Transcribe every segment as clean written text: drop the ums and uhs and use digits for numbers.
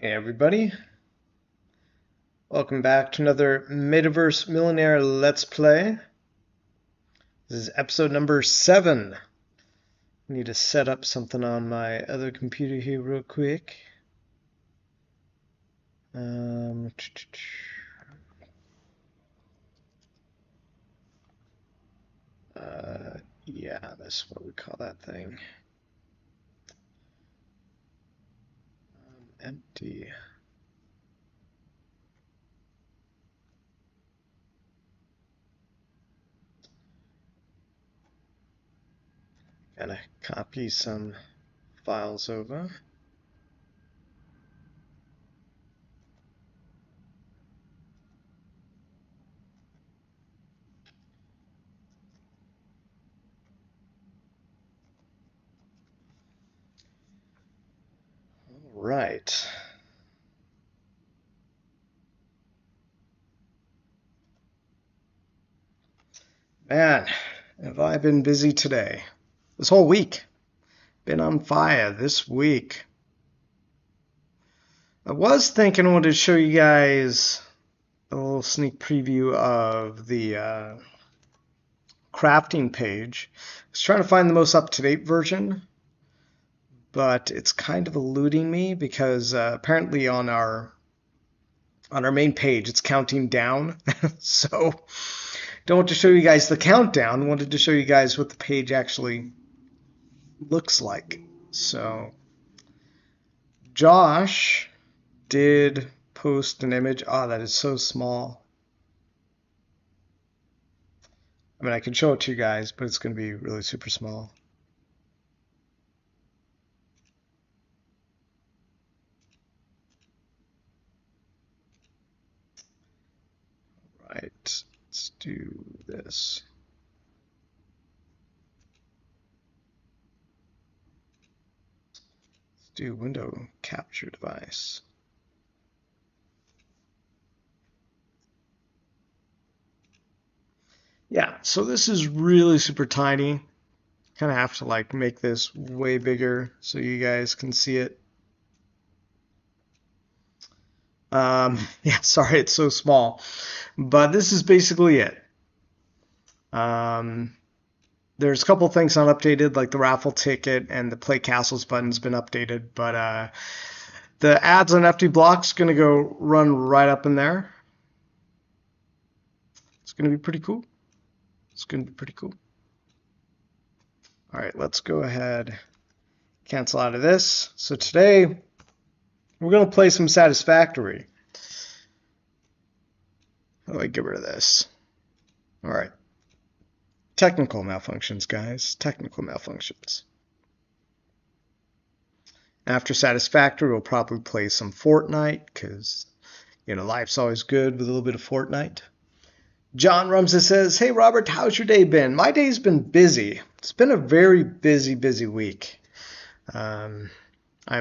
Hey everybody, welcome back to another Metaverse Millionaire Let's Play. This is episode number 7. I need to set up something on my other computer here real quick. Yeah, that's what we call that thing. Empty. Gotta copy some files over. All right. Man, have I been busy today. This whole week. Been on fire this week. I was thinking I wanted to show you guys a little sneak preview of the crafting page. I was trying to find the most up-to-date version, but it's kind of eluding me because apparently on our main page it's counting down. So don't want to show you guys the countdown. I wanted to show you guys what the page actually looks like. So Josh did post an image. Oh, that is so small. I mean, I can show it to you guys, but it's going to be really super small. Right, let's do this. Let's do window capture device. Yeah, so this is really super tiny. Kind of have to like make this way bigger so you guys can see it. Yeah, sorry, it's so small. But this is basically it. There's a couple things not updated, like the raffle ticket and the play castles button's been updated, but the ads on FD Block's gonna go run right up in there. It's gonna be pretty cool. It's gonna be pretty cool. All right, let's go ahead, cancel out of this. So today we're gonna play some Satisfactory. How do I get rid of this? All right. Technical malfunctions, guys. Technical malfunctions. After Satisfactory, we'll probably play some Fortnite, because, you know, life's always good with a little bit of Fortnite. John Rumsa says, hey, Robert, how's your day been? My day's been busy. It's been a very busy week. I'm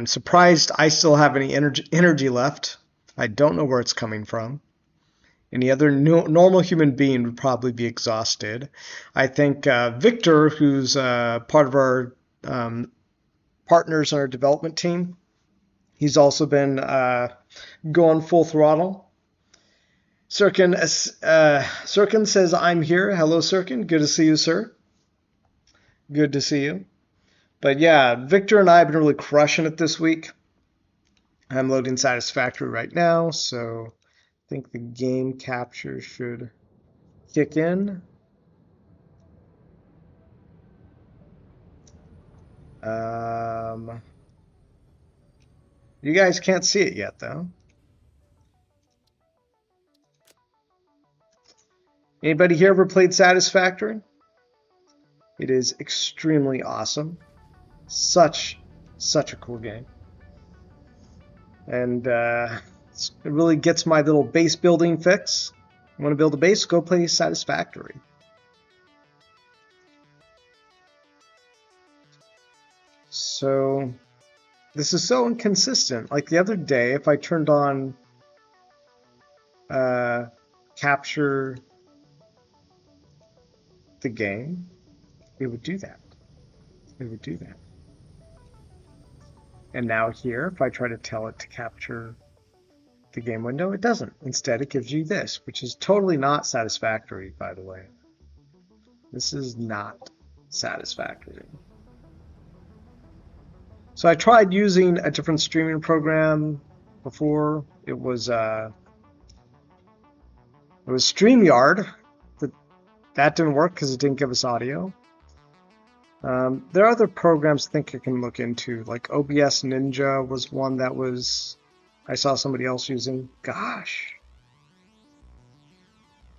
surprised I still have any energy left. I don't know where it's coming from. Any other normal human being would probably be exhausted. I think Victor, who's part of our partners on our development team, he's also been going full throttle. Sirkin says, I'm here. Hello, Sirkin. Good to see you, sir. Good to see you. But yeah, Victor and I have been really crushing it this week. I'm loading Satisfactory right now, so I think the game capture should kick in. You guys can't see it yet, though. Anybody here ever played Satisfactory? It is extremely awesome. Such a cool game. And it really gets my little base building fix. You want to build a base? Go play Satisfactory. So this is so inconsistent. Like the other day, if I turned on capture the game, it would do that. It would do that. And now here, if I try to tell it to capture the game window, it doesn't. Instead, it gives you this, which is totally not satisfactory, by the way. This is not satisfactory. So I tried using a different streaming program before. It was StreamYard. That didn't work because it didn't give us audio. There are other programs I think I can look into, like OBS Ninja was one that I saw somebody else using. Gosh.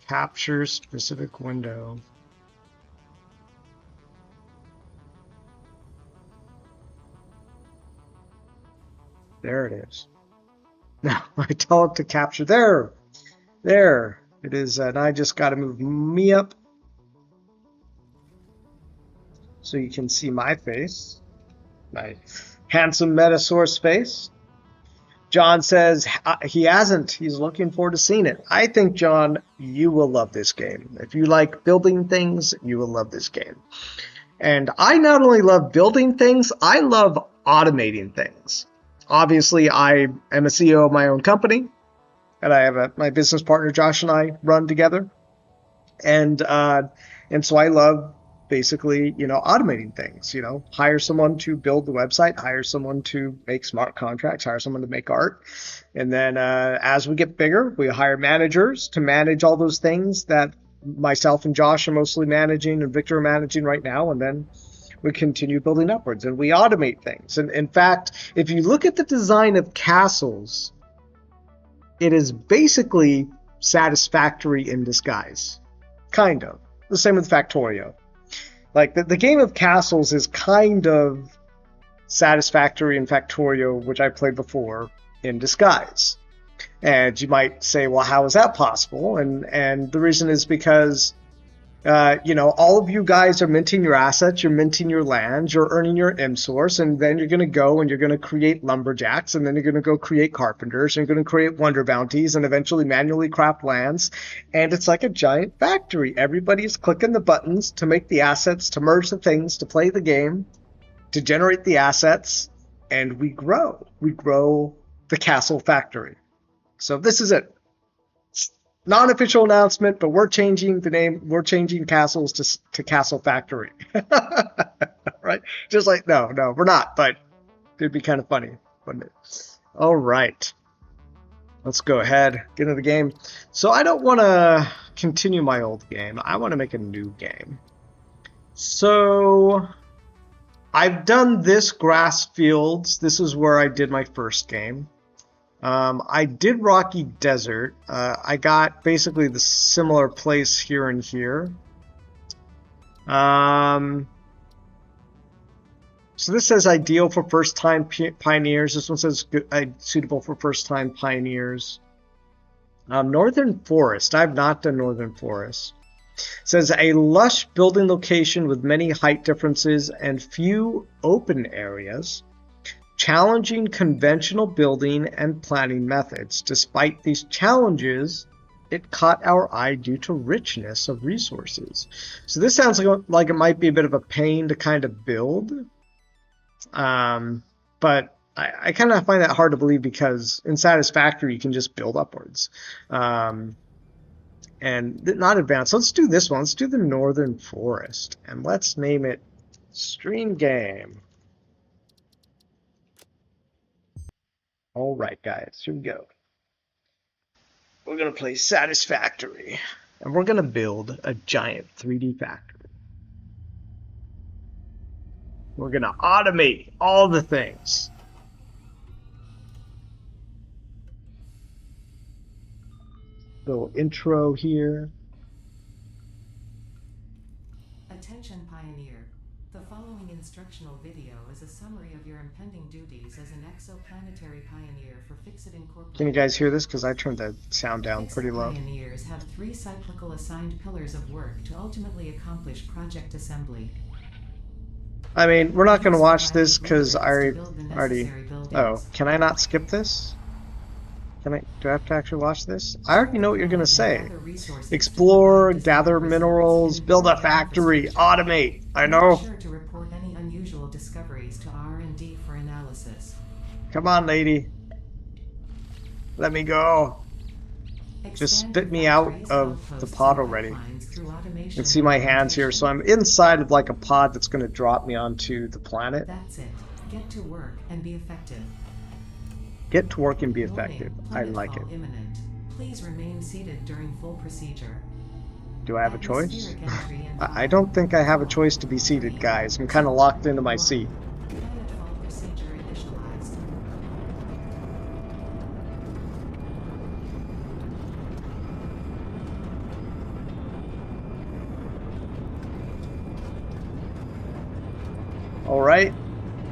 Capture specific window. There it is. Now I tell it to capture there it is, and I just got to move me up so you can see my face, my handsome Metasource face. John says he hasn't. He's looking forward to seeing it. I think, John, you will love this game. If you like building things, you will love this game. And I not only love building things, I love automating things. Obviously, I am a CEO of my own company, and I have my business partner Josh and I run together, and so I love basically, automating things. Hire someone to build the website, hire someone to make smart contracts, hire someone to make art, and then as we get bigger, we hire managers to manage all those things that myself and Josh are mostly managing, and Victor are managing right now, and then we continue building upwards, and we automate things. And in fact, if you look at the design of Castles, it is basically satisfactory in disguise. Kind of. The same with Factorio. Like, the game of Castles is kind of satisfactory in Factorio, which I played before, in disguise. And you might say, well, how is that possible? And the reason is because all of you guys are minting your assets, you're minting your lands, you're earning your M source, and then you're going to go and you're going to create lumberjacks, and then you're going to go create carpenters, and you're going to create wonder bounties, and eventually manually craft lands. And it's like a giant factory. Everybody's clicking the buttons to make the assets, to merge the things, to play the game, to generate the assets, and we grow. We grow the Castle Factory. So this is it. Non-official announcement, but we're changing the name. We're changing Castles to Castle Factory. Right? Just like, no, we're not, but it'd be kind of funny, wouldn't it? All right. Let's go ahead, get into the game. So I don't want to continue my old game. I want to make a new game. So I've done this grass fields. This is where I did my first game. I did Rocky Desert. I got basically the similar place here and here. So this says ideal for first-time pioneers. This one says good, suitable for first-time pioneers. Northern Forest. I've not done Northern Forest. It says a lush building location with many height differences and few open areas. Challenging conventional building and planning methods. Despite these challenges, it caught our eye due to richness of resources. So this sounds like it might be a bit of a pain to kind of build. But I kind of find that hard to believe because in Satisfactory you can just build upwards. And not advanced. Let's do this one. Let's do the Northern Forest. And let's name it Stream Game. All right, guys, here we go. We're going to play Satisfactory, and we're going to build a giant 3D factory. We're going to automate all the things. Little intro here. Attention, Pioneer. The following instructional video is a summary of your impending duties as an exoplanetary pioneer for Fixit Incorporated. Can you guys hear this? Because I turned the sound down pretty low. Pioneers have 3 cyclical assigned pillars of work to ultimately accomplish project assembly. I mean, we're not going to watch this because I already... Oh, can I not skip this? Do I have to actually watch this? I already know what you're going to say. Explore, gather minerals, build a factory, automate. I know. Be sure to report any unusual discoveries to R&D for analysis. Come on, lady. Let me go. Just spit me out of the pod already. You can see my hands here, so I'm inside of like a pod that's going to drop me onto the planet. That's it. Get to work and be effective. Get to work and be effective. I like it. Imminent. Please remain seated during full procedure. Do I have a choice? I don't think I have a choice to be seated, guys. I'm kind of locked into my seat. Planetfall procedure initialized. Alright,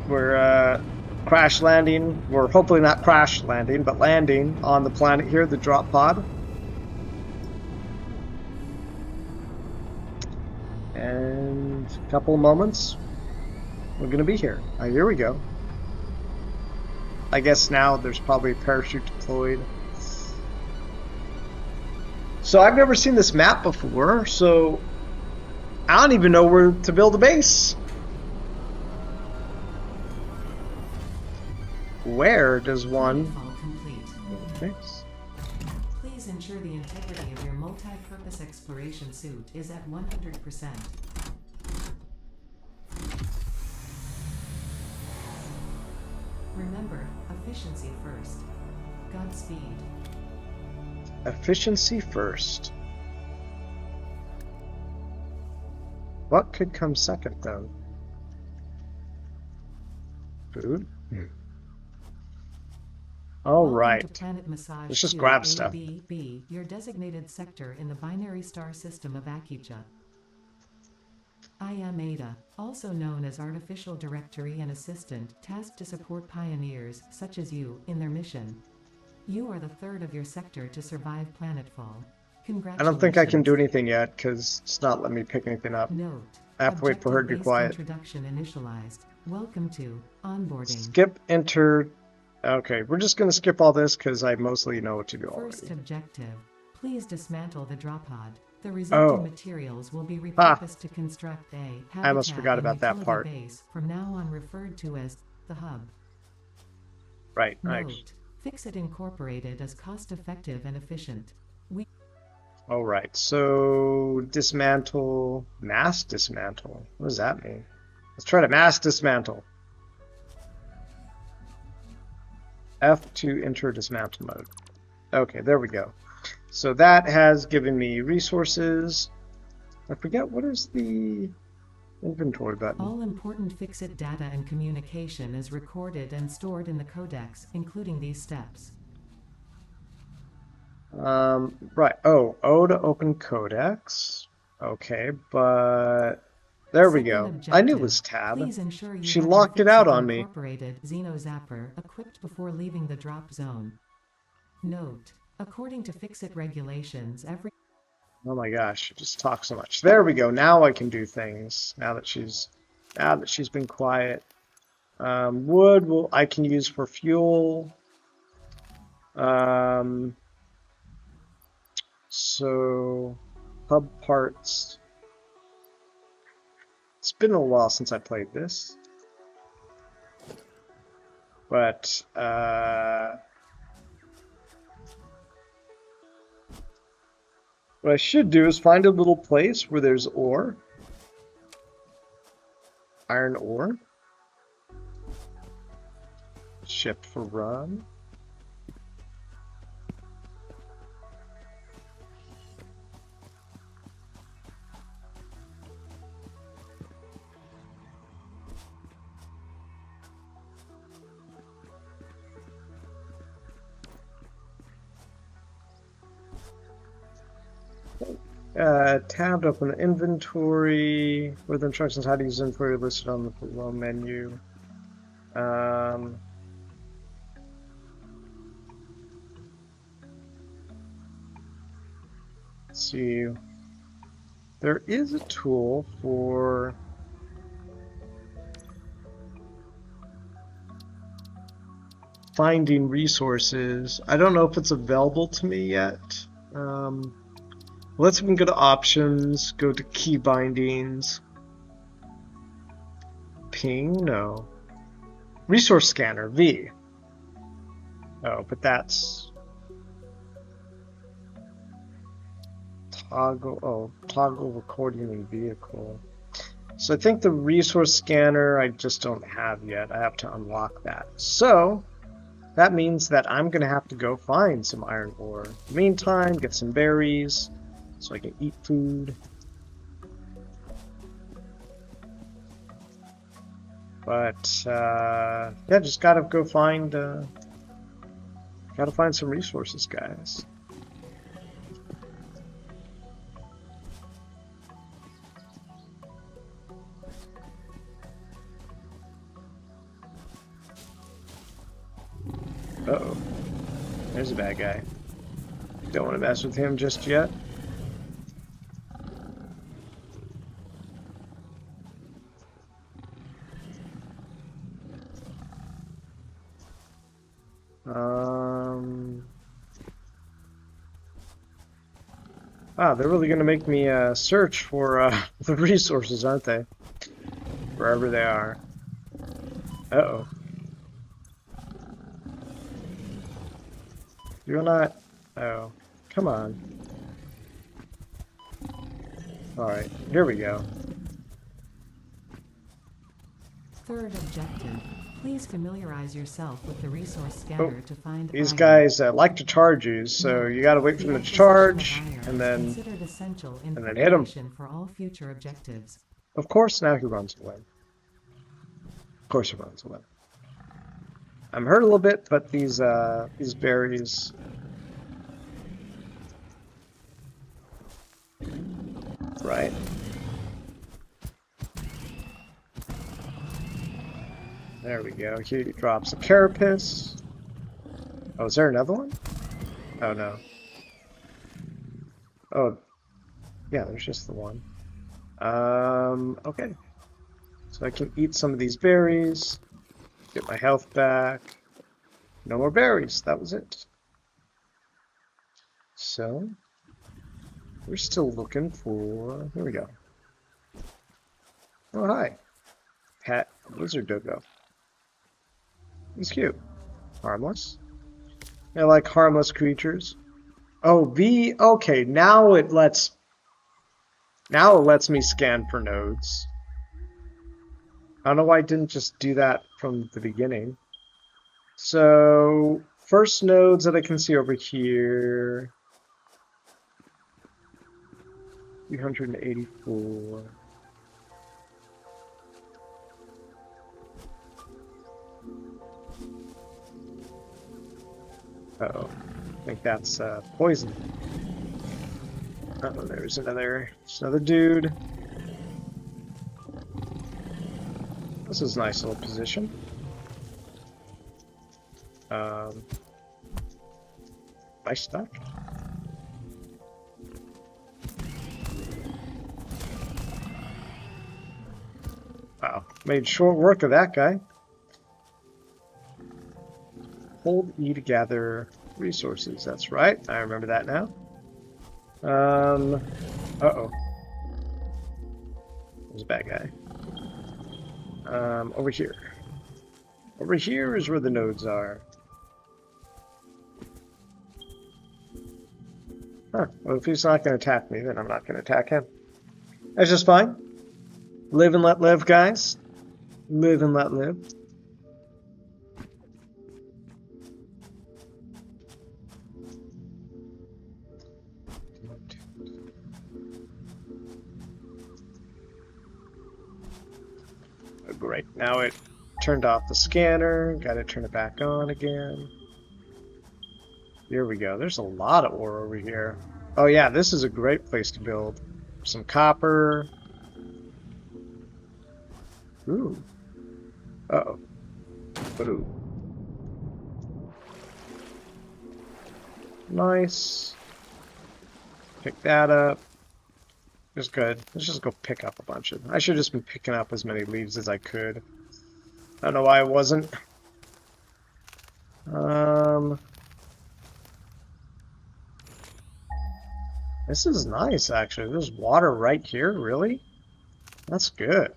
we're crash landing. We're hopefully not crash landing, but landing on the planet here, the drop pod. And a couple of moments, we're going to be here. Here we go. I guess now there's probably a parachute deployed. So I've never seen this map before, so I don't even know where to build a base. Where does one... Thanks. Please ensure the integrity of your multi-purpose exploration suit is at 100%. Remember, efficiency first. Godspeed. Efficiency first. What could come second, though? Food? All right. Let's just grab stuff. ABB, your designated sector in the binary star system of Akucha. I am Ada, also known as Artificial Directory and Assistant, tasked to support pioneers, such as you, in their mission. You are the third of your sector to survive planetfall. Congratulations. I don't think I can do anything yet, because it's not letting me pick anything up. Note. I have to wait for her to be quiet. Introduction initialized. Welcome to onboarding. Skip, enter... Okay, we're just going to skip all this, because I mostly know what to do already. First objective. Please dismantle the drop pod. The resulting materials will be repurposed to construct a habitat. I almost forgot about that part. Base, from now on referred to as the hub. Right. Note, Fixit Incorporated is cost-effective and efficient. All right. So dismantle, mass dismantle. What does that mean? Let's try to mass dismantle. F to enter dismantle mode. Okay, there we go. So that has given me resources. I forget, what is the inventory button? All important Fixit data and communication is recorded and stored in the codex, including these steps. Right. Oh, O to open codex. Okay, but there we go. I knew it was tab. She locked it out on me. Incorporated Xenozapper equipped before leaving the drop zone. Note. According to Fixit regulations, Oh my gosh, she just talks so much. There we go. Now I can do things. Now that she's been quiet. Wood I can use for fuel. So hub parts. It's been a while since I played this. But what I should do is find a little place where there's ore. Iron ore. Ship for run. Tabbed up in inventory with instructions how to use inventory listed on the below menu. Let's see. There is a tool for finding resources. I don't know if it's available to me yet. Let's even go to options, go to key bindings. Ping, no. Resource scanner, V. Oh, but that's toggle. Oh, toggle recording in vehicle. So I think the resource scanner I just don't have yet. I have to unlock that. So that means that I'm going to have to go find some iron ore. In the meantime, get some berries so I can eat food. But yeah, just gotta go find some resources, guys. Uh-oh. There's a bad guy. Don't want to mess with him just yet. Wow, they're really going to make me search for the resources, aren't they? Wherever they are. Uh-oh. You're not... Oh, come on. Alright, here we go. Third objective. Please familiarize yourself with the resource scanner to find These iron. guys like to charge you, so you gotta wait for them to charge, and then hit them. For all future objectives. Of course, now he runs away. Of course he runs away. I'm hurt a little bit, but these berries... Right. There we go. He drops a carapace. Oh, is there another one? Oh, no. Oh, yeah, there's just the one. Okay. So I can eat some of these berries. Get my health back. No more berries. That was it. So, we're still looking for... Here we go. Oh, hi. Pet lizard doggo. He's cute. Harmless. I like harmless creatures. Oh, V. Okay, now it lets me scan for nodes. I don't know why I didn't just do that from the beginning. So, first nodes that I can see over here. 384. Uh-oh. I think that's poison. Uh-oh, there's another dude. This is a nice little position. Am I stuck? Wow, made short work of that guy. Hold E to gather resources. That's right. I remember that now. Uh-oh. There's a bad guy. Over here. Over here is where the nodes are. Huh. Well, if he's not going to attack me, then I'm not going to attack him. That's just fine. Live and let live, guys. Live and let live. Oh, great. Now it turned off the scanner. Got to turn it back on again. Here we go. There's a lot of ore over here. Oh yeah, this is a great place to build. Some copper. Ooh. Uh-oh. Ooh. Nice. Pick that up. Just good. Let's just go pick up a bunch of... I should have just been picking up as many leaves as I could. I don't know why I wasn't. This is nice, actually. There's water right here, really? That's good.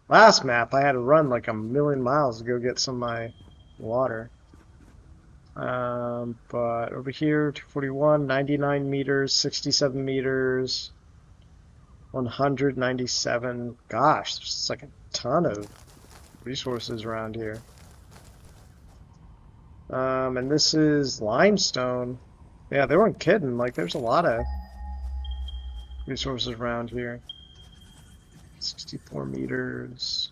Last map, I had to run like a million miles to go get some of my water. But over here, 241, 99 meters, 67 meters, 197. Gosh, there's like a ton of resources around here. And this is limestone. Yeah, they weren't kidding. Like, there's a lot of resources around here. 64 meters.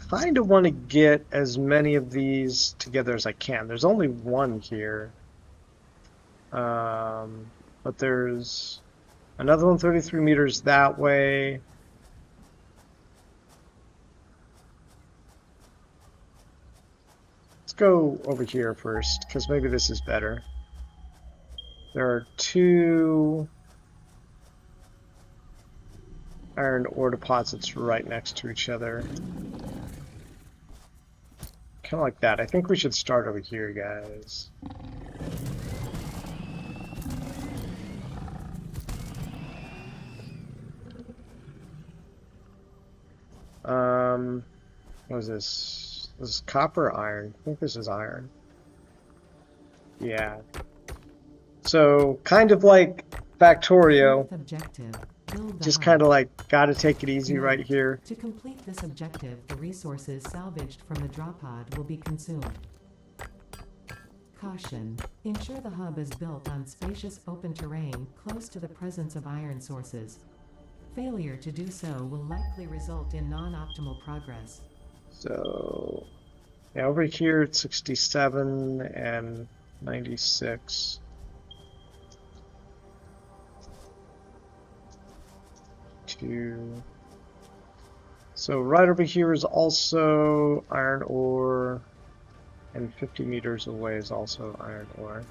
Kind of want to get as many of these together as I can. There's only one here. But there's another one 33 meters that way. Let's go over here first, because maybe this is better. There are 2 iron ore deposits right next to each other. Kind of like that. I think we should start over here, guys. What is this? This is copper or iron? I think this is iron. Yeah. So, kind of like Factorio. Objective. Just kind of like, gotta take it easy right here. To complete this objective, the resources salvaged from the drop pod will be consumed. Caution. Ensure the hub is built on spacious open terrain close to the presence of iron sources. Failure to do so will likely result in non-optimal progress. So, yeah, over here it's 67 and 96. So right over here is also iron ore, and 50 meters away is also iron ore.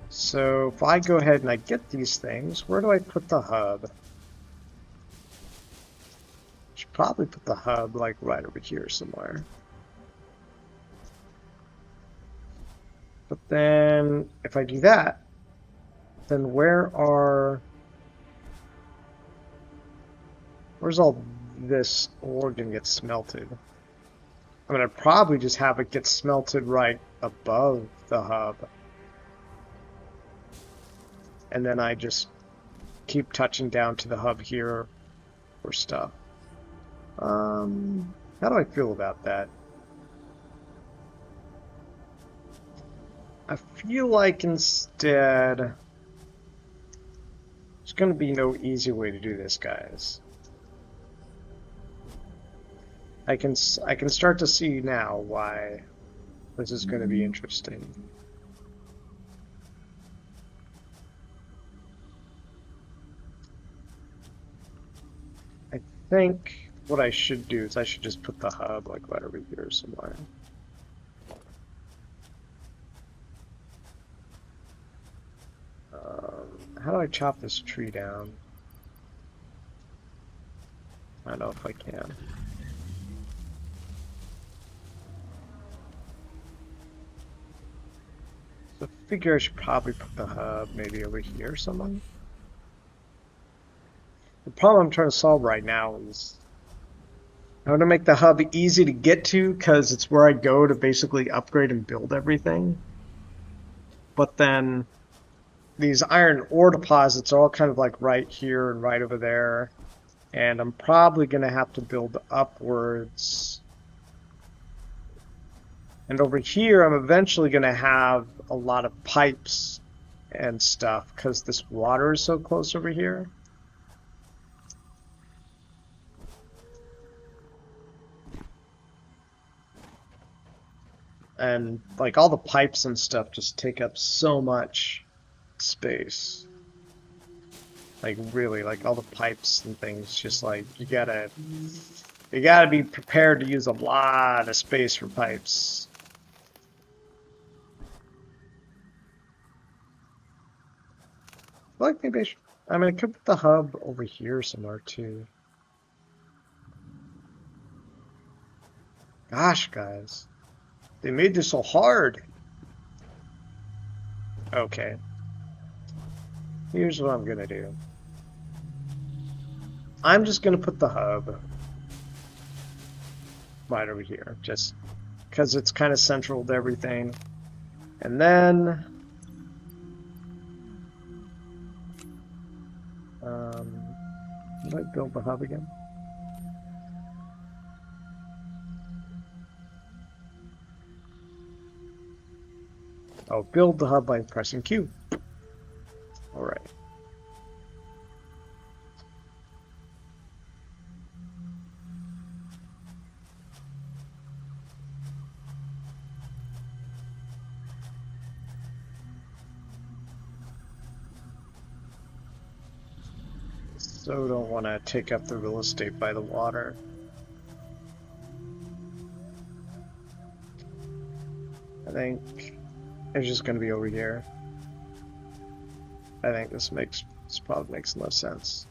So if I go ahead and I get these things, where do I put the hub? Should probably put the hub like right over here somewhere. But then if I do that, then where's all this ore gonna get smelted? I'm gonna probably just have it get smelted right above the hub. And then I just keep touching down to the hub here for stuff. How do I feel about that? I feel like instead there's gonna be no easy way to do this, guys. I can start to see now why this is going to be interesting. I think what I should do is I should just put the hub like right over here somewhere. How do I chop this tree down? I don't know if I can. I figure I should probably put the hub maybe over here somewhere. The problem I'm trying to solve right now is I want to make the hub easy to get to because it's where I go to basically upgrade and build everything. But then these iron ore deposits are all kind of like right here and right over there. And I'm probably going to have to build upwards. And over here, I'm eventually going to have a lot of pipes and stuff because this water is so close over here. And like all the pipes and stuff just take up so much space. Like really, like all the pipes and things, just like you gotta be prepared to use a lot of space for pipes. Like maybe I mean I could put the hub over here somewhere too. Gosh, guys, they made this so hard. Okay, here's what I'm gonna do. I'm just going to put the hub right over here, just because it's kind of central to everything. And then did I build the hub again? Oh, build the hub by pressing Q. All right. So don't want to take up the real estate by the water. I think it's just going to be over here. I think this probably makes the most sense.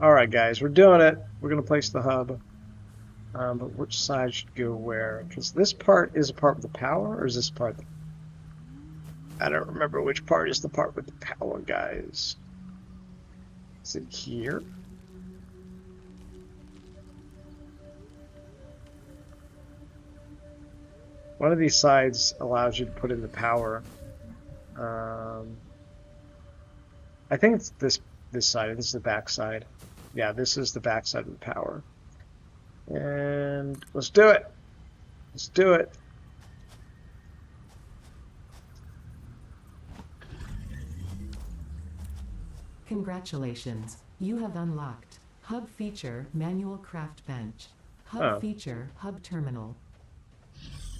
All right, guys, we're doing it. We're going to place the hub. But which side should go where? Because this part is a part with the power, or is this part? I don't remember which part is the part with the power, guys. Is it here? One of these sides allows you to put in the power. I think it's this side. This is the back side. Yeah, this is the back side of the power. And let's do it. Let's do it. Congratulations, you have unlocked Hub Feature Manual Craft Bench. Hub Feature Hub Terminal.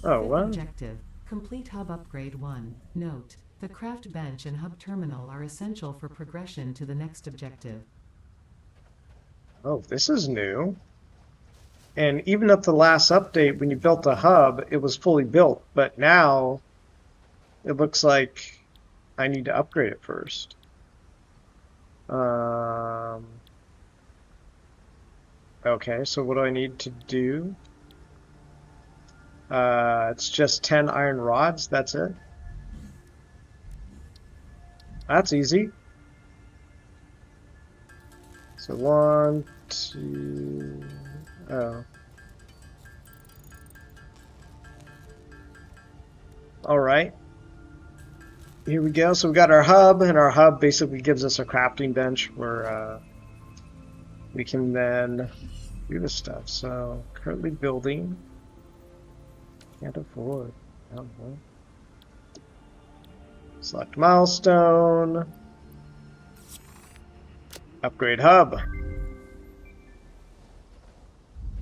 Oh, what? Objective, complete Hub Upgrade 1. Note, the Craft Bench and Hub Terminal are essential for progression to the next objective. Oh, this is new. And even at the last update, when you built the hub, it was fully built. But now, it looks like I need to upgrade it first. Okay, so what do I need to do? It's just 10 iron rods, that's it. That's easy. So 1, 2, oh. All right. Here we go. So we've got our hub, and our hub basically gives us a crafting bench where we can then do this stuff. So currently building. Can't afford. Oh, well. Select milestone. Upgrade hub.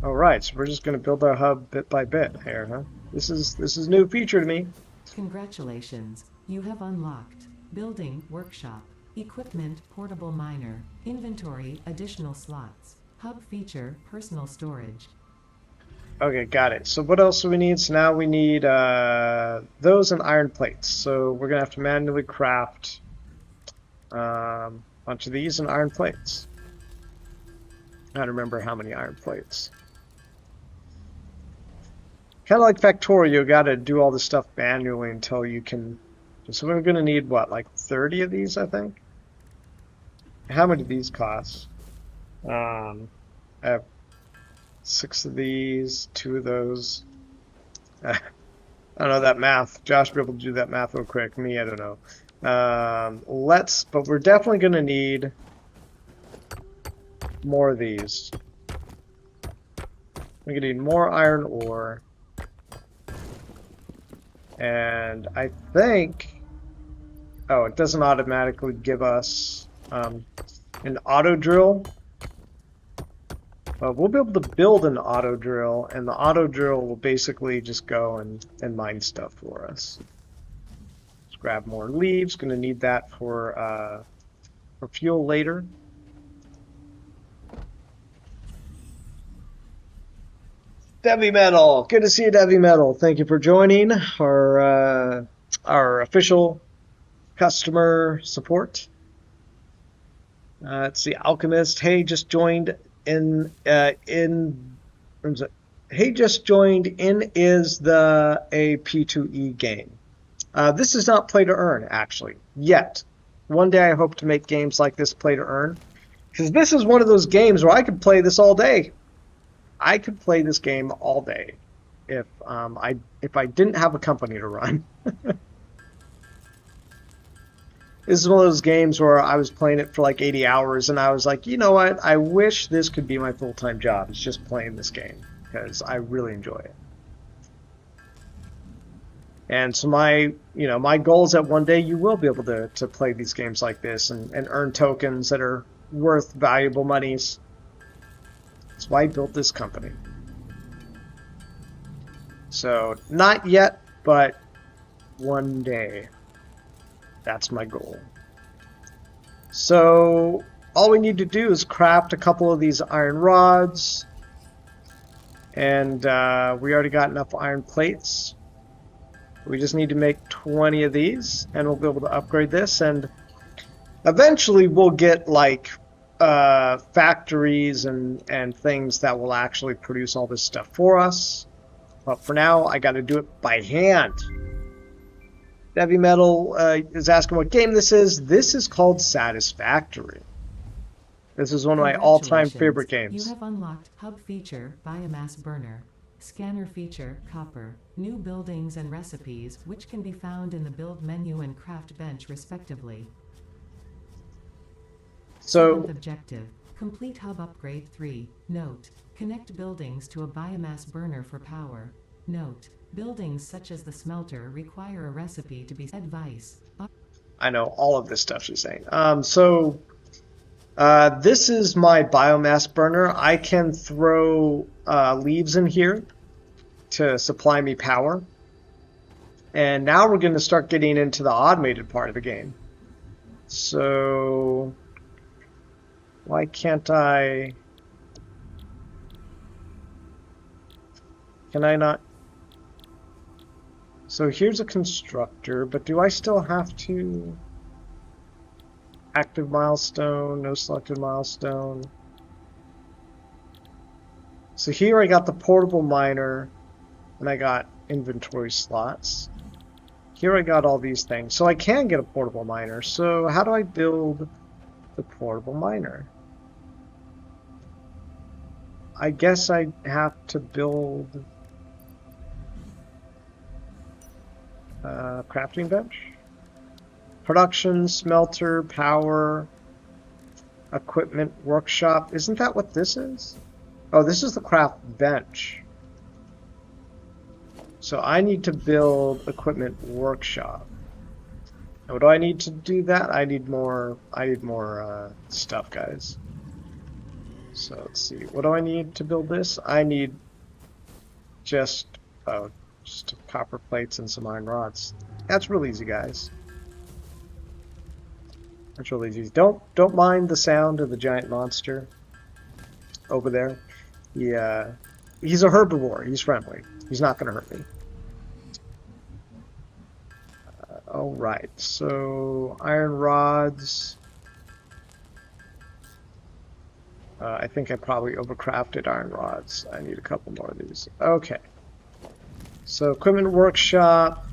All right, so we're just going to build our hub bit by bit here, huh? This is new feature to me. Congratulations, you have unlocked Building Workshop, Equipment Portable Miner, Inventory Additional Slots, Hub Feature Personal Storage. Okay, got it. So what else do we need? So now we need those and iron plates. So we're going to have to manually craft a bunch of these and iron plates. I don't remember how many iron plates. Kind of like Factorio, you got to do all this stuff manually until you can. So we're going to need what, like 30 of these, I think. How many do these cost? I have 6 of these, 2 of those. I don't know that math. Josh be able to do that math real quick. Me, I don't know. But we're definitely going to need more of these. We're going to need more iron ore. And I think, oh, it doesn't automatically give us an auto drill. We'll be able to build an auto drill, and the auto drill will basically just go and mine stuff for us. Let's grab more leaves. Going to need that for fuel later. Debbie Metal, good to see you, Debbie Metal. Thank you for joining our official customer support. Let's see, Alchemist. Hey, just joined in. Hey, just joined in. Is a P2E game? This is not play to earn actually yet. One day I hope to make games like this, play to earn. Because this is one of those games where I could play this all day. I could play this game all day if I didn't have a company to run. This is one of those games where I was playing it for like 80 hours and I was like, you know what? I wish this could be my full-time job. It's just playing this game because I really enjoy it. And so my goal is that one day you will be able to play these games like this and earn tokens that are worth valuable monies. That's why I built this company. So not yet, but one day. That's my goal. So all we need to do is craft a couple of these iron rods. And we already got enough iron plates. We just need to make 20 of these and we'll be able to upgrade this. And eventually we'll get like factories and things that will actually produce all this stuff for us. But for now, I got to do it by hand. Heavy Metal is asking what game this is. This is called Satisfactory. This is one of my all-time favorite games. You have unlocked Hub feature, Biomass Burner, Scanner feature, Copper, New Buildings and Recipes, which can be found in the Build menu and Craft bench respectively. So, 7th objective, complete Hub Upgrade 3. Note, connect buildings to a biomass burner for power. Note, buildings such as the smelter require a recipe to be advice. I know all of this stuff she's saying. This is my biomass burner. I can throw leaves in here to supply me power. And now we're going to start getting into the automated part of the game. So why can't I... Can I not... So here's a constructor, but do I still have to... Active milestone, no selected milestone. So here I got the portable miner, and I got inventory slots. Here I got all these things. So I can get a portable miner. So how do I build the portable miner? I guess I have to build a crafting bench. Production, smelter, power, equipment, workshop. Isn't that what this is? Oh, this is the craft bench. So I need to build equipment workshop. What do I need to do that? I need more stuff, guys. So let's see. What do I need to build this? I need just copper plates and some iron rods. That's real easy, guys. That's really easy. Don't mind the sound of the giant monster over there. He's a herbivore. He's friendly. He's not going to hurt me. All right. So iron rods. I think I probably overcrafted iron rods. I need a couple more of these. Okay. So equipment workshop.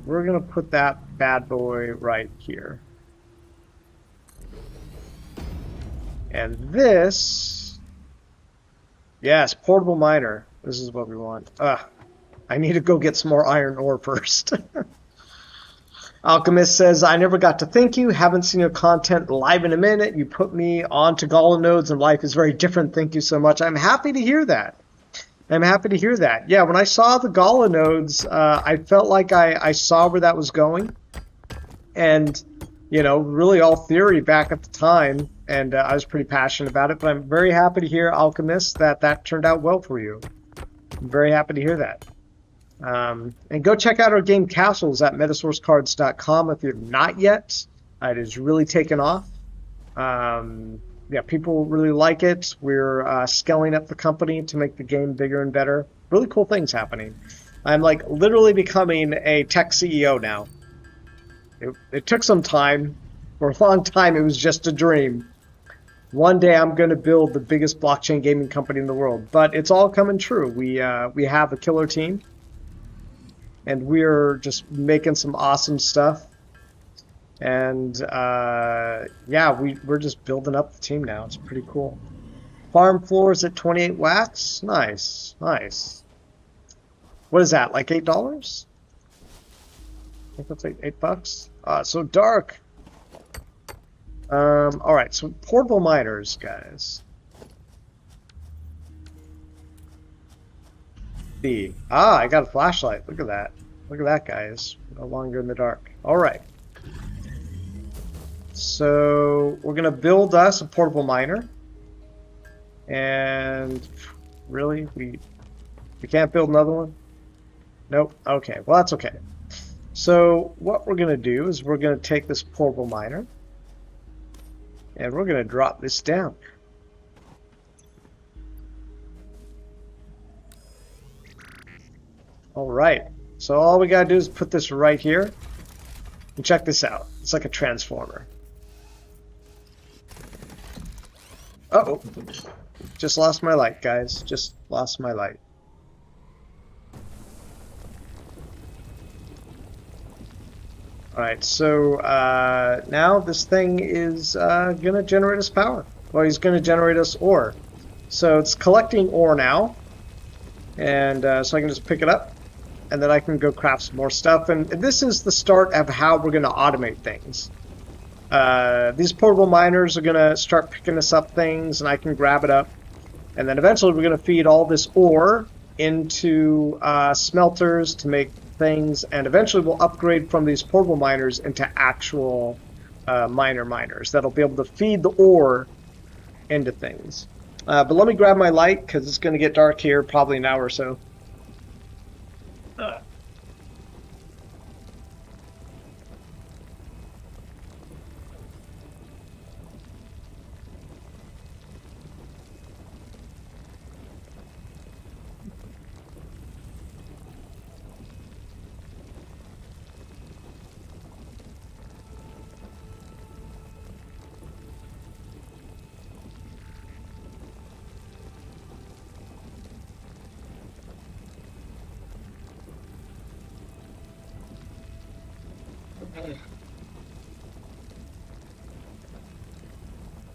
We're going to put that bad boy right here. And this, yes, portable miner. This is what we want. I need to go get some more iron ore first. Alchemist says, I never got to thank you. Haven't seen your content live in a minute. You put me on to Gala nodes and life is very different. Thank you so much. I'm happy to hear that. I'm happy to hear that. Yeah, when I saw the Gala nodes, I felt like I saw where that was going. And, you know, really all theory back at the time. And I was pretty passionate about it. But I'm very happy to hear, Alchemist, that turned out well for you. I'm very happy to hear that. And go check out our game Castles at metasourcecards.com if you've not yet. It is really taken off. Yeah, people really like it. We're scaling up the company to make the game bigger and better. Really cool things happening. I'm like literally becoming a tech CEO now. It took some time. For a long time, it was just a dream. One day, I'm going to build the biggest blockchain gaming company in the world. But it's all coming true. We have a killer team. And we're just making some awesome stuff. And yeah, we're just building up the team now. It's pretty cool. Farm floors at 28 wax. Nice, nice. What is that? Like $8? I think that's like $8. So dark. All right. So portable miners, guys. I got a flashlight. Look at that. Look at that, guys. No longer in the dark. All right. So we're gonna build us a portable miner. And really, we can't build another one? Nope. Okay. Well, that's okay. So what we're gonna do is we're gonna take this portable miner and we're gonna drop this down. All right. So all we gotta do is put this right here. And check this out. It's like a transformer. Uh-oh. Just lost my light, guys. Just lost my light. Alright, so now this thing is going to generate us power. Well, he's going to generate us ore. So it's collecting ore now. And so I can just pick it up. And then I can go craft some more stuff. And this is the start of how we're going to automate things. These portable miners are going to start picking us up things, and I can grab it up. And then eventually we're going to feed all this ore into smelters to make things, and eventually we'll upgrade from these portable miners into actual miners that'll be able to feed the ore into things. But let me grab my light, because it's going to get dark here probably an hour or so.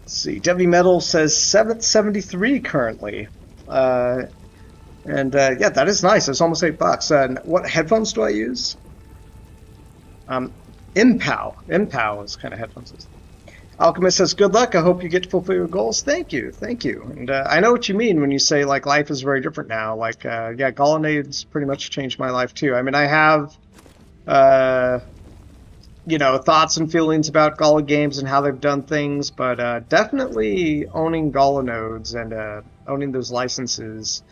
Let's see, Debbie Metal says 773 currently. Yeah, that is nice. It's almost $8. What headphones do I use? Impow. Impow is kind of headphones. Alchemist says, good luck. I hope you get to fulfill your goals. Thank you. Thank you. And I know what you mean when you say, like, life is very different now. Like, yeah, Gollenade's pretty much changed my life, too. I mean, I have, you know, thoughts and feelings about Gala games and how they've done things, but definitely owning Gala nodes and owning those licenses,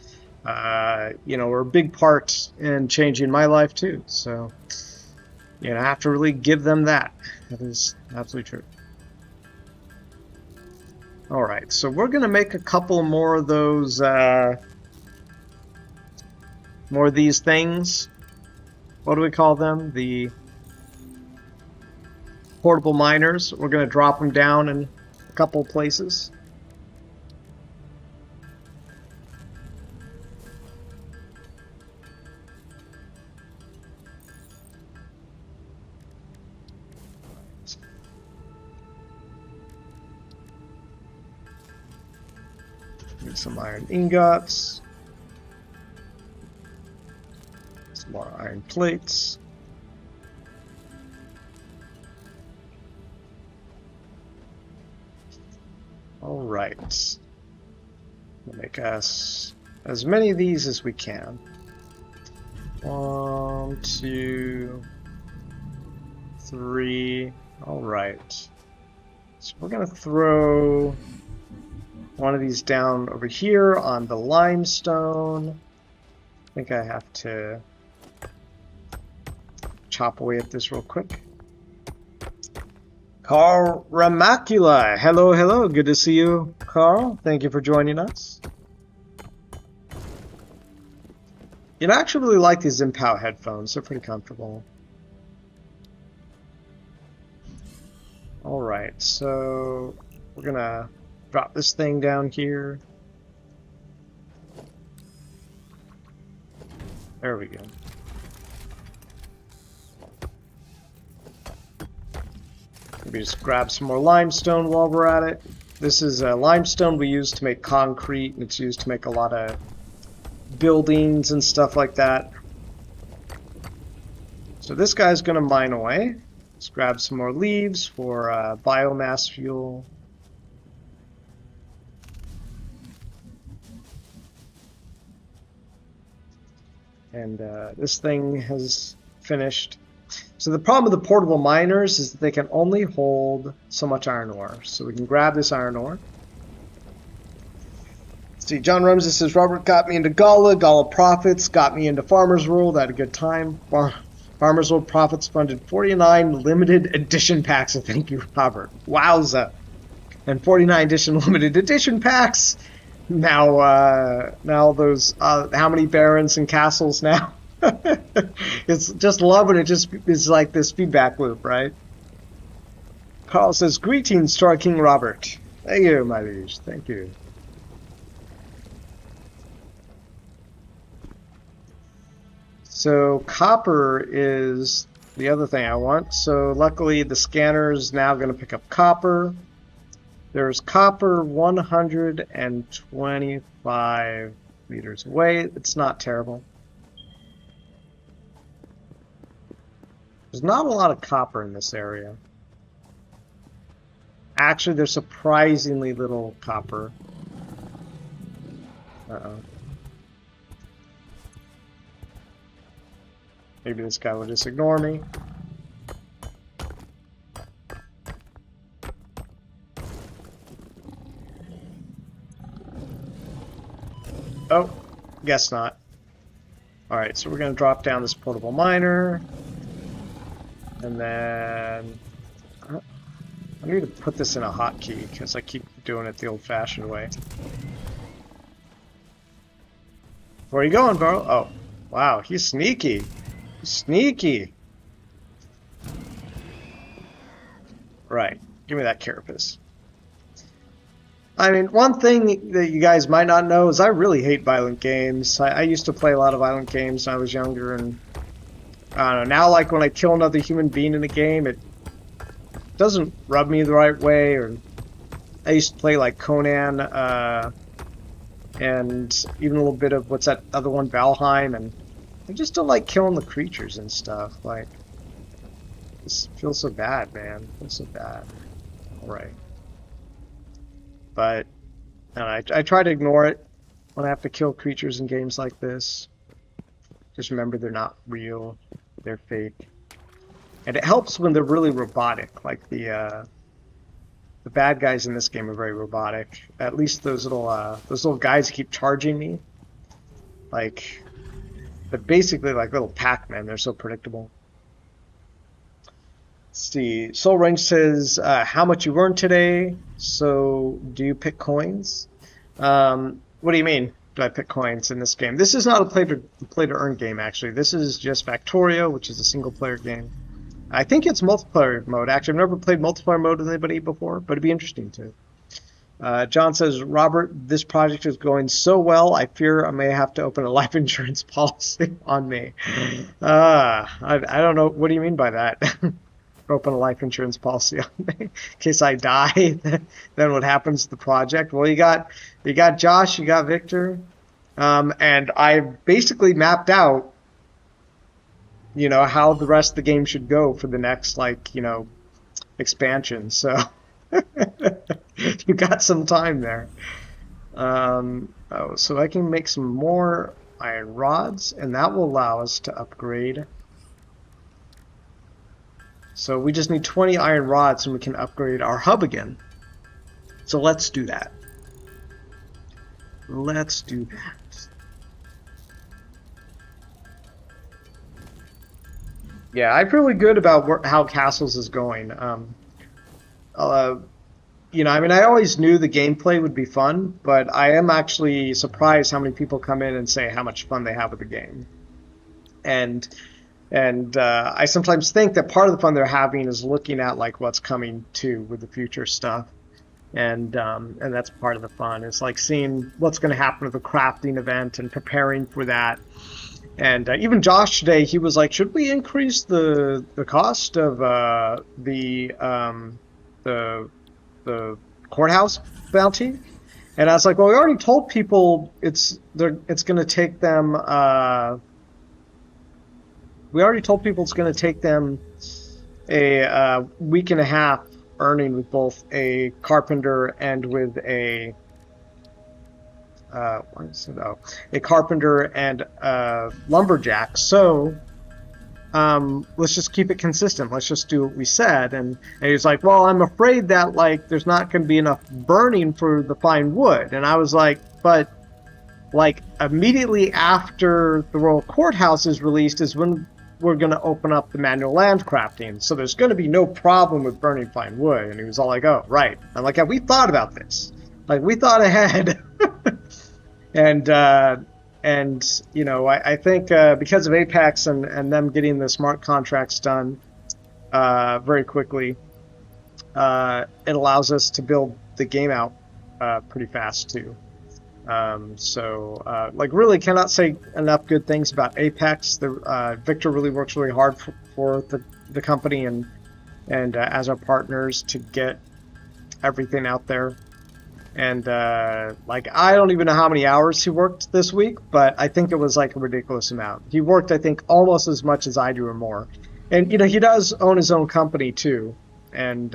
you know, were a big part in changing my life, too. So, you know, I have to really give them that. That is absolutely true. All right, so we're going to make a couple more of those, more of these things. What do we call them? The portable miners. We're going to drop them down in a couple places. Get some iron ingots. Some more iron plates. All right. We'll make us as many of these as we can. 1, 2, 3. All right. So we're going to throw one of these down over here on the limestone. I think I have to chop away at this real quick. Carl Ramacula, hello, hello, good to see you, Carl. Thank you for joining us. You know, I actually really like these Impow headphones. They're pretty comfortable. All right, so we're gonna drop this thing down here. There we go. Maybe just grab some more limestone while we're at it. This is limestone we use to make concrete, and it's used to make a lot of buildings and stuff like that. So this guy's going to mine away. Let's grab some more leaves for biomass fuel. And this thing has finished. So the problem with the portable miners is that they can only hold so much iron ore. So we can grab this iron ore. See, John Ramsey says, Robert got me into Gala. Gala Profits got me into Farmers World. I had a good time. Farmers World Profits funded 49 limited edition packs. So thank you, Robert. Wowza. And 49 edition limited edition packs. Now those, how many barons and castles now? It's just loving it. Just it's like this feedback loop, right? Carl says, greetings to our King Robert. Thank you, my liege. Thank you. So copper is the other thing I want. So luckily the scanner is now going to pick up copper. There's copper 125 meters away. It's not terrible. There's not a lot of copper in this area. Actually, there's surprisingly little copper. Uh-oh. Maybe this guy will just ignore me. Oh, guess not. Alright, so we're going to drop down this portable miner. And then I need to put this in a hotkey because I keep doing it the old-fashioned way. Where are you going, bro? Oh, wow, he's sneaky. He's sneaky. Right, give me that carapace. I mean, one thing that you guys might not know is I really hate violent games. I used to play a lot of violent games when I was younger, and I don't know, now like when I kill another human being in a game, it doesn't rub me the right way. Or I used to play like Conan, and even a little bit of, what's that other one, Valheim, and I just don't like killing the creatures and stuff. Like, this feels so bad, man. It feels so bad. Alright. But I try to ignore it when I have to kill creatures in games like this. Just remember they're not real, they're fake. And it helps when they're really robotic, like the bad guys in this game are very robotic. At least those little guys keep charging me. Like, they're basically like little Pac-Man, they're so predictable. Let's see, Soul Range says, how much you earned today? So, do you pick coins? What do you mean? Do I pick coins in this game? This is not a play to earn game, actually. This is just Factorio, which is a single player game. I think it's multiplayer mode. Actually, I've never played multiplayer mode with anybody before, but it'd be interesting too. John says, Robert, this project is going so well, I fear I may have to open a life insurance policy on me. I don't know. What do you mean by that? Open a life insurance policy on me in case I die. Then what happens to the project? Well, you got Josh, you got Victor, and I basically mapped out, how the rest of the game should go for the next, expansion. So you got some time there. So I can make some more iron rods, and that will allow us to upgrade. So we just need 20 iron rods and we can upgrade our hub again. So let's do that. Let's do that. Yeah, I feel really good about how Castles is going. I always knew the gameplay would be fun, but I am actually surprised how many people come in and say how much fun they have with the game. And I sometimes think that part of the fun they're having is looking at what's coming to with the future stuff, and that's part of the fun. It's like seeing what's going to happen with the crafting event and preparing for that, And even Josh today, he was like, "Should we increase the cost of the the courthouse bounty?" And I was like, "Well, we already told people it's going to take them. We already told people it's going to take them a week and a half earning with both a carpenter and with a a carpenter and a lumberjack. So let's just keep it consistent. Let's just do what we said." And he's like, "Well, I'm afraid that like there's not going to be enough burning for the fine wood." And I was like, "But like immediately after the Royal Courthouse is released is when we're going to open up the manual land crafting. So there's going to be no problem with burning fine wood." And he was all like, "Oh, right." I'm like, "Yeah, we thought about this. Like we thought ahead." And you know, I think because of Apex and them getting the smart contracts done very quickly, it allows us to build the game out pretty fast too. Like really cannot say enough good things about Apex. Victor really works really hard for the company and as our partners to get everything out there. And like I don't even know how many hours he worked this week, but I think it was like a ridiculous amount. He worked, I think, almost as much as I do or more. And you know, he does own his own company too. And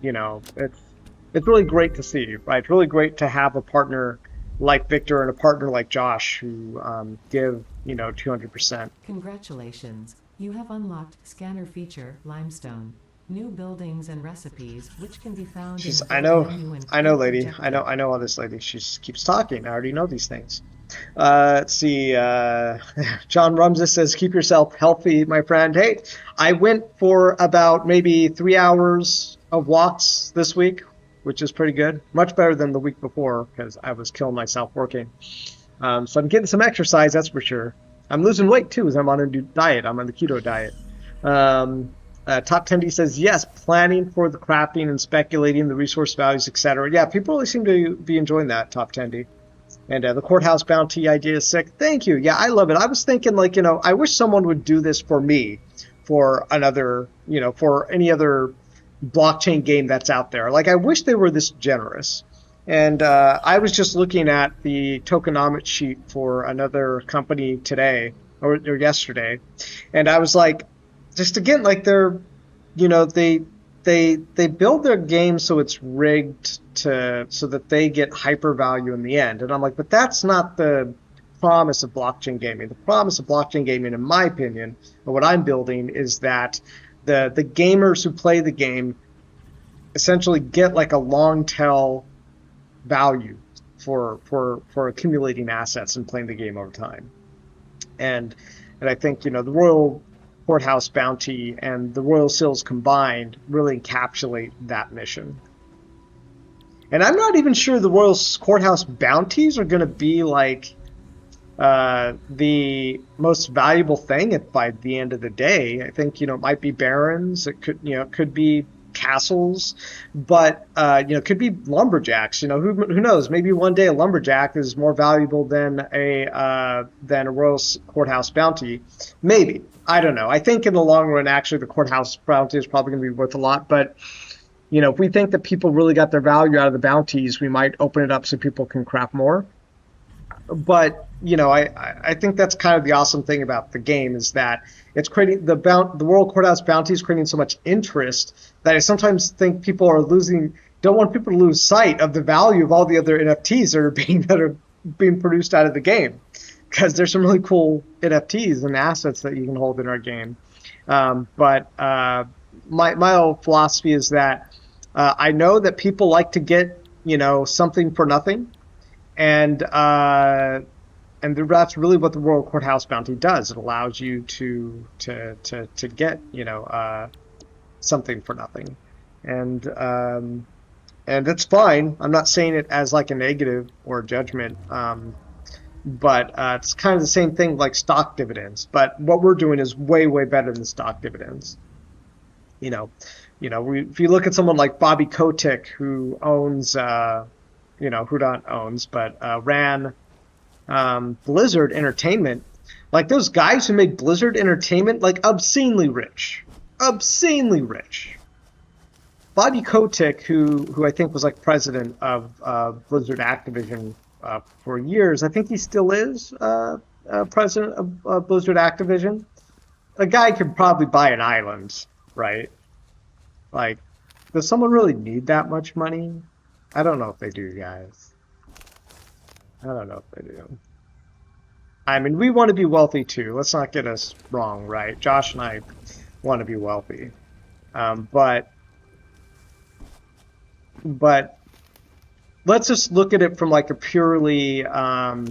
you know, it's really great to see, right? It's really great to have a partner like Victor and a partner like Josh who give, you know, 200%. Congratulations, you have unlocked scanner feature Limestone. New buildings and recipes, which can be found in the I know, lady. I know all this lady. She keeps talking. I already know these things. Let's see. John Rumses says, "Keep yourself healthy, my friend." Hey, I went for about maybe 3 hours of walks this week, which is pretty good. Much better than the week before because I was killing myself working. So I'm getting some exercise, that's for sure. I'm losing weight too, as I'm on a new diet. I'm on the keto diet. Top Tendy says, "Yes, planning for the crafting and speculating the resource values, etc." Yeah, people really seem to be enjoying that, Top Tendy. And the courthouse bounty idea is sick. Thank you. Yeah, I love it. I was thinking, like, you know, I wish someone would do this for me, for another, you know, for any other blockchain game that's out there. Like, I wish they were this generous. And I was just looking at the tokenomics sheet for another company today or yesterday, and I was like, just again, like they're, you know, they build their game so it's rigged so that they get hyper value in the end. And I'm like, but that's not the promise of blockchain gaming. The promise of blockchain gaming, in my opinion, or what I'm building, is that the gamers who play the game essentially get like a long tail value for accumulating assets and playing the game over time. And I think, you know, the Royal Courthouse bounty and the Royal Seals combined really encapsulate that mission. And I'm not even sure the Royal Courthouse bounties are going to be like the most valuable thing by the end of the day. I think, you know, it might be barons. It could, you know, it could be castles, but you know, it could be lumberjacks. You know, who knows? Maybe one day a lumberjack is more valuable than a Royal Courthouse bounty. Maybe. I don't know. I think in the long run, actually, the courthouse bounty is probably going to be worth a lot. But, you know, if we think that people really got their value out of the bounties, we might open it up so people can craft more. But, you know, I think that's kind of the awesome thing about the game is that it's creating the World Courthouse bounty is creating so much interest that I sometimes think people are don't want people to lose sight of the value of all the other NFTs that are being produced out of the game. Because there's some really cool NFTs and assets that you can hold in our game. But my whole philosophy is that I know that people like to get, you know, something for nothing. And that's really what the Royal Courthouse bounty does. It allows you to get, you know, something for nothing. And it's fine. I'm not saying it as like a negative or a judgment. But it's kind of the same thing like stock dividends. But what we're doing is way, way better than stock dividends. You know, if you look at someone like Bobby Kotick, who owns, you know, who not owns, but ran Blizzard Entertainment, like those guys who made Blizzard Entertainment, like obscenely rich. Obscenely rich. Bobby Kotick, who I think was like president of Blizzard Activision for years, I think he still is president of Blizzard Activision. A guy could probably buy an island, right? Like, does someone really need that much money? I don't know if they do, guys. I don't know if they do. I mean, we want to be wealthy too. Let's not get us wrong, right? Josh and I want to be wealthy, but let's just look at it from like a purely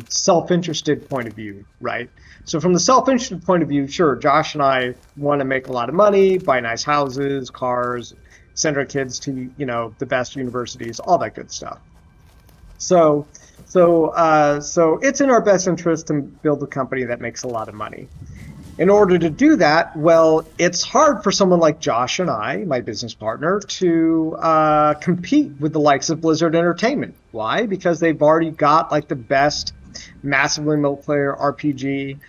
self-interested point of view, right? So from the self-interested point of view, sure, Josh and I want to make a lot of money, buy nice houses, cars, send our kids to, you know, the best universities, all that good stuff. So it's in our best interest to build a company that makes a lot of money. In order to do that, well, it's hard for someone like Josh and I, my business partner, to compete with the likes of Blizzard Entertainment. Why? Because they've already got like the best massively multiplayer RPG.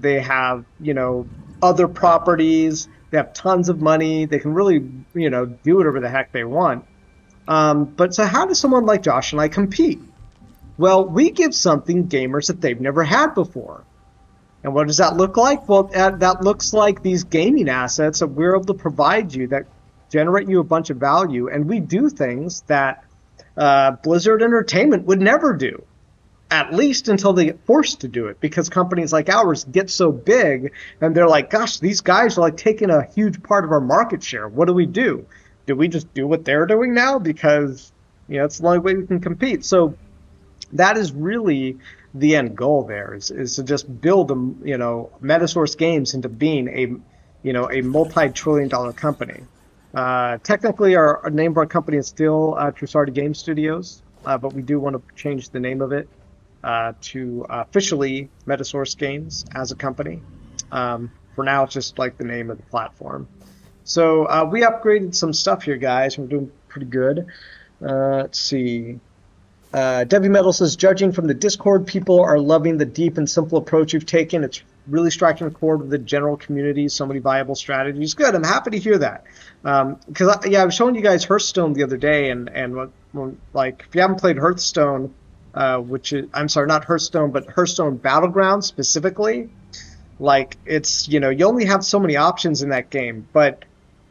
They have, you know, other properties. They have tons of money. They can really, you know, do whatever the heck they want. But so how does someone like Josh and I compete? Well, we give something gamers that they've never had before. And what does that look like? Well, that looks like these gaming assets that we're able to provide you that generate you a bunch of value. And we do things that Blizzard Entertainment would never do, at least until they get forced to do it, because companies like ours get so big and they're like, gosh, these guys are like taking a huge part of our market share. What do? Do we just do what they're doing now? Because, you know, it's the only way we can compete. So that is really the end goal there is to just build Metasource Games into being a multi-trillion-dollar company. Technically, our name of our company is still Trusardi Game Studios, but we do want to change the name of it to officially Metasource Games as a company. For now, it's just like the name of the platform. So we upgraded some stuff here, guys. We're doing pretty good. Let's see. Debbie Metal says, judging from the Discord, people are loving the deep and simple approach you've taken. It's really striking a chord with the general community. So many viable strategies. Good. I'm happy to hear that. Because I was showing you guys Hearthstone the other day, and like if you haven't played Hearthstone, which is, I'm sorry, not Hearthstone, but Hearthstone Battlegrounds specifically, like it's, you only have so many options in that game, but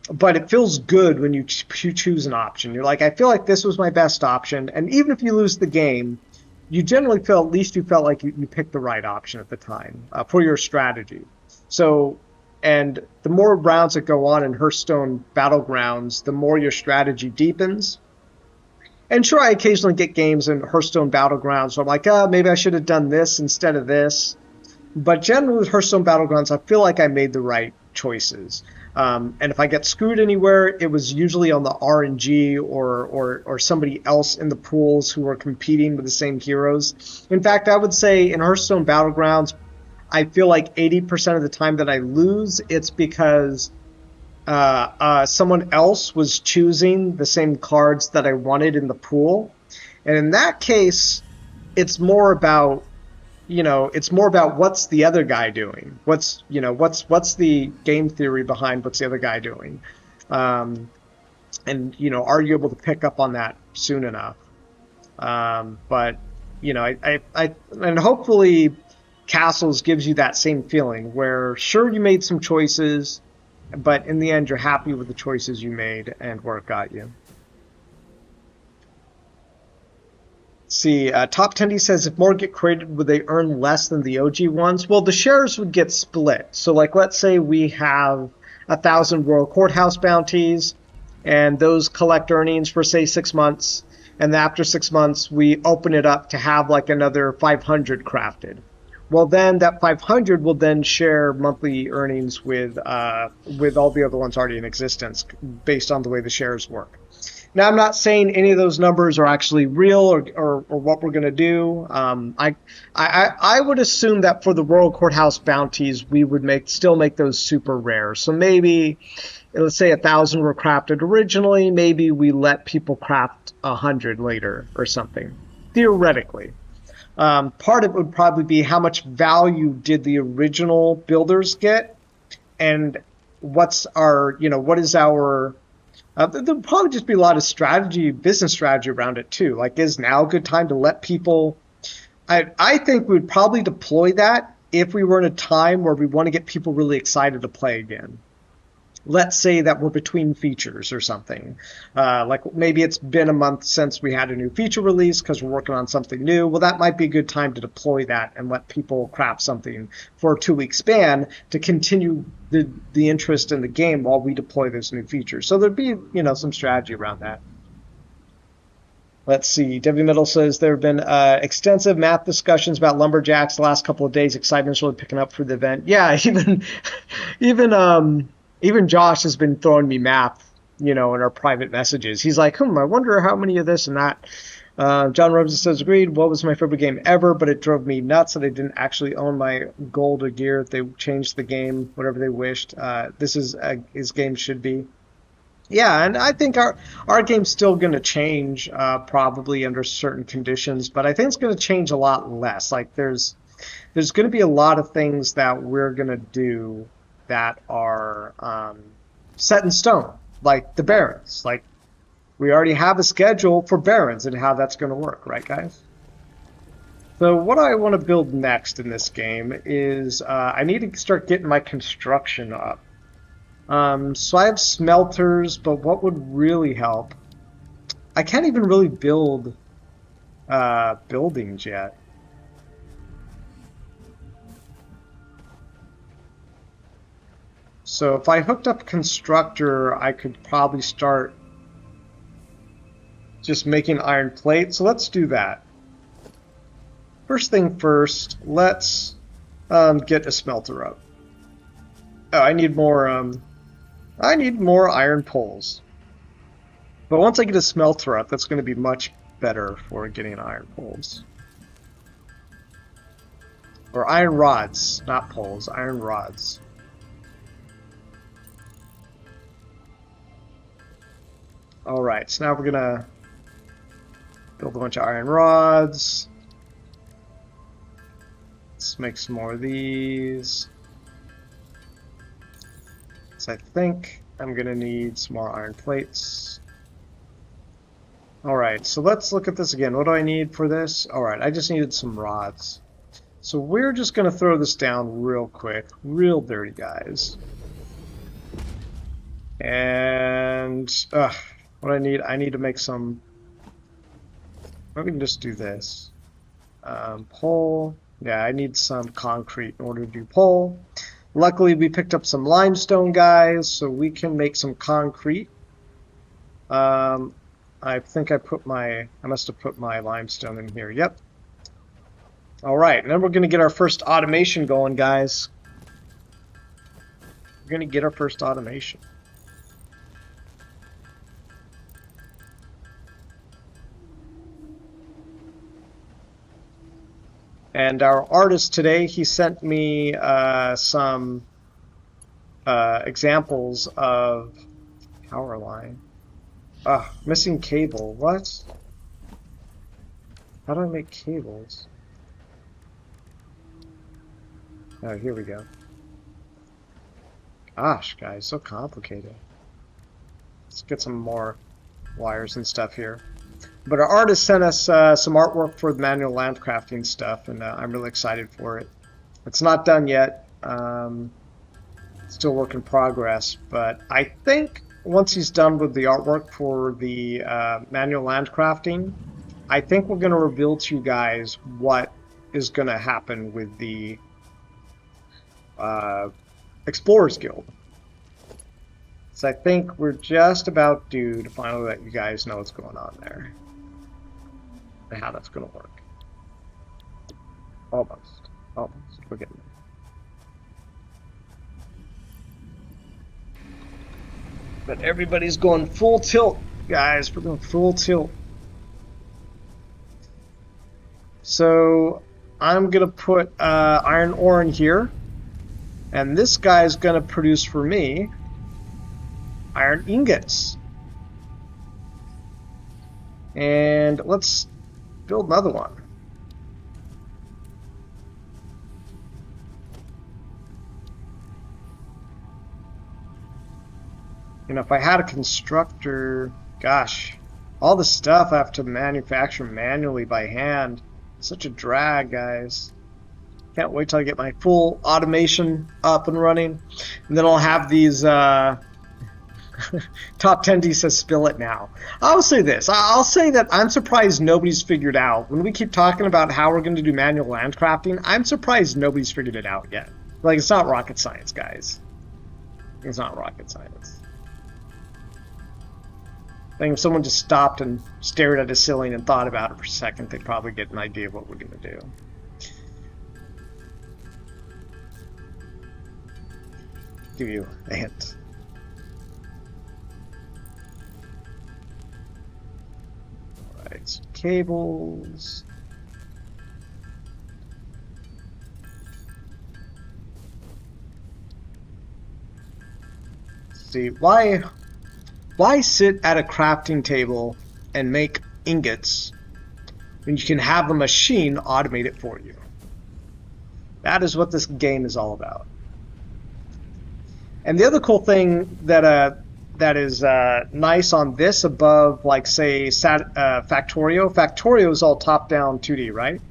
it feels good when you choose an option. You're like, I feel like this was my best option. And even if you lose the game, you generally feel, at least you felt like you picked the right option at the time for your strategy. So, and the more rounds that go on in Hearthstone Battlegrounds, the more your strategy deepens. And sure, I occasionally get games in Hearthstone Battlegrounds where I'm like, maybe I should have done this instead of this. But generally with Hearthstone Battlegrounds, I feel like I made the right choices. And if I get screwed anywhere, it was usually on the RNG or somebody else in the pools who were competing with the same heroes. In fact, I would say in Hearthstone Battlegrounds, I feel like 80% of the time that I lose, it's because someone else was choosing the same cards that I wanted in the pool. And in that case, it's more about what's the other guy doing? What's the game theory behind what's the other guy doing? And are you able to pick up on that soon enough? But and hopefully Castles gives you that same feeling where sure you made some choices, but in the end you're happy with the choices you made and where it got you. See, Top Tendy says if more get created, would they earn less than the OG ones? Well, the shares would get split. So, like, let's say we have 1,000 Royal Courthouse bounties, and those collect earnings for, say, 6 months. And after 6 months, we open it up to have, like, another 500 crafted. Well, then that 500 will then share monthly earnings with all the other ones already in existence based on the way the shares work. Now, I'm not saying any of those numbers are actually real or what we're going to do. I would assume that for the Royal Courthouse bounties, we would still make those super rare. So maybe, let's say 1,000 were crafted originally. Maybe we let people craft 100 later or something, theoretically. Part of it would probably be how much value did the original builders get, and what's our, what is our there'll probably just be a lot of strategy, business strategy around it too. Like, is now a good time to let people? I think we'd probably deploy that if we were in a time where we want to get people really excited to play again. Let's say that we're between features or something. Like maybe it's been a month since we had a new feature release because we're working on something new. Well, that might be a good time to deploy that and let people craft something for a 2-week span to continue the interest in the game while we deploy those new features. So there'd be, some strategy around that. Let's see. Debbie Middle says there have been extensive math discussions about lumberjacks the last couple of days. Excitement's really picking up for the event. Yeah, even Josh has been throwing me math, in our private messages. He's like, I wonder how many of this and that. John Rosen says, agreed. What was my favorite game ever? But it drove me nuts that I didn't actually own my gold or gear. They changed the game, whatever they wished. This is as games should be. Yeah, and I think our game's still going to change probably under certain conditions, but I think it's going to change a lot less. Like there's going to be a lot of things that we're going to do that are set in stone, like the Barons. Like we already have a schedule for Barons and how that's going to work, right, guys? So what I want to build next in this game is I need to start getting my construction up. So I have smelters, but what would really help? I can't even really build buildings yet. So if I hooked up constructor, I could probably start just making iron plate. So let's do that. First thing first, let's get a smelter up. Oh, I need more iron poles. But once I get a smelter up, that's going to be much better for getting iron poles. Or iron rods, not poles, iron rods. Alright, so now we're going to build a bunch of iron rods. Let's make some more of these. So I think I'm going to need some more iron plates. Alright, so let's look at this again. What do I need for this? Alright, I just needed some rods. So we're just going to throw this down real quick. Real dirty, guys. And what I need to make some... Maybe we can just do this. Pole. Yeah, I need some concrete in order to do pole. Luckily, we picked up some limestone, guys, so we can make some concrete. I think I must have put my limestone in here. Yep. All right, and then we're going to get our first automation going, guys. We're going to get our first automation. And our artist today, he sent me some examples of power line. Missing cable. What? How do I make cables? Oh, here we go. Gosh, guys, so complicated. Let's get some more wires and stuff here. But our artist sent us some artwork for the manual landcrafting stuff, and I'm really excited for it. It's not done yet. Still work in progress, but I think once he's done with the artwork for the manual landcrafting, I think we're going to reveal to you guys what is going to happen with the Explorers Guild. So I think we're just about due to finally let you guys know what's going on there and how that's going to work. Almost. We're getting there. But everybody's going full tilt, guys. We're going full tilt. So I'm going to put iron ore in here. And this guy's going to produce for me iron ingots. And let's build another one. if I had a constructor, gosh, all the stuff I have to manufacture manually by hand. Such a drag, guys. Can't wait till I get my full automation up and running. And then I'll have these, Top 10D says spill it now. I'll say this. I'll say that I'm surprised nobody's figured out. When we keep talking about how we're going to do manual landcrafting, I'm surprised nobody's figured it out yet. Like, it's not rocket science, guys. It's not rocket science. I think if someone just stopped and stared at a ceiling and thought about it for a second, they'd probably get an idea of what we're going to do. Give you a hint. Alright, so cables. Let's see, why sit at a crafting table and make ingots when you can have a machine automate it for you? That is what this game is all about. And the other cool thing that is nice on this above, like, say, Factorio. Factorio is all top-down 2D, right?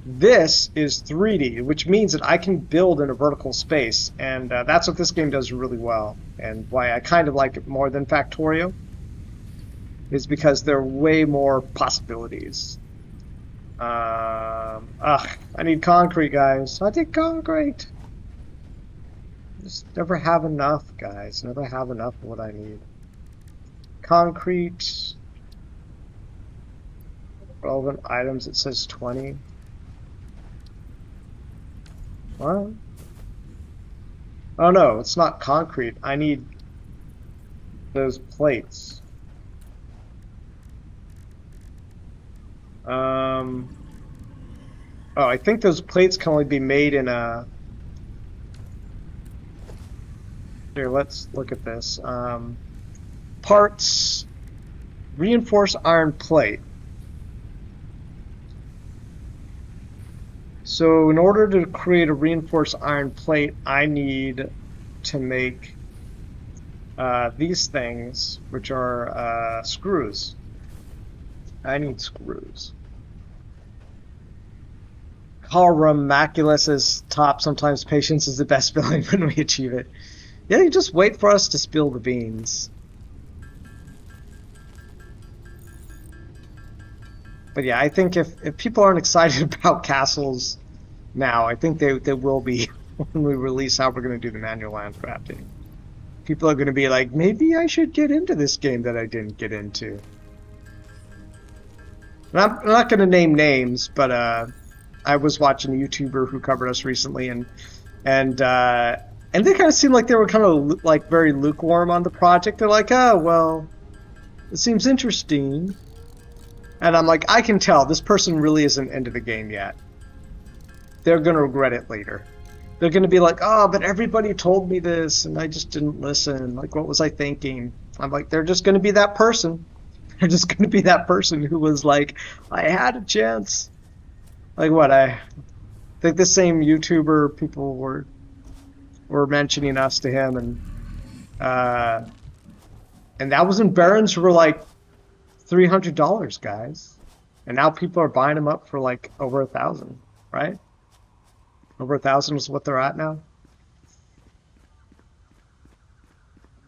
This is 3D, which means that I can build in a vertical space, and that's what this game does really well. And why I kind of like it more than Factorio is because there are way more possibilities. I need concrete, guys. I need concrete. Just never have enough, guys. Never have enough of what I need. Concrete. Relevant items, it says 20. What? Oh no, it's not concrete. I need those plates. Oh, I think those plates can only be made in a... Here, let's look at this. Parts, reinforced iron plate. So in order to create a reinforced iron plate, I need to make these things, which are screws. I need screws. Carl Ramaculus says, top, sometimes patience is the best feeling when we achieve it. Yeah, you just wait for us to spill the beans. But yeah, I think if people aren't excited about castles now, I think they will be when we release how we're going to do the manual landcrafting. People are going to be like, maybe I should get into this game that I didn't get into. And I'm not going to name names, but I was watching a YouTuber who covered us recently, and they kind of seemed like they were kind of like very lukewarm on the project. They're like, oh, well, it seems interesting. And I'm like, I can tell this person really isn't into the game yet. They're going to regret it later. They're going to be like, oh, but everybody told me this, and I just didn't listen. Like, what was I thinking? I'm like, they're just going to be that person. They're just going to be that person who was like, I had a chance. Like what? I think the same YouTuber, people were mentioning us to him, and that was when Barons were like $300, guys, and now people are buying them up for like over 1,000, right? Over 1,000 is what they're at now.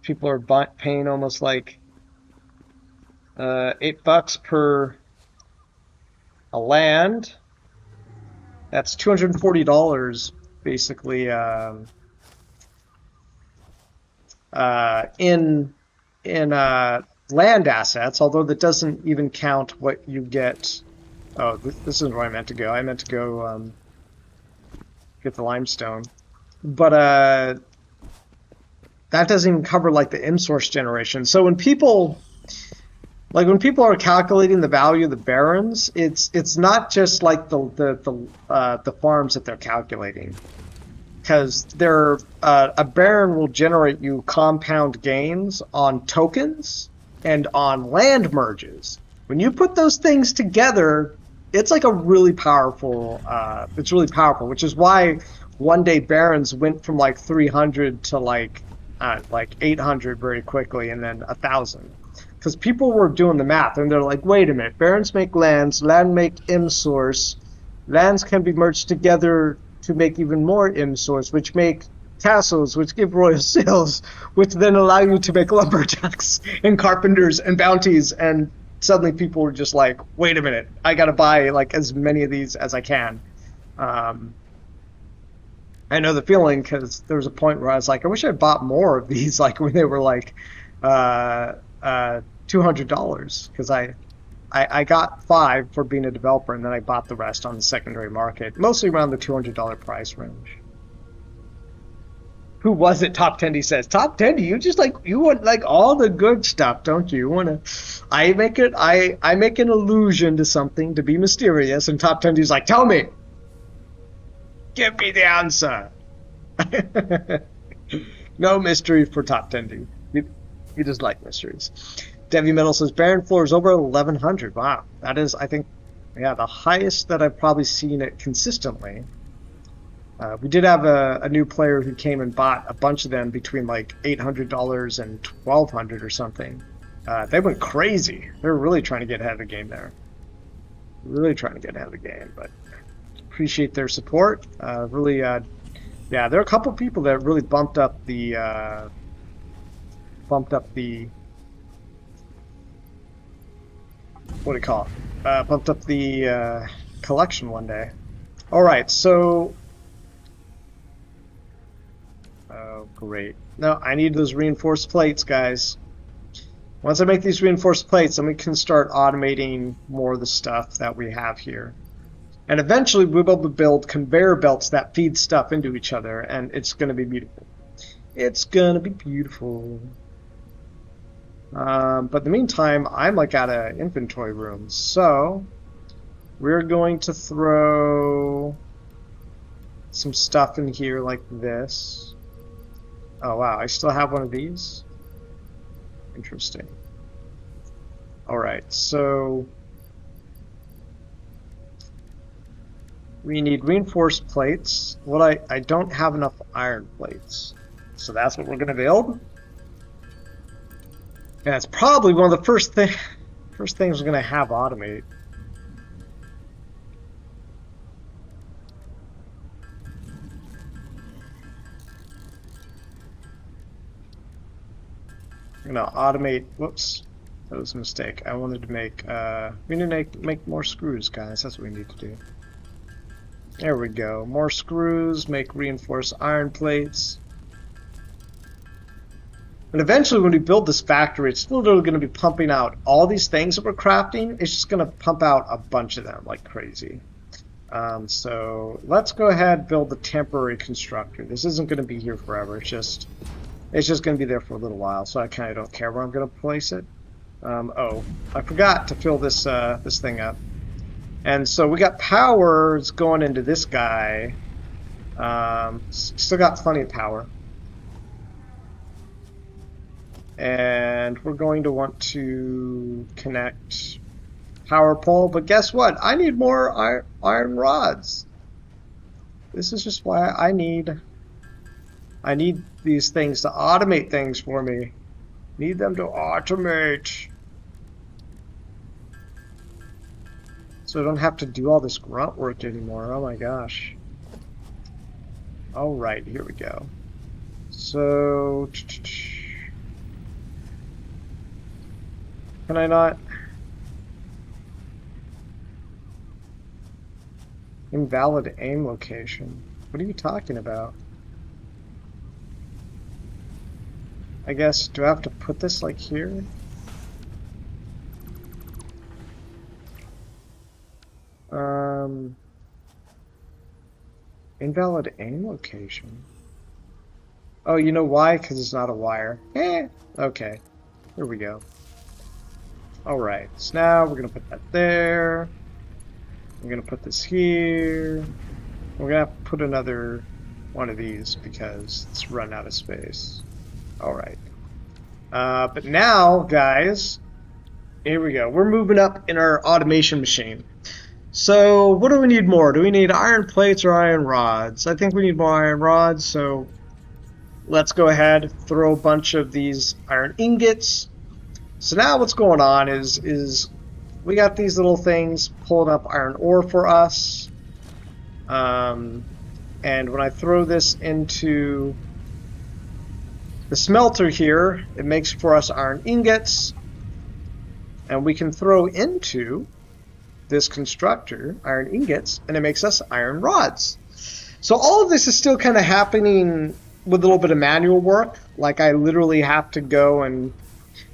People are paying almost like $8 per a land. That's $240 basically in land assets, although that doesn't even count what you get. Oh, this isn't where I meant to go. I meant to go get the limestone, but that doesn't even cover like the in-source generation. So when people are calculating the value of the barons, it's not just like the farms that they're calculating, because a baron will generate you compound gains on tokens and on land merges. When you put those things together, it's like a really powerful. It's really powerful, which is why one day barons went from like 300 to like like 800 very quickly, and then 1,000. Because people were doing the math, and they're like, wait a minute, barons make lands, land make M source, lands can be merged together to make even more M source, which make castles, which give royal seals, which then allow you to make lumberjacks and carpenters and bounties. And suddenly people were just like, wait a minute, I gotta buy like as many of these as I can. I know the feeling, because there was a point where I was like, I wish I bought more of these, like when they were like $200, because I got 5 for being a developer, and then I bought the rest on the secondary market, mostly around the $200 price range. Who was it? Top Tendy says. Top Tendy, you want like all the good stuff, don't you? You want to? I make an allusion to something to be mysterious, and Top Tendy's like, tell me. Give me the answer. No mystery for Top Tendy. He does like mysteries. Devi Metal says Baron floor is over 1,100. Wow, that is, I think, yeah, the highest that I've probably seen it consistently. We did have a new player who came and bought a bunch of them between like $800 and $1,200 or something. They went crazy. They were really trying to get ahead of the game there. Really trying to get ahead of the game, but appreciate their support. Really, yeah, there are a couple people that really bumped up the what do you call it? Bumped up the collection one day. All right, so. Oh, great. No, I need those reinforced plates, guys. Once I make these reinforced plates, then we can start automating more of the stuff that we have here. And eventually we'll be able to build conveyor belts that feed stuff into each other, and it's going to be beautiful. It's going to be beautiful. But in the meantime, I'm like out of inventory room. So we're going to throw some stuff in here like this. Oh wow, I still have one of these? Interesting. Alright, so we need reinforced plates. I don't have enough iron plates. So that's what we're gonna build. And it's probably one of the first things we're gonna have automate. I'm gonna automate. Whoops, that was a mistake. I wanted to make. We need to make more screws, guys. That's what we need to do. There we go. More screws. Make reinforced iron plates. And eventually, when we build this factory, it's literally going to be pumping out all these things that we're crafting. It's just going to pump out a bunch of them like crazy. So let's go ahead and build the temporary constructor. This isn't going to be here forever. It's just going to be there for a little while, so I kind of don't care where I'm going to place it. Oh, I forgot to fill this this thing up. And so we got power going into this guy. Still got plenty of power. And we're going to want to connect power pole, but guess what? I need more iron rods. This is just why I need these things to automate things for me. Need them to automate. So I don't have to do all this grunt work anymore. Oh my gosh. Alright, here we go. So can I not? Invalid aim location. What are you talking about? I guess, do I have to put this like here? Invalid aim location. Oh, you know why? Because it's not a wire. Okay. Here we go. Alright, so now we're going to put that there. We're going to put this here. We're going to have to put another one of these because it's run out of space. Alright. But now, guys, here we go. We're moving up in our automation machine. So, what do we need more? Do we need iron plates or iron rods? I think we need more iron rods, so Let's go ahead, throw a bunch of these iron ingots. So now what's going on is we got these little things pulling up iron ore for us. And when I throw this into the smelter here, it makes for us iron ingots. And we can throw into this constructor iron ingots, and it makes us iron rods. So all of this is still kind of happening with a little bit of manual work. Like I literally have to go and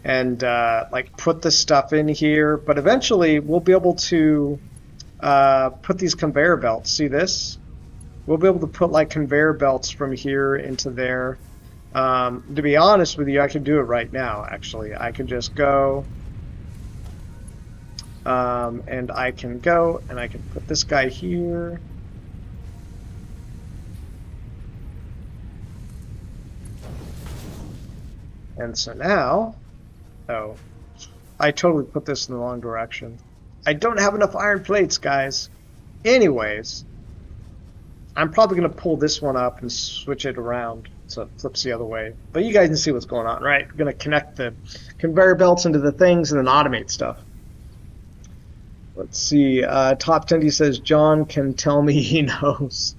like put this stuff in here, but eventually we'll be able to put these conveyor belts. See this? We'll be able to put like conveyor belts from here into there. To be honest with you, I can do it right now. Actually, I can just go. And I can go and I can put this guy here. And so now, oh, I totally put this in the wrong direction. I don't have enough iron plates, guys. Anyways, I'm probably going to pull this one up and switch it around so it flips the other way. But you guys can see what's going on, right? We're going to connect the conveyor belts into the things and then automate stuff. Let's see. Top 10 says John can tell me he knows.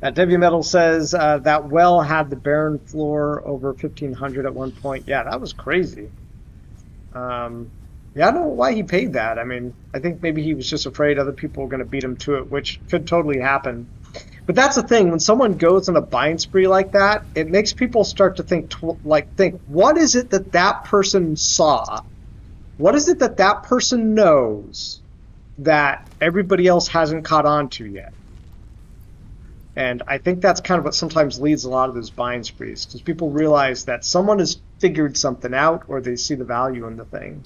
Debbie Metal says that well had the barren floor over 1,500 at one point. Yeah, that was crazy. Yeah, I don't know why he paid that. I mean, I think maybe he was just afraid other people were going to beat him to it, which could totally happen. But that's the thing. When someone goes on a buying spree like that, it makes people start to think, what is it that that person saw? What is it that that person knows that everybody else hasn't caught on to yet? And I think that's kind of what sometimes leads a lot of those buying sprees, because people realize that someone has figured something out or they see the value in the thing.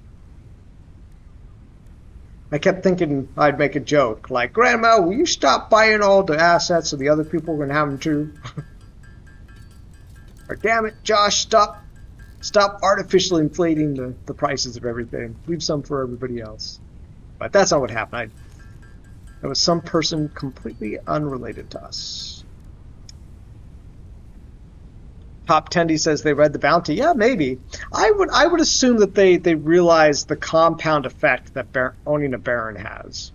I kept thinking I'd make a joke, like, Grandma, will you stop buying all the assets so the other people are going to have them too? Or damn it, Josh, stop artificially inflating the prices of everything. Leave some for everybody else. But that's not what happened. It was some person completely unrelated to us. Top 10 says they read the bounty. Yeah, maybe. I would assume that they realize the compound effect that owning a Baron has.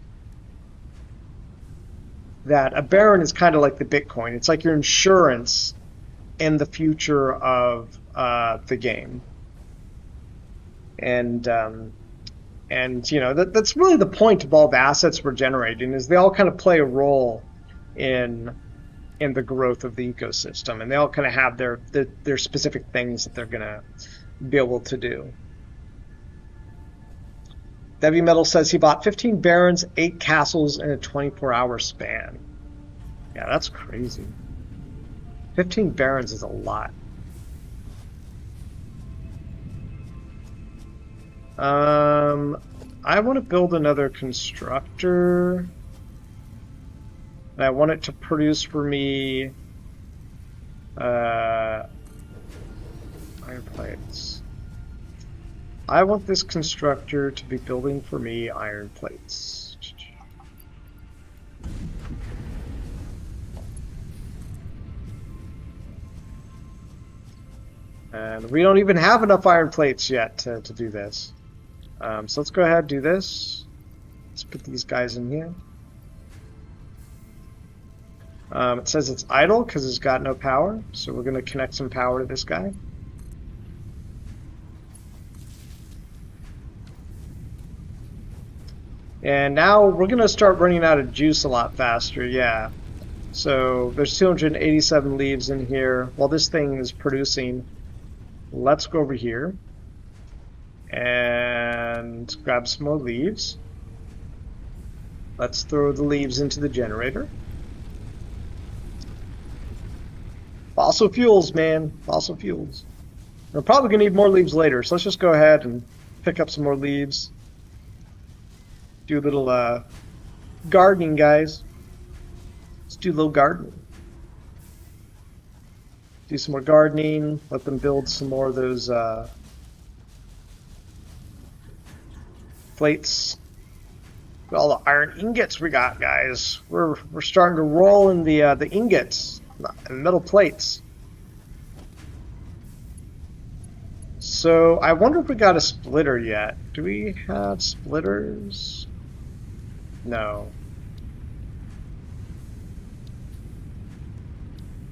That a Baron is kind of like the Bitcoin. It's like your insurance in the future of the game. And you know, that's really the point of all the assets we're generating, is they all kind of play a role in the growth of the ecosystem, and they all kind of have their specific things that they're gonna be able to do. Debbie Metal says he bought 15 barons, 8 castles in a 24-hour span. Yeah, that's crazy. 15 barons is a lot. I want to build another constructor. And I want it to produce for me iron plates. I want this constructor to be building for me iron plates. And we don't even have enough iron plates yet to do this. So let's go ahead and do this. Let's put these guys in here. It says it's idle because it's got no power, so we're going to connect some power to this guy. And now we're going to start running out of juice a lot faster, yeah. So there's 287 leaves in here. While this thing is producing, let's go over here and grab some more leaves. Let's throw the leaves into the generator. Fossil fuels, man. Fossil fuels. We're probably going to need more leaves later, so let's just go ahead and pick up some more leaves. Do a little gardening, guys. Let's do a little gardening. Do some more gardening. Let them build some more of those plates. Look at all the iron ingots we got, guys. We're starting to roll in the ingots and metal plates. So I wonder if we got a splitter yet. Do we have splitters? No.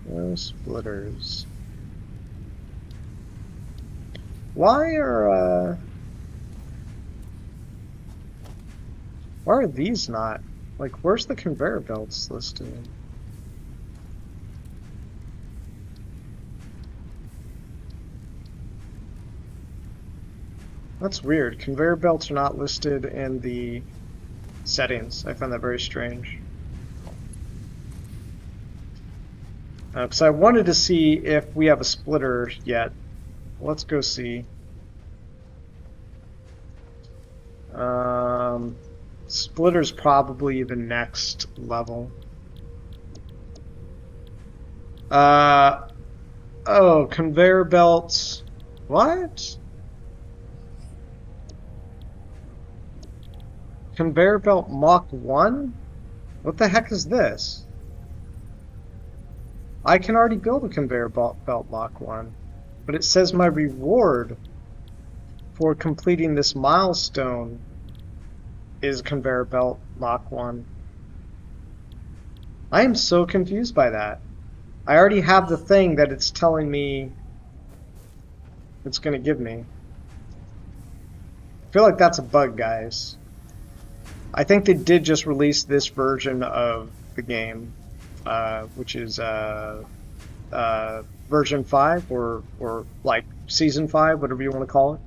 No splitters. Why are these not? Like, where's the conveyor belts listed? That's weird. Conveyor belts are not listed in the settings. I find that very strange. Because I wanted to see if we have a splitter yet. Let's go see. Splitter's probably the next level. Oh, conveyor belts. What? Conveyor belt Mach 1? What the heck is this? I can already build a conveyor belt Mach 1, but it says my reward for completing this milestone is conveyor belt Mach 1. I am so confused by that. I already have the thing that it's telling me it's going to give me. I feel like that's a bug, guys. I think they did just release this version of the game, which is version 5 or like season 5, whatever you want to call it.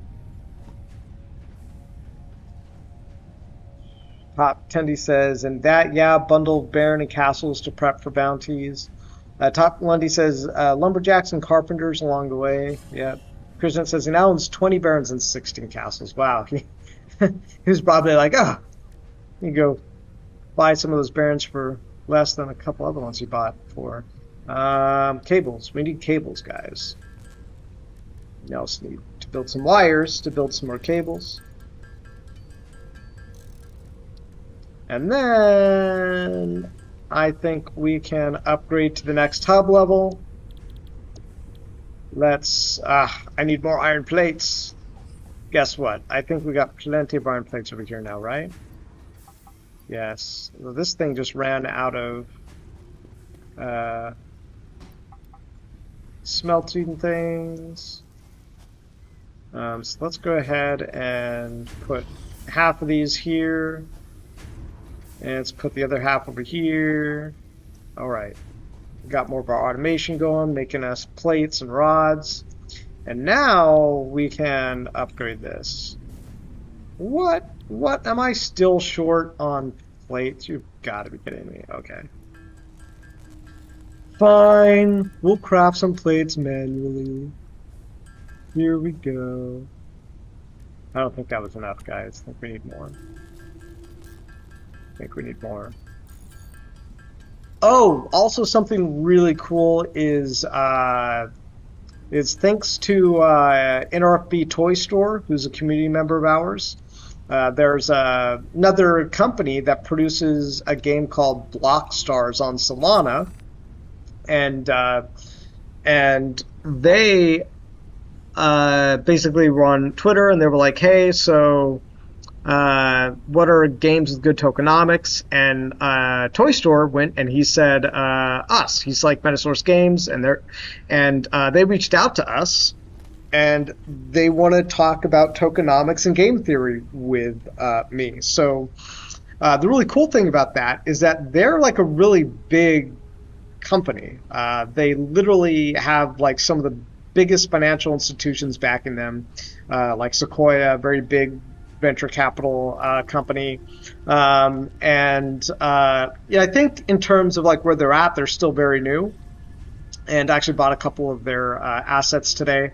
Top Tendy says, and that, yeah, bundle Baron and Castles to prep for bounties. Top Lundy says, lumberjacks and carpenters along the way. Yeah. Krishna says, he now owns 20 Barons and 16 Castles. Wow. He was probably like, oh, you go buy some of those Barons for less than a couple other ones he bought for. Cables. We need cables, guys. We also need to build some wires to build some more cables. And then I think we can upgrade to the next hub level. Let's, I need more iron plates. Guess what? I think we got plenty of iron plates over here now, right? Yes. Well, this thing just ran out of smelting things. So let's go ahead and put half of these here. And let's put the other half over here. Alright. Got more of our automation going, making us plates and rods. And now we can upgrade this. What? What? Am I still short on plates? You've got to be kidding me. Okay. Fine. We'll craft some plates manually. Here we go. I don't think that was enough, guys. I think we need more. I think we need more. Oh, also something really cool is thanks to NRFB Toy Store, who's a community member of ours. There's another company that produces a game called Block Stars on Solana, and they basically run Twitter, and they were like, hey, so what are games with good tokenomics? And Toy Store went and he said us. He's like Metasource Games, and they reached out to us, and they want to talk about tokenomics and game theory with me. So the really cool thing about that is that they're like a really big company. They literally have like some of the biggest financial institutions backing them, like Sequoia, very big venture capital company, and yeah, I think in terms of like where they're at, they're still very new, and actually bought a couple of their assets today.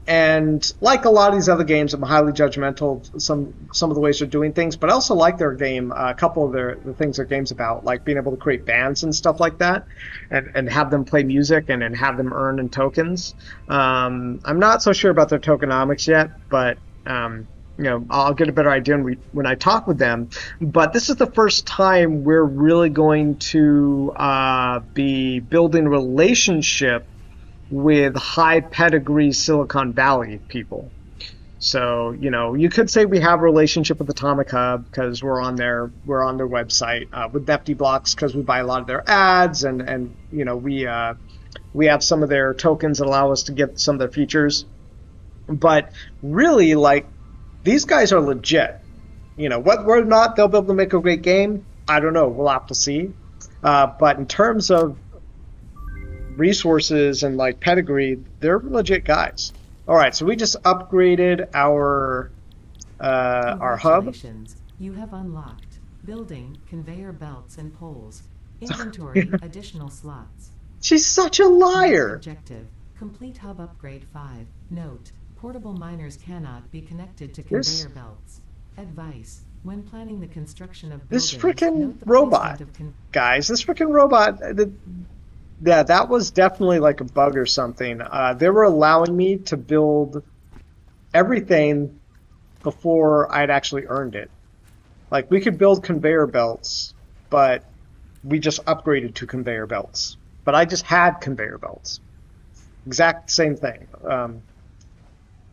And like a lot of these other games, I'm highly judgmental of some of the ways they're doing things, but I also like their game. A couple of the things their game's about, like being able to create bands and stuff like that, and have them play music and have them earn in tokens. I'm not so sure about their tokenomics yet, but you know, I'll get a better idea when I talk with them. But this is the first time we're really going to be building a relationship with high pedigree Silicon Valley people. So, you could say we have a relationship with Atomic Hub because we're on their website, with Nifty Blocks because we buy a lot of their ads, and we have some of their tokens that allow us to get some of their features. But really, like, these guys are legit. Whether or not they'll be able to make a great game, I don't know. We'll have to see. But in terms of resources and like pedigree, they're legit guys. All right, so we just upgraded our hub. Congratulations. You have unlocked building, conveyor belts and poles. Inventory, additional slots. She's such a liar. Objective. Complete hub upgrade 5. Note. Portable miners cannot be connected to conveyor belts. Advice. When planning the construction of buildings, this freaking robot, guys, this freaking robot, yeah, that was definitely like a bug or something. They were allowing me to build everything before I'd actually earned it. Like, we could build conveyor belts, but we just upgraded to conveyor belts. But I just had conveyor belts. Exact same thing.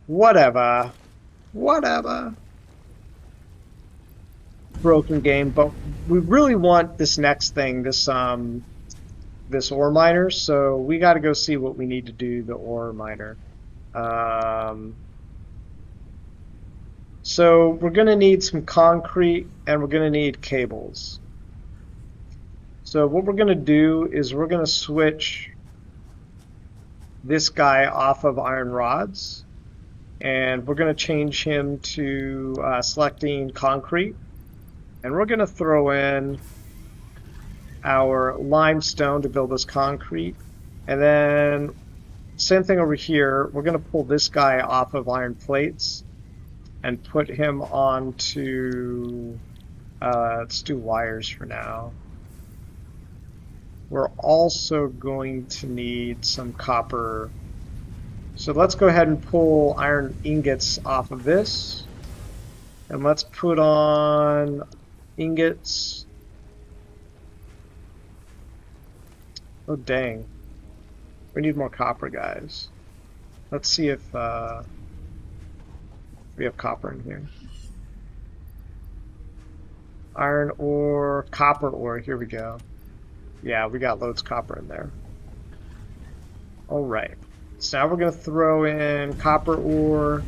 Whatever. Broken game, but we really want this next thing, this ore miner, so we got to go see what we need to do the ore miner. So we're going to need some concrete and we're going to need cables. So what we're going to do is we're going to switch this guy off of iron rods, and we're going to change him to selecting concrete, and we're going to throw in our limestone to build this concrete, and then same thing over here. We're going to pull this guy off of iron plates and put him onto let's do wires for now. We're also going to need some copper, so let's go ahead and pull iron ingots off of this, and let's put on ingots. Oh dang, we need more copper, guys. Let's see if we have copper in here. Iron ore, copper ore, here we go. Yeah, we got loads of copper in there. Alright, so now we're going to throw in copper ore,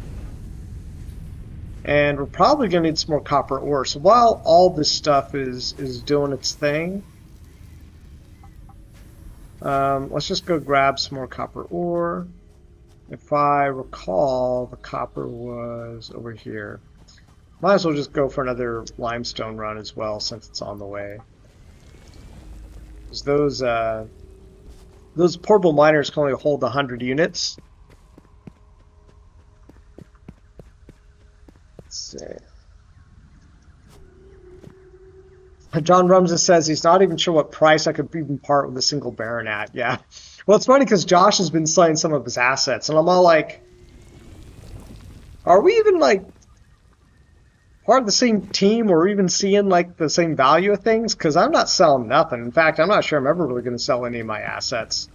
and we're probably going to need some more copper ore. So while all this stuff is doing its thing, let's just go grab some more copper ore. If I recall, the copper was over here. Might as well just go for another limestone run as well, since it's on the way. Because those portable miners can only hold 100 units. Let's see. John Rumses says he's not even sure what price I could even part with a single Baron at. Yeah. Well, it's funny because Josh has been selling some of his assets, and I'm all like, are we even like part of the same team or even seeing like the same value of things? Because I'm not selling nothing. In fact, I'm not sure I'm ever really going to sell any of my assets.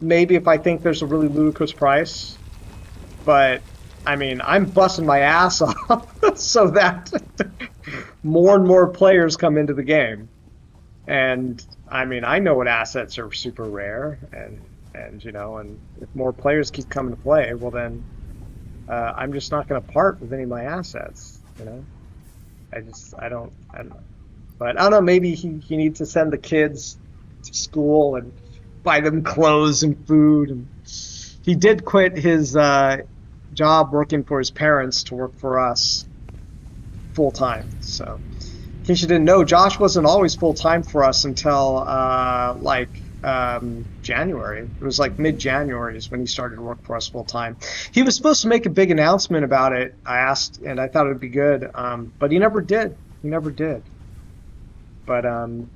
Maybe if I think there's a really ludicrous price, but I mean, I'm busting my ass off so that more and more players come into the game. And I mean, I know what assets are super rare, and you know, and if more players keep coming to play, well then I'm just not going to part with any of my assets. You know, I don't know. But I don't know, maybe he needs to send the kids to school and buy them clothes and food. And he did quit his job working for his parents to work for us full time. So in case you didn't know, Josh wasn't always full time for us until January. It was like mid-January is when he started to work for us full time. He was supposed to make a big announcement about it. I asked, and I thought it would be good, but he never did. But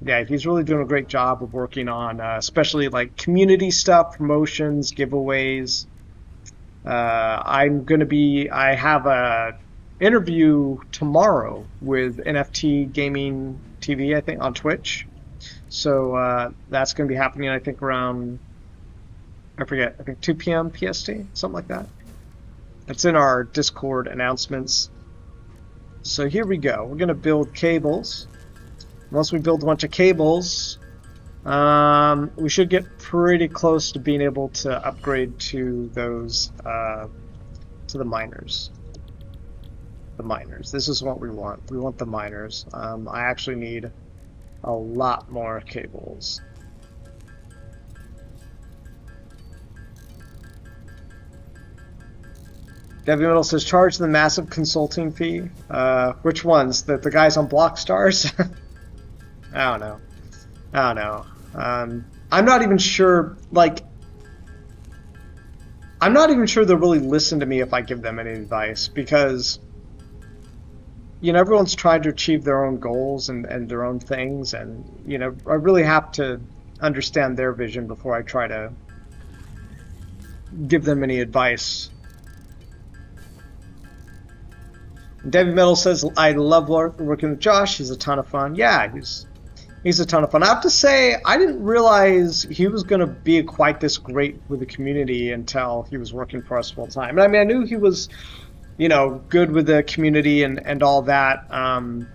yeah, he's really doing a great job of working on especially like community stuff, promotions, giveaways. I have a interview tomorrow with NFT Gaming TV, I think, on Twitch. So that's going to be happening, I think, around I forget, I think 2 p.m. PST, something like that. It's in our Discord announcements. So here we go. We're going to build cables. Once we build a bunch of cables, we should get pretty close to being able to upgrade to those, to the miners. The miners. This is what we want. We want the miners. I actually need a lot more cables. Debbie Middle says, charge the massive consulting fee. Which ones? The guys on Blockstars? I don't know. I don't know. I'm not even sure, like, I'm not even sure they'll really listen to me if I give them any advice, because, you know, everyone's trying to achieve their own goals and their own things, and, you know, I really have to understand their vision before I try to give them any advice. Debbie Metal says, I love working with Josh. He's a ton of fun. Yeah, he's a ton of fun. I have to say, I didn't realize he was going to be quite this great with the community until he was working for us full time. And I mean, I knew he was, you know, good with the community and all that.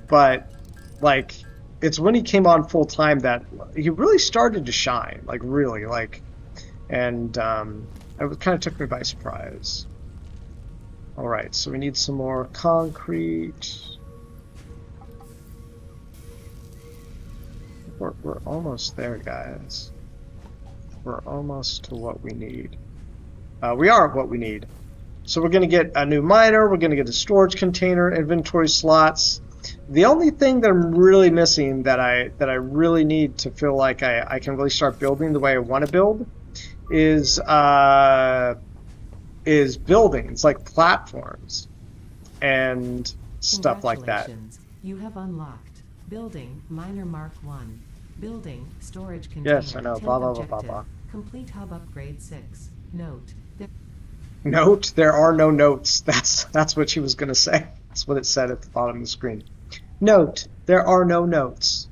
But, like, it's when he came on full time that he really started to shine. Like, really. Like, and it kind of took me by surprise. Alright, so we need some more concrete. We're almost there, guys. We're almost to what we need. We are what we need. So we're going to get a new miner, we're going to get a storage container, inventory slots. The only thing that I'm really missing that I really need to feel like I can really start building the way I want to build is buildings, like platforms and stuff like that. You have unlocked building miner Mark 1, building storage container. Yes, I know. Blah blah blah blah blah. Complete hub upgrade 6. Note, there are no notes. That's what she was going to say. That's what it said at the bottom of the screen. Note, there are no notes.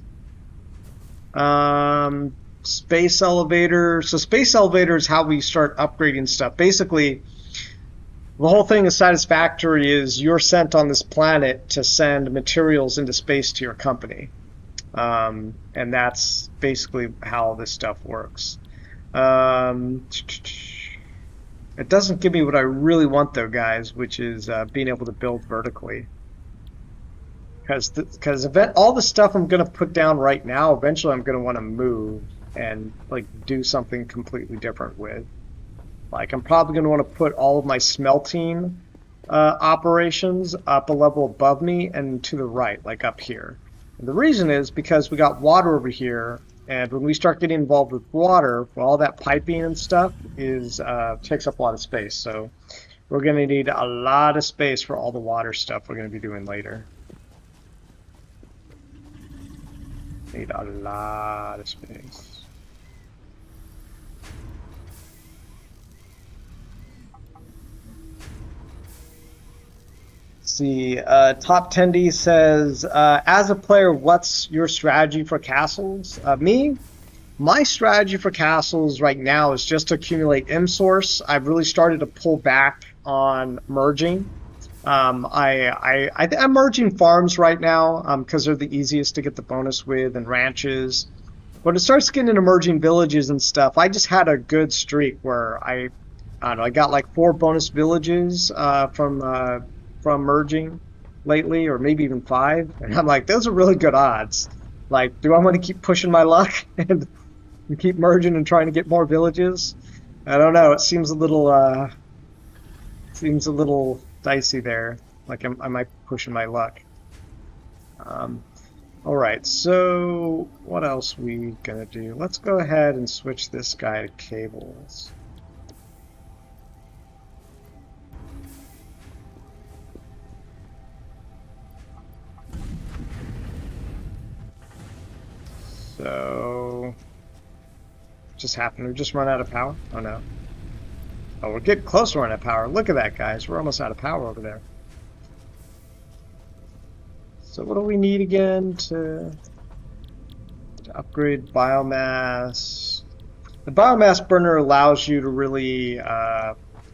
Space elevator. So space elevator is how we start upgrading stuff. Basically, the whole thing of Satisfactory is you're sent on this planet to send materials into space to your company. And that's basically how this stuff works. It doesn't give me what I really want, though, guys, which is being able to build vertically. Because all the stuff I'm going to put down right now, eventually I'm going to want to move and like do something completely different with. Like, I'm probably going to want to put all of my smelting operations up a level above me and to the right, like up here. And the reason is because we got water over here, and when we start getting involved with water, well, all that piping and stuff takes up a lot of space. So we're going to need a lot of space for all the water stuff we're going to be doing later. Need a lot of space. See, Top 10D says, as a player, what's your strategy for castles? My strategy for castles right now is just to accumulate M-Source. I've really started to pull back on merging. I'm merging farms right now because they're the easiest to get the bonus with, and ranches. When it starts getting into merging villages and stuff, I just had a good streak where I don't know, I got like 4 bonus villages from merging lately, or maybe even 5, and I'm like, those are really good odds. Like, do I want to keep pushing my luck and keep merging and trying to get more villages? I don't know. It seems a little dicey there. Like I might be pushing my luck. All right. So what else we gonna do? Let's go ahead and switch this guy to cables. So, just happened to just run out of power? Oh no. Oh, we're getting close to running out of power. Look at that, guys. We're almost out of power over there. So what do we need again to upgrade biomass? The biomass burner allows you to really,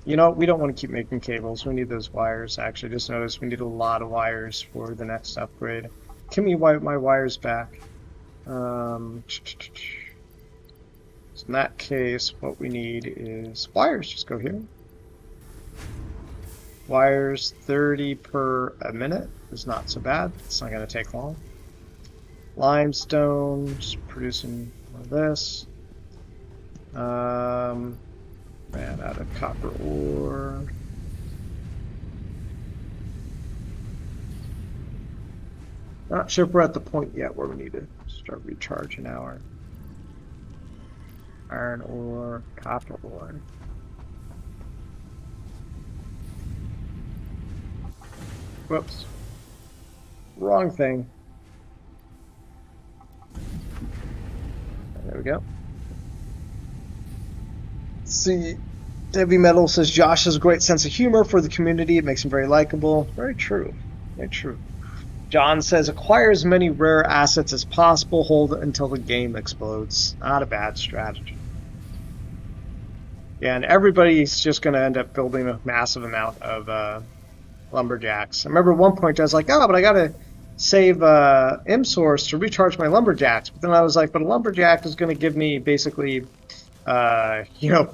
you know, we don't want to keep making cables. We need those wires. Actually, just noticed we need a lot of wires for the next upgrade. Can we wipe my wires back? So in that case, what we need is wires. Just go here. Wires 30 per a minute is not so bad. It's not going to take long. Limestone, just producing more of this. Ran out of copper ore. Not sure if we're at the point yet where we need to start recharging our iron ore, copper ore. Whoops. Wrong thing. There we go. See, Heavy Metal says Josh has a great sense of humor for the community. It makes him very likable. Very true. Very true. John says acquire as many rare assets as possible. Hold until the game explodes. Not a bad strategy. Yeah, and everybody's just going to end up building a massive amount of lumberjacks. I remember at one point I was like, oh, but I got to save M-Source to recharge my lumberjacks. But then I was like, but a lumberjack is going to give me basically, you know,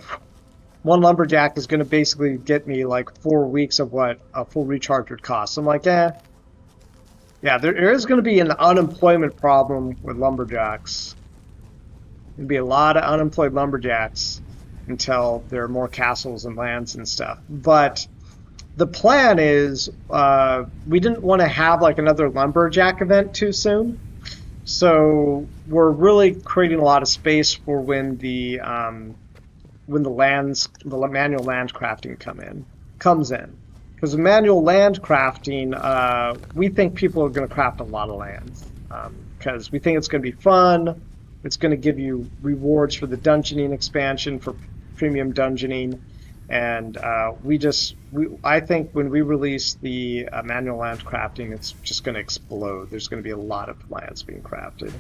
one lumberjack is going to basically get me like 4 weeks of what a full recharge would cost. So I'm like, yeah, there is going to be an unemployment problem with lumberjacks. There'll be a lot of unemployed lumberjacks until there are more castles and lands and stuff. But the plan is we didn't want to have like another lumberjack event too soon. So we're really creating a lot of space for when the manual land crafting comes in. Because manual land crafting, we think people are going to craft a lot of lands. Because we think it's going to be fun. It's going to give you rewards for the dungeoning expansion, for premium dungeoning. And I think when we release the manual land crafting, it's just going to explode. There's going to be a lot of lands being crafted.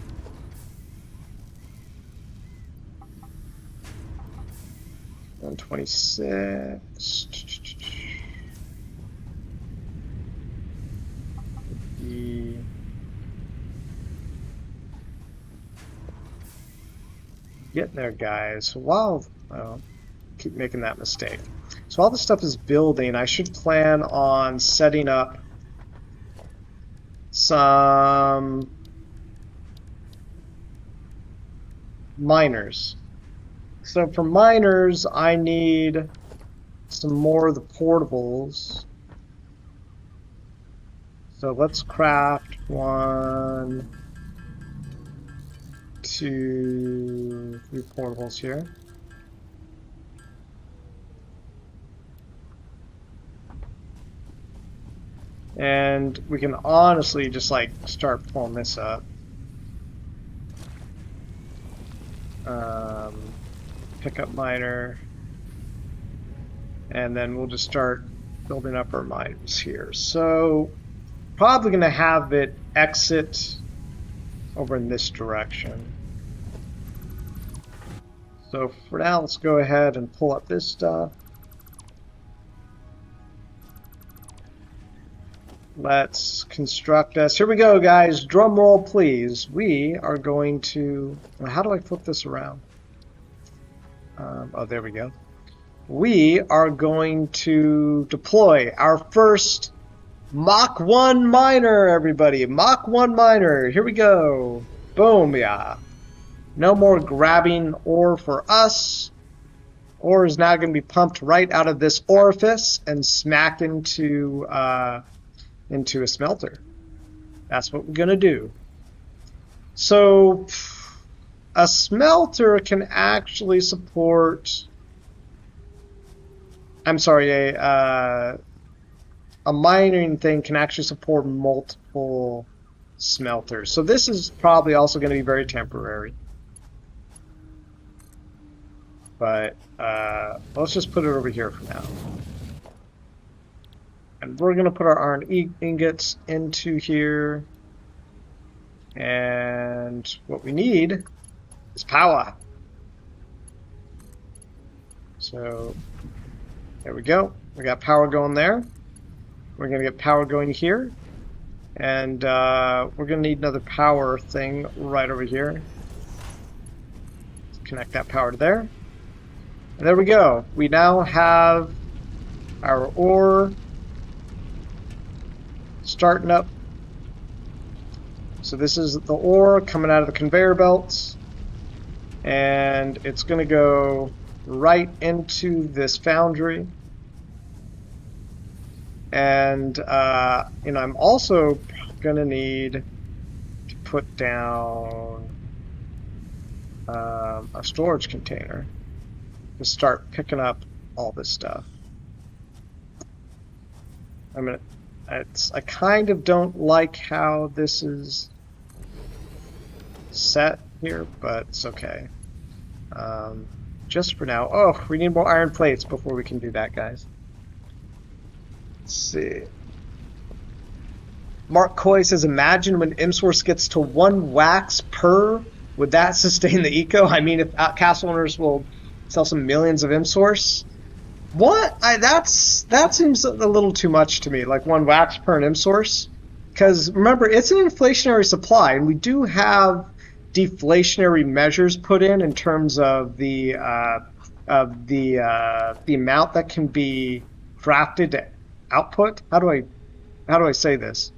$126. Getting there, guys. So while keep making that mistake. So all this stuff is building. I should plan on setting up some miners. So for miners, I need some more of the portables. So let's craft 1, 2, 3 portables here. And we can honestly just like start pulling this up. Pick up miner. And then we'll just start building up our miners here. So probably going to have it exit over in this direction. So for now, let's go ahead and pull up this stuff. Let's construct us. Here we go, guys. Drum roll, please. We are going to... How do I flip this around? Oh, there we go. We are going to deploy our first Mach 1 miner, everybody. Mach 1 miner. Here we go. Boom, yeah. No more grabbing ore for us. Ore is now going to be pumped right out of this orifice and smacked into a smelter. That's what we're going to do. So a smelter can actually support... I'm sorry, a mining thing can actually support multiple smelters. So this is probably also going to be very temporary. But let's just put it over here for now. And we're going to put our iron ingots into here. And what we need is power. So there we go. We got power going there. We're going to get power going here. And we're going to need another power thing right over here. Let's connect that power to there. And there we go. We now have our ore starting up. So this is the ore coming out of the conveyor belts. And it's going to go right into this foundry. And I'm also going to need to put down a storage container to start picking up all this stuff. I kind of don't like how this is set here, but it's okay. Just for now. Oh, we need more iron plates before we can do that, guys. Let's see. Mark Coy says, imagine when Msource gets to 1 wax per, would that sustain the eco? I mean, if castle owners will sell some millions of Msource. What? That seems a little too much to me, like 1 wax per an Msource. Because remember, it's an inflationary supply, and we do have deflationary measures put in terms of the amount that can be crafted to output. How do I say this?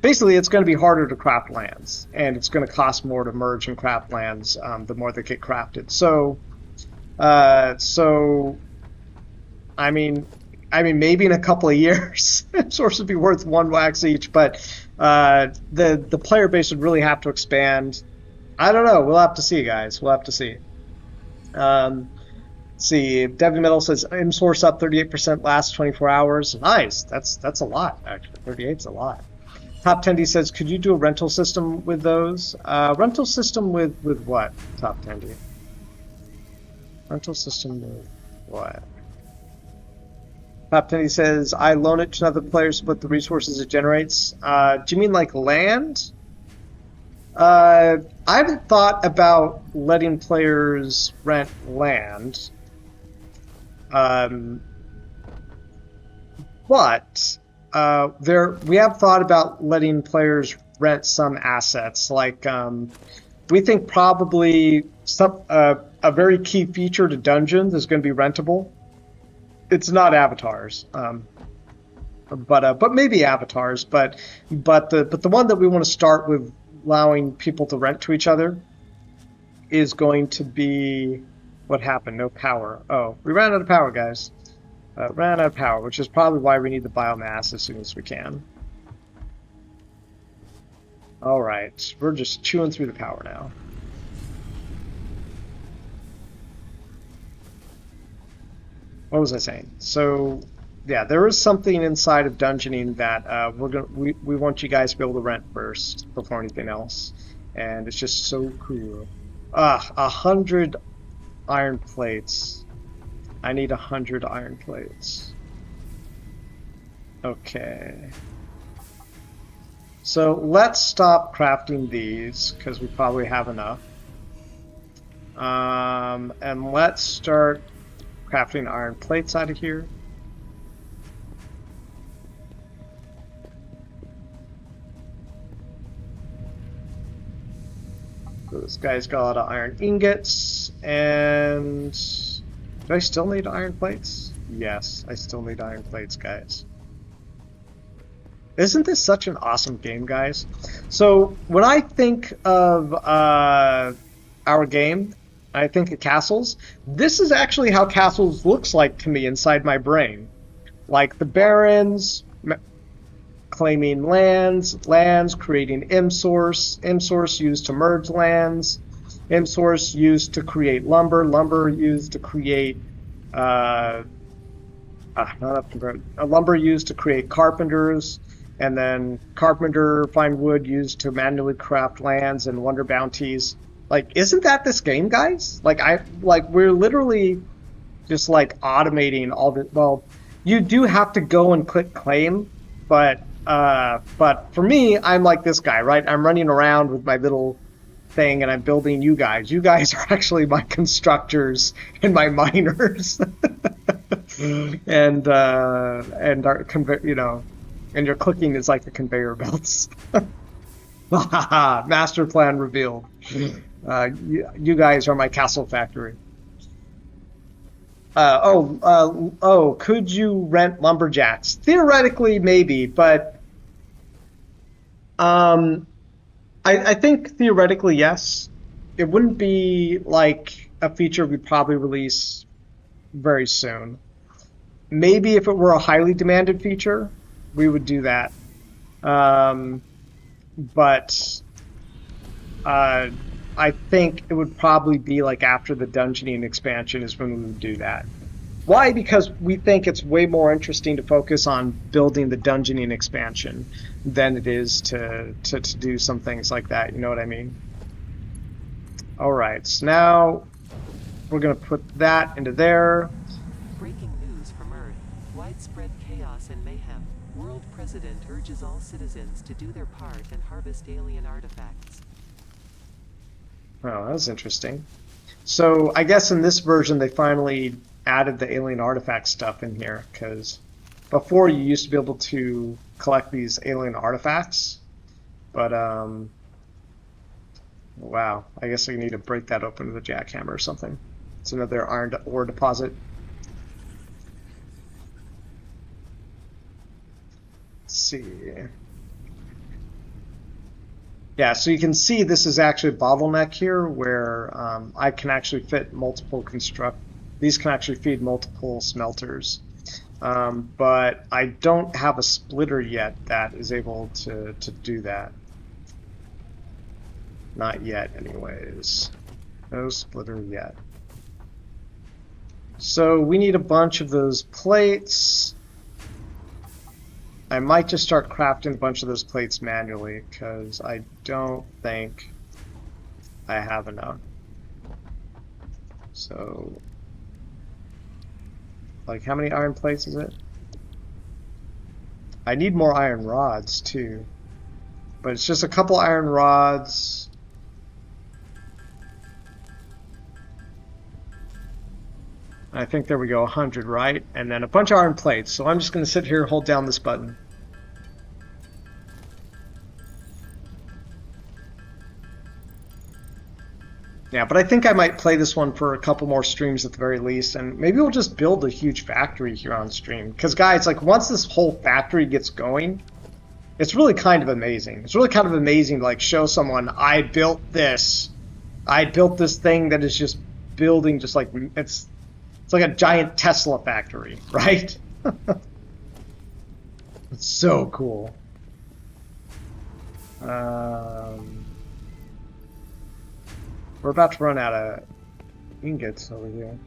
Basically, it's going to be harder to craft lands, and it's going to cost more to merge and craft lands the more they get crafted. So I mean, maybe in a couple of years, Source would be worth 1 wax each, but the player base would really have to expand. I don't know. We'll have to see, guys. We'll have to see. See, Devin Metal says Msource up 38% last 24 hours. Nice. That's a lot, actually. 38's a lot. Top 10D says, could you do a rental system with those? Rental system with what, Top 10D? Rental system with what? Top 10D says, I loan it to another player, split the resources it generates. Do you mean like land? I haven't thought about letting players rent land. But we have thought about letting players rent some assets. Like we think probably a very key feature to dungeons is going to be rentable. It's not avatars, but maybe avatars. But the one that we want to start with allowing people to rent to each other is going to be what happened. No power. Oh, we ran out of power, guys. Ran out of power, which is probably why we need the biomass as soon as we can. All right, we're just chewing through the power now. What was I saying? So, yeah, there is something inside of dungeoning that we want you guys to be able to rent first before anything else, and it's just so cool. 100 iron plates. I need 100 iron plates. Okay. So let's stop crafting these because we probably have enough. And let's start crafting iron plates out of here. So this guy's got a lot of iron ingots, and do I still need iron plates? Yes, I still need iron plates, guys. Isn't this such an awesome game, guys? So when I think of our game, I think of castles. This is actually how castles looks like to me inside my brain. Like the barons claiming lands, creating M-source used to merge lands, M-source used to create lumber used to create lumber used to create carpenters, and then carpenter find wood used to manually craft lands and wonder bounties. Like, isn't that this game, guys? We're literally just like automating all the. Well, you do have to go and click claim, but for me, I'm like this guy, right? I'm running around with my little thing, and I'm building you guys. You guys are actually my constructors and my miners, and our and your clicking is like the conveyor belts. Master plan revealed. You guys are my castle factory. Could you rent lumberjacks? Theoretically, maybe, but I think theoretically, yes. It wouldn't be like a feature we'd probably release very soon. Maybe if it were a highly demanded feature, we would do that. But I think it would probably be like after the dungeoning expansion is when we would do that. Why? Because we think it's way more interesting to focus on building the dungeoning expansion than it is to do some things like that. You know what I mean? All right, so now we're going to put that into there. Breaking news from Earth. Widespread chaos and mayhem. World President urges all citizens to do their part and harvest alien artifacts. Oh, that was interesting. So I guess in this version they finally added the alien artifact stuff in here, because before you used to be able to collect these alien artifacts, but wow, I guess I need to break that open with a jackhammer or something. It's another iron ore deposit. Let's see. Yeah, so you can see this is actually a bottleneck here where I can actually fit multiple these can actually feed multiple smelters. But I don't have a splitter yet that is able to do that. Not yet, anyways. No splitter yet. So we need a bunch of those plates. I might just start crafting a bunch of those plates manually, because I don't think I have enough. So, like, how many iron plates is it? I need more iron rods, too. But it's just a couple iron rods. I think there we go, 100, right? And then a bunch of iron plates. So I'm just going to sit here and hold down this button. Yeah, but I think I might play this one for a couple more streams at the very least, and maybe we'll just build a huge factory here on stream. Because guys, like, once this whole factory gets going, it's really kind of amazing. It's really kind of amazing to, like, show someone, I built this. I built this thing that is just building, just like, it's like a giant Tesla factory, right? It's so cool. We're about to run out of ingots over here.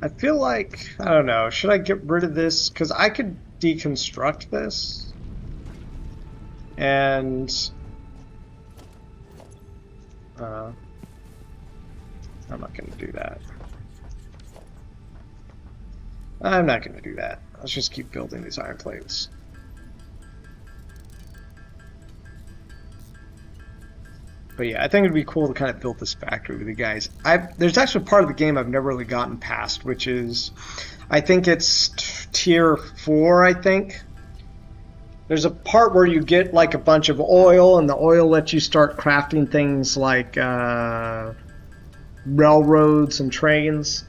I feel like, I don't know, should I get rid of this? Because I could deconstruct this. And I'm not going to do that. I'm not going to do that. Let's just keep building these iron plates. But yeah, I think it'd be cool to kind of build this factory with you guys. There's actually a part of the game I've never really gotten past, which is, I think it's tier 4, I think. There's a part where you get like a bunch of oil, and the oil lets you start crafting things like railroads and trains.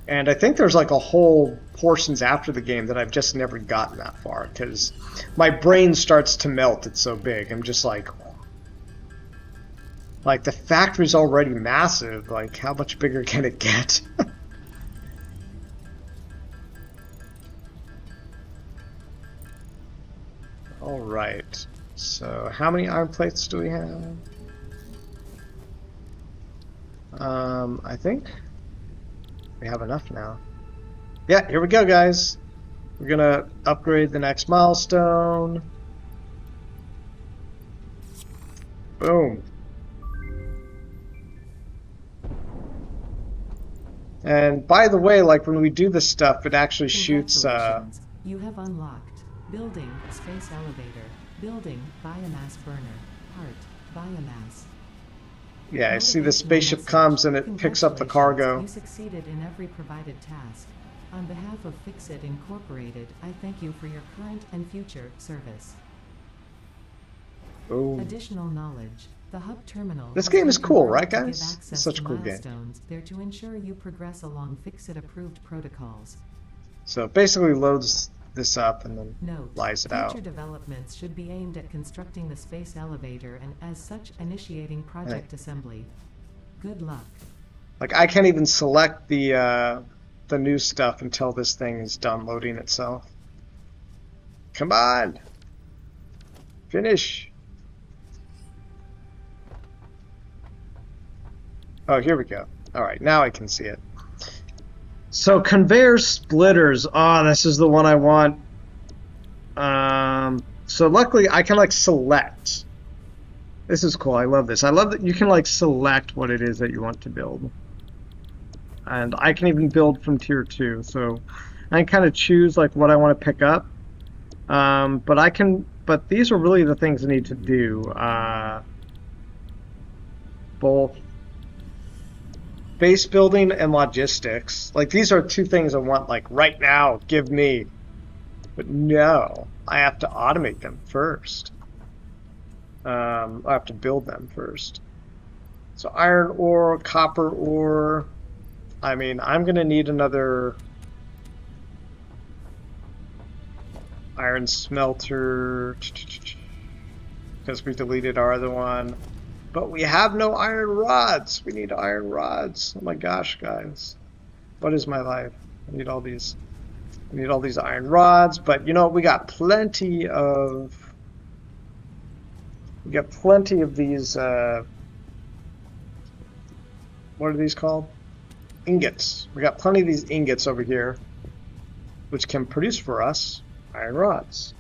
And I think there's like a whole portions after the game that I've just never gotten that far, because my brain starts to melt. It's so big. I'm just like the factory's already massive. Like, how much bigger can it get? All right. So how many iron plates do we have? I think we have enough now. Yeah, here we go, guys. We're gonna upgrade the next milestone. Boom. And by the way, like when we do this stuff, it actually shoots. Congratulations. You have unlocked building space elevator, building biomass burner, part biomass. Yeah, I see the spaceship comes and it picks up the cargo. You succeeded in every provided task. On behalf of Fixit Incorporated, I thank you for your current and future service. Ooh. Additional knowledge. The hub terminal. This game is cool, right, guys? It's such a cool game. There to ensure you progress along Fixit-approved protocols. So it basically loads this up and then Note, lies it out. Future developments should be aimed at constructing the space elevator and, as such, initiating project assembly. Good luck. Like I can't even select the new stuff until this thing is done loading itself. Come on, finish. Oh, here we go. All right, now I can see it. So conveyor splitters. Oh, this is the one I want. So luckily I can like select. This is cool. I love this. I love that you can like select what it is that you want to build. And I can even build from tier 2. So I can kind of choose like what I want to pick up. But these are really the things I need to do. Both base building and logistics. Like these are two things I want like right now, give me. But no, I have to automate them first. I have to build them first. So iron ore, copper ore. I mean, I'm gonna need another iron smelter because we deleted our other one. But we have no iron rods. We need iron rods. Oh my gosh, guys. What is my life? I need all these. I need all these iron rods. But you know, we got plenty of. We got plenty of these. What are these called? Ingots. We got plenty of these ingots over here, which can produce for us iron rods.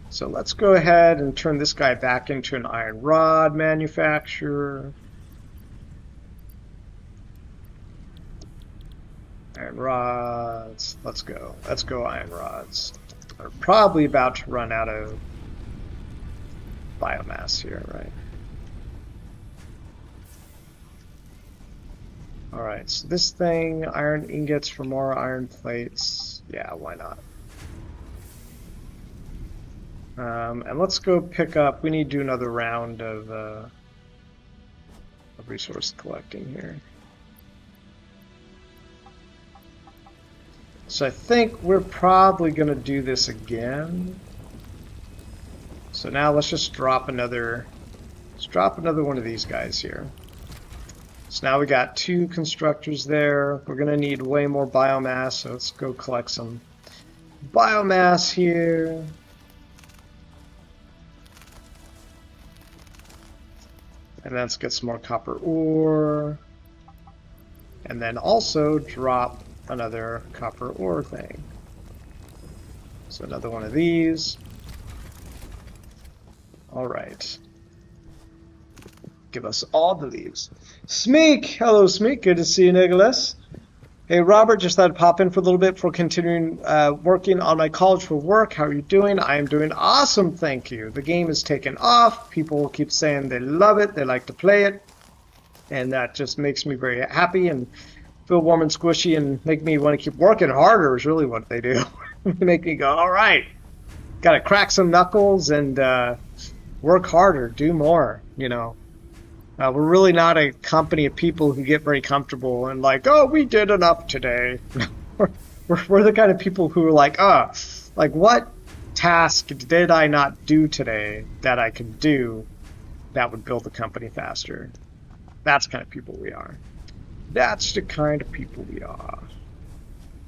So let's go ahead and turn this guy back into an iron rod manufacturer. Iron rods. Let's go. Let's go iron rods. We're probably about to run out of biomass here, right? Alright, so this thing, iron ingots for more iron plates. Yeah, why not? And let's go pick up, we need to do another round of resource collecting here. So I think we're probably going to do this again. So now let's just drop another one of these guys here. So now we got 2 constructors there. We're going to need way more biomass, so let's go collect some biomass here. And let's get some more copper ore. And then also drop another copper ore thing. So another one of these. Alright. Give us all the leaves. Smeek! Hello, Smeek. Good to see you, Nicholas. Hey, Robert, just thought I'd pop in for a little bit before continuing working on my college for work. How are you doing? I am doing awesome, thank you. The game is taken off. People keep saying they love it, they like to play it. And that just makes me very happy and feel warm and squishy and make me want to keep working harder is really what they do. They make me go, all right, got to crack some knuckles and work harder, do more, you know. We're really not a company of people who get very comfortable and like, oh, we did enough today. we're the kind of people who are like, like what task did I not do today that I could do that would build the company faster? That's the kind of people we are. That's the kind of people we are.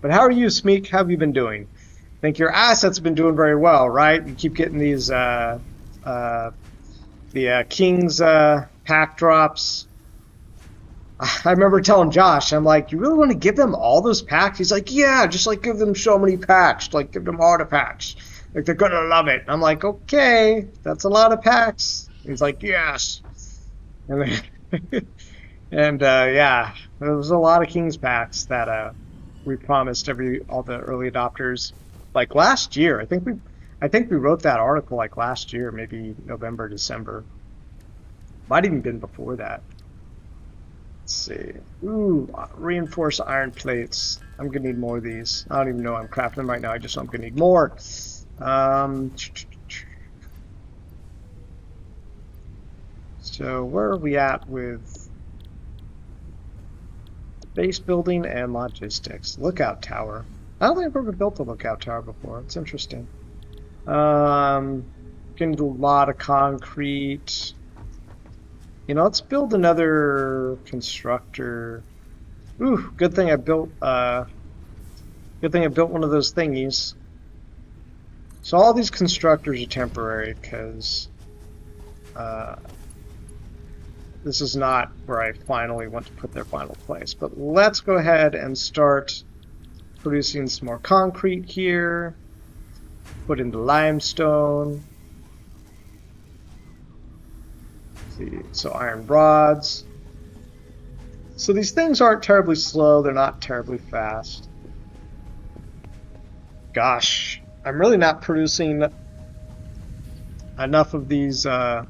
But how are you, Smeek? How have you been doing? I think your assets have been doing very well, right? You keep getting these the King's pack drops. I remember telling Josh, I'm like, you really want to give them all those packs? He's like, yeah, just like give them so many packs, like give them artifacts. Like they're gonna love it. I'm like, okay, that's a lot of packs. He's like, yes. And then, and yeah, There was a lot of Kings packs that we promised all the early adopters, like last year. I think we wrote that article like last year, maybe November, December. Might have even been before that. Let's see. Ooh, reinforced iron plates. I'm gonna need more of these. I don't even know I'm crafting them right now. I just know I'm gonna need more. So where are we at with base building and logistics? Lookout tower. I don't think I've ever built a lookout tower before. It's interesting. Gonna do a lot of concrete. You know, let's build another constructor. Ooh, good thing I built one of those thingies. So all these constructors are temporary because this is not where I finally want to put their final place. But let's go ahead and start producing some more concrete here. Put in the limestone. See, so iron rods. So these things aren't terribly slow. They're not terribly fast. Gosh, I'm really not producing enough of these iron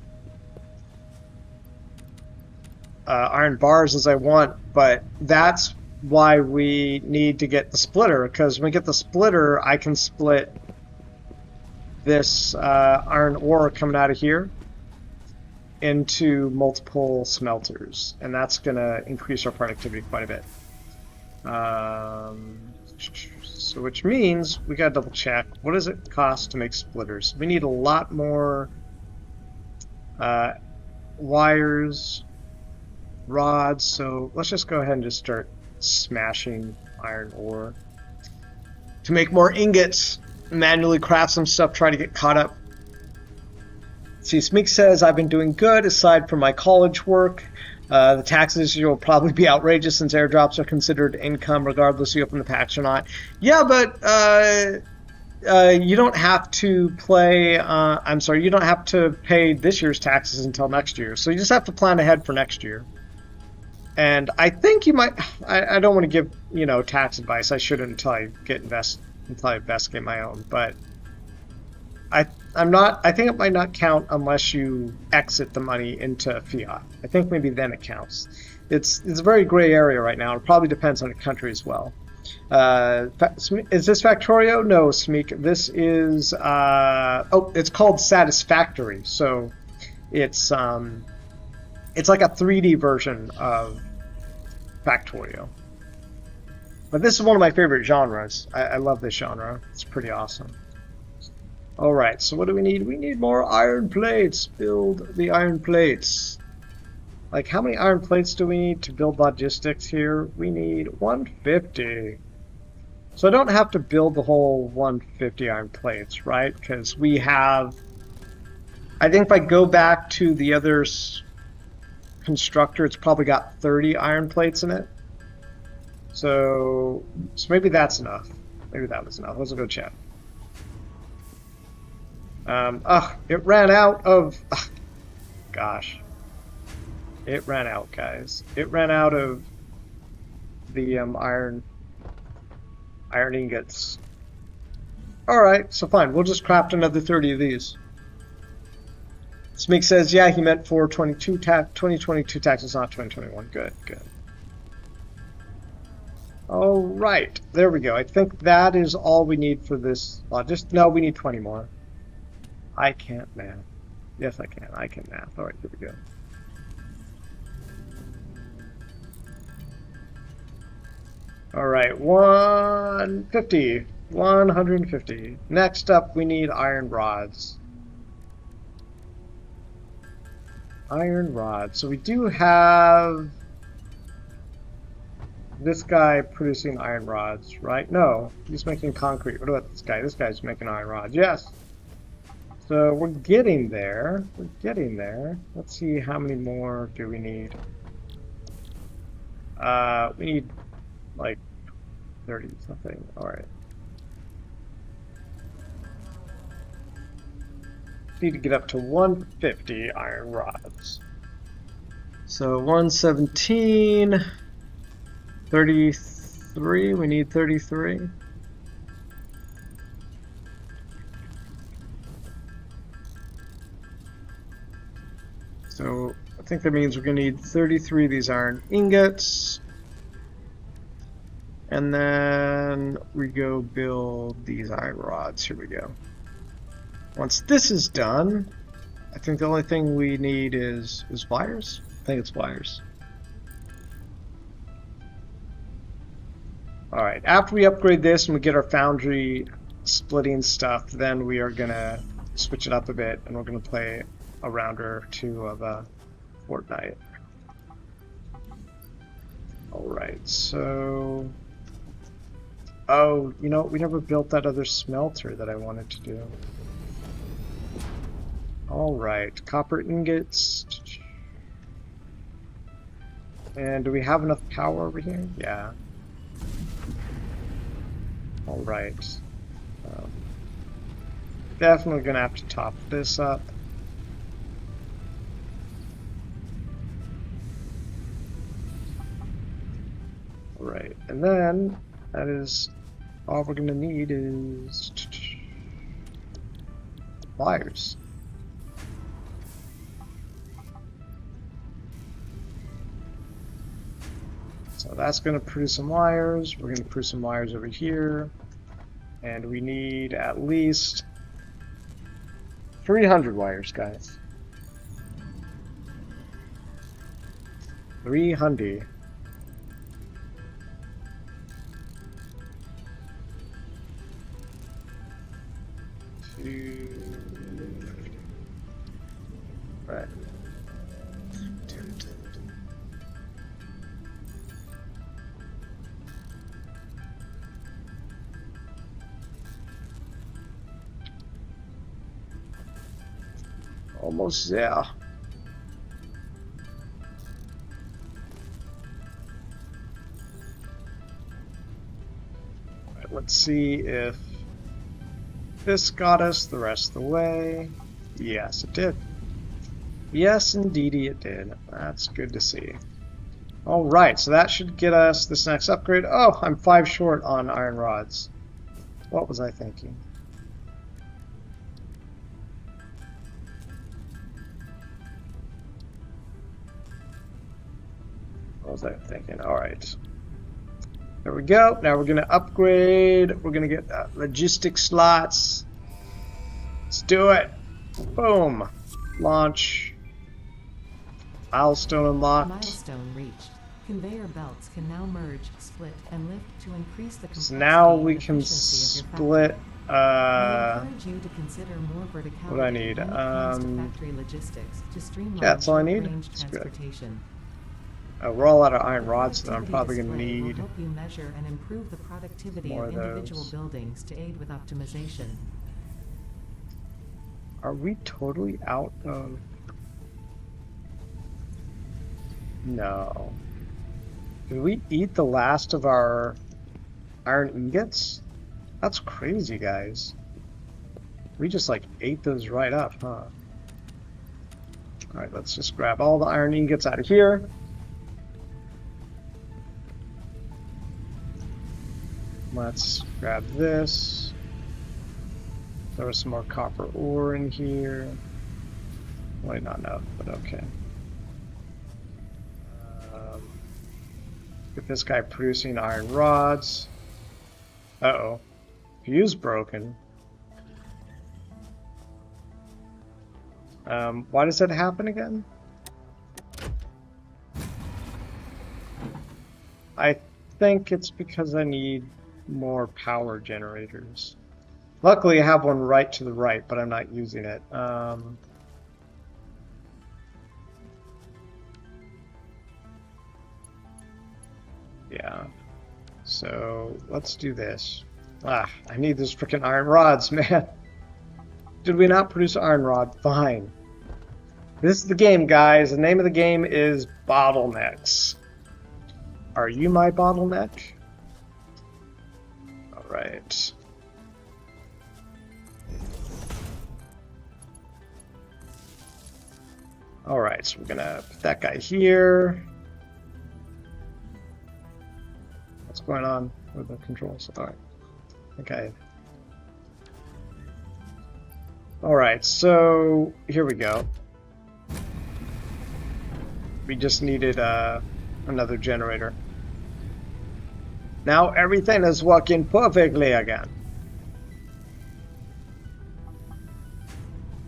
bars as I want, but that's why we need to get the splitter, because when we get the splitter, I can split this iron ore coming out of here into multiple smelters, and that's going to increase our productivity quite a bit. So which means we got to double check, what does it cost to make splitters? We need a lot more wires, rods, so let's just go ahead and just start smashing iron ore to make more ingots, manually craft some stuff, try to get caught up. See, Smeek says, I've been doing good aside from my college work. The taxes will probably be outrageous since airdrops are considered income regardless if you open the packs or not. Yeah, but you don't have to you don't have to pay this year's taxes until next year. So you just have to plan ahead for next year. And I think you might, I don't want to give, tax advice. I shouldn't until I investigate my own, but I think it might not count unless you exit the money into fiat. I think maybe then it counts. It's a very gray area right now. It probably depends on the country as well. Is this Factorio? No, Smeek. This is it's called Satisfactory. So it's like a 3D version of Factorio. But this is one of my favorite genres. I love this genre. It's pretty awesome. Alright, so what do we need? We need more iron plates. Build the iron plates. Like, how many iron plates do we need to build logistics here? We need 150. So I don't have to build the whole 150 iron plates, right? Because we have... I think if I go back to the other constructor, it's probably got 30 iron plates in it. So maybe that's enough. Maybe that was enough. Let's go check. It ran out of... gosh. It ran out, guys. It ran out of the iron ingots. Alright, so fine. We'll just craft another 30 of these. Smeek says, yeah, he meant for 2022 taxes, not 2021. Good, good. Alright, there we go. I think that is all we need for this. No, we need 20 more. I can't math. Yes, I can. I can math. Alright, here we go. Alright, 150. 150. Next up, we need iron rods. Iron rods. So we do have this guy producing iron rods, right? No, he's making concrete. What about this guy? This guy's making iron rods. Yes. So we're getting there. We're getting there. Let's see, how many more do we need? We need like 30 something. Alright. Need to get up to 150 iron rods. So 117. 33. We need 33. So I think that means we're going to need 33 of these iron ingots. And then we go build these iron rods. Here we go. Once this is done, I think the only thing we need is wires. I think it's wires. Alright, after we upgrade this and we get our foundry splitting stuff, then we are going to switch it up a bit and we're going to play a round or two of Fortnite. Alright, so... Oh, you know, we never built that other smelter that I wanted to do. Alright, copper ingots. And do we have enough power over here? Yeah. Alright. Definitely gonna have to top this up. Alright, and then that is all we're gonna need is wires. So that's going to produce some wires. We're going to produce some wires over here. And we need at least 300 wires, guys. 300. Right. Almost there. Right, let's see if this got us the rest of the way. Yes, it did. Yes, indeedy it did. That's good to see. Alright, so that should get us this next upgrade. Oh, I'm 5 short on iron rods. What was I thinking? What was I thinking? Alright. There we go. Now we're going to upgrade. We're going to get logistic slots. Let's do it. Boom. Launch. Milestone unlocked. Milestone reached. Conveyor belts can now merge, split, and lift to increase the complexity So now we and can efficiency of your split. factory. We encourage you to consider more verticality What do I need? when it comes to factory logistics to streamline Yeah, that's all I need. short-range That's good. transportation. We're all out of iron rods, so I'm Productivity probably going to display will need help you measure and improve the productivity more of of individual those. buildings to aid with optimization. Are we totally out of... No. Did we eat the last of our iron ingots? That's crazy, guys. We just like ate those right up, huh? Alright, let's just grab all the iron ingots out of here. Let's grab this. There was some more copper ore in here. Wait, not enough, but okay. Get this guy producing iron rods. Uh-oh. Fuse broken. Why does that happen again? I think it's because I need more power generators. Luckily I have one right to the right, but I'm not using it. Yeah. So let's do this. Ah, I need those freaking iron rods, man. Did we not produce iron rod? Fine. This is the game, guys. The name of the game is Bottlenecks. Are you my bottleneck? Alright. Alright, so we're gonna put that guy here. What's going on with the controls? All right. Okay. All right, so here we go. We just needed another generator. Now everything is working perfectly again.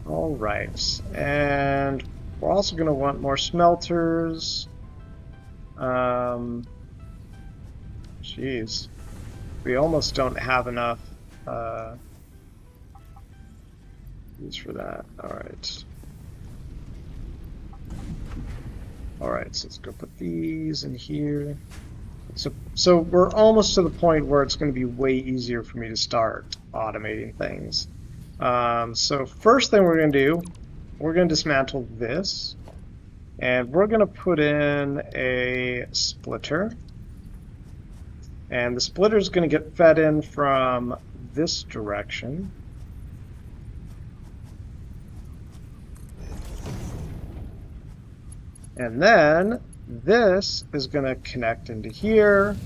All right, and we're also going to want more smelters. Jeez, we almost don't have enough use for that. All right. All right, so let's go put these in here. So we're almost to the point where it's going to be way easier for me to start automating things. So first thing we're going to do, we're going to dismantle this, and we're going to put in a splitter. And the splitter is going to get fed in from this direction. And then this is going to connect into here.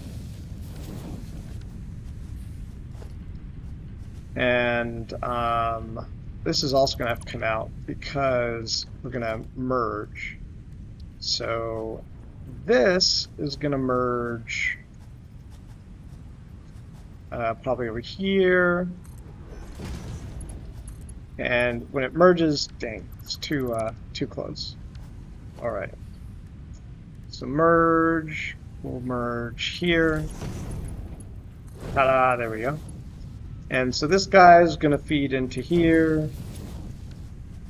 And this is also going to have to come out because we're going to merge. So this is going to merge probably over here. And when it merges, dang, it's too close. All right. So merge, we'll merge here. Ta-da, there we go. And so this guy is going to feed into here.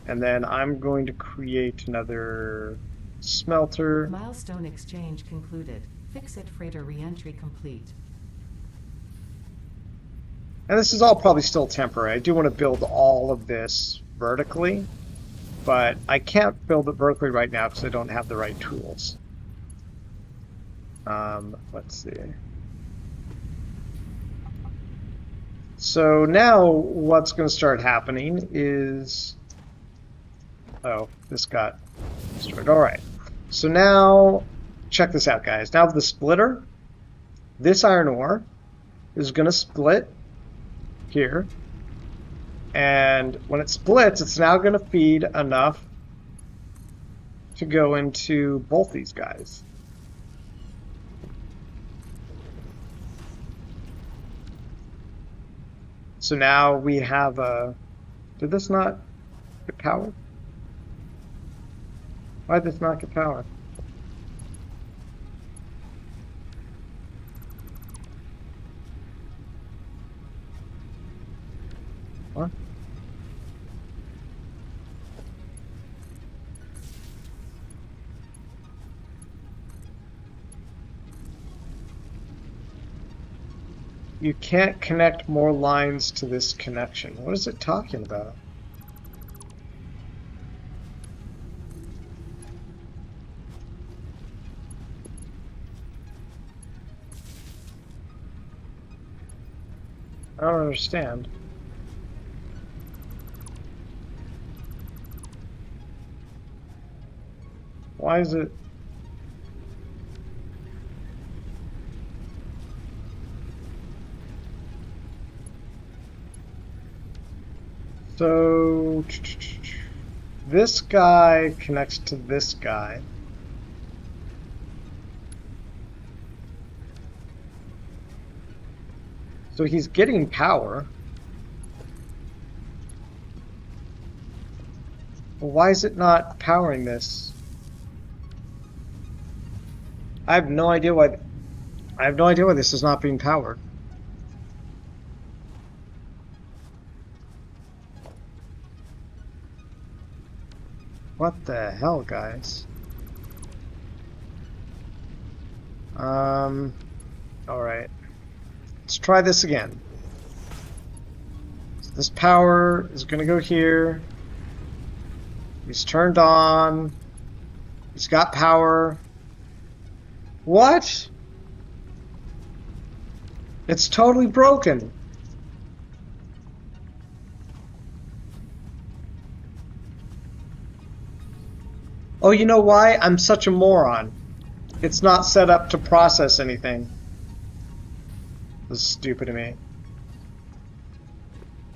And then I'm going to create another smelter. Milestone exchange concluded. Fix-it freighter re-entry complete. And this is all probably still temporary. I do want to build all of this vertically, but I can't build it vertically right now because I don't have the right tools. Let's see. So now what's going to start happening is... Oh, this got destroyed. All right. So now, check this out, guys. Now the splitter, this iron ore is going to split here. And when it splits, it's now going to feed enough to go into both these guys. So now we have a... Did this not get power? Why did this not get power? What? You can't connect more lines to this connection. What is it talking about? I don't understand. Why is it... So this guy connects to this guy. So he's getting power. Well, why is it not powering this? I have no idea why. I have no idea why this is not being powered. What the hell, guys? Alright. Let's try this again. So this power is going to go here. He's turned on. He's got power. What? It's totally broken. Oh, you know why? I'm such a moron. It's not set up to process anything. This is stupid of me.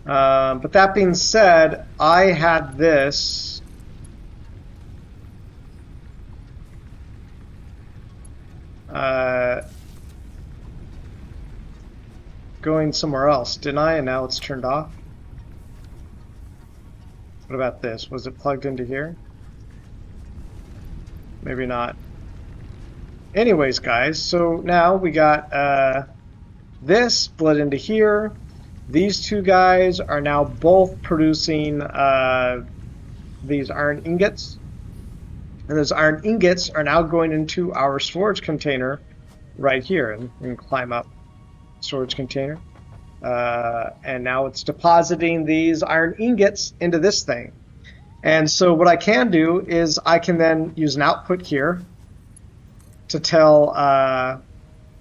But that being said, I had this. Going somewhere else, didn't I? And now it's turned off. What about this? Was it plugged into here? Maybe not. Anyways, guys, so now we got this split into here. These two guys are now both producing these iron ingots. And those iron ingots are now going into our storage container right here. And we can climb up storage container. And now it's depositing these iron ingots into this thing. And so what I can do is I can then use an output here to tell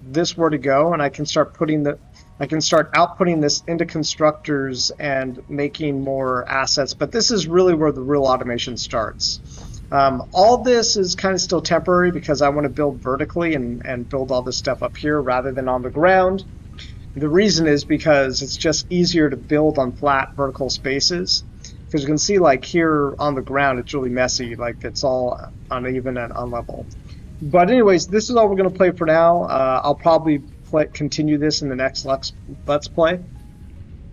this where to go, and I can start outputting this into constructors and making more assets. But this is really where the real automation starts. All this is kind of still temporary because I want to build vertically and build all this stuff up here rather than on the ground. The reason is because it's just easier to build on flat vertical spaces. Because you can see, like here on the ground, it's really messy, like it's all uneven and unlevel. But anyways, this is all we're going to play for now. I'll probably continue this in the next Let's Play.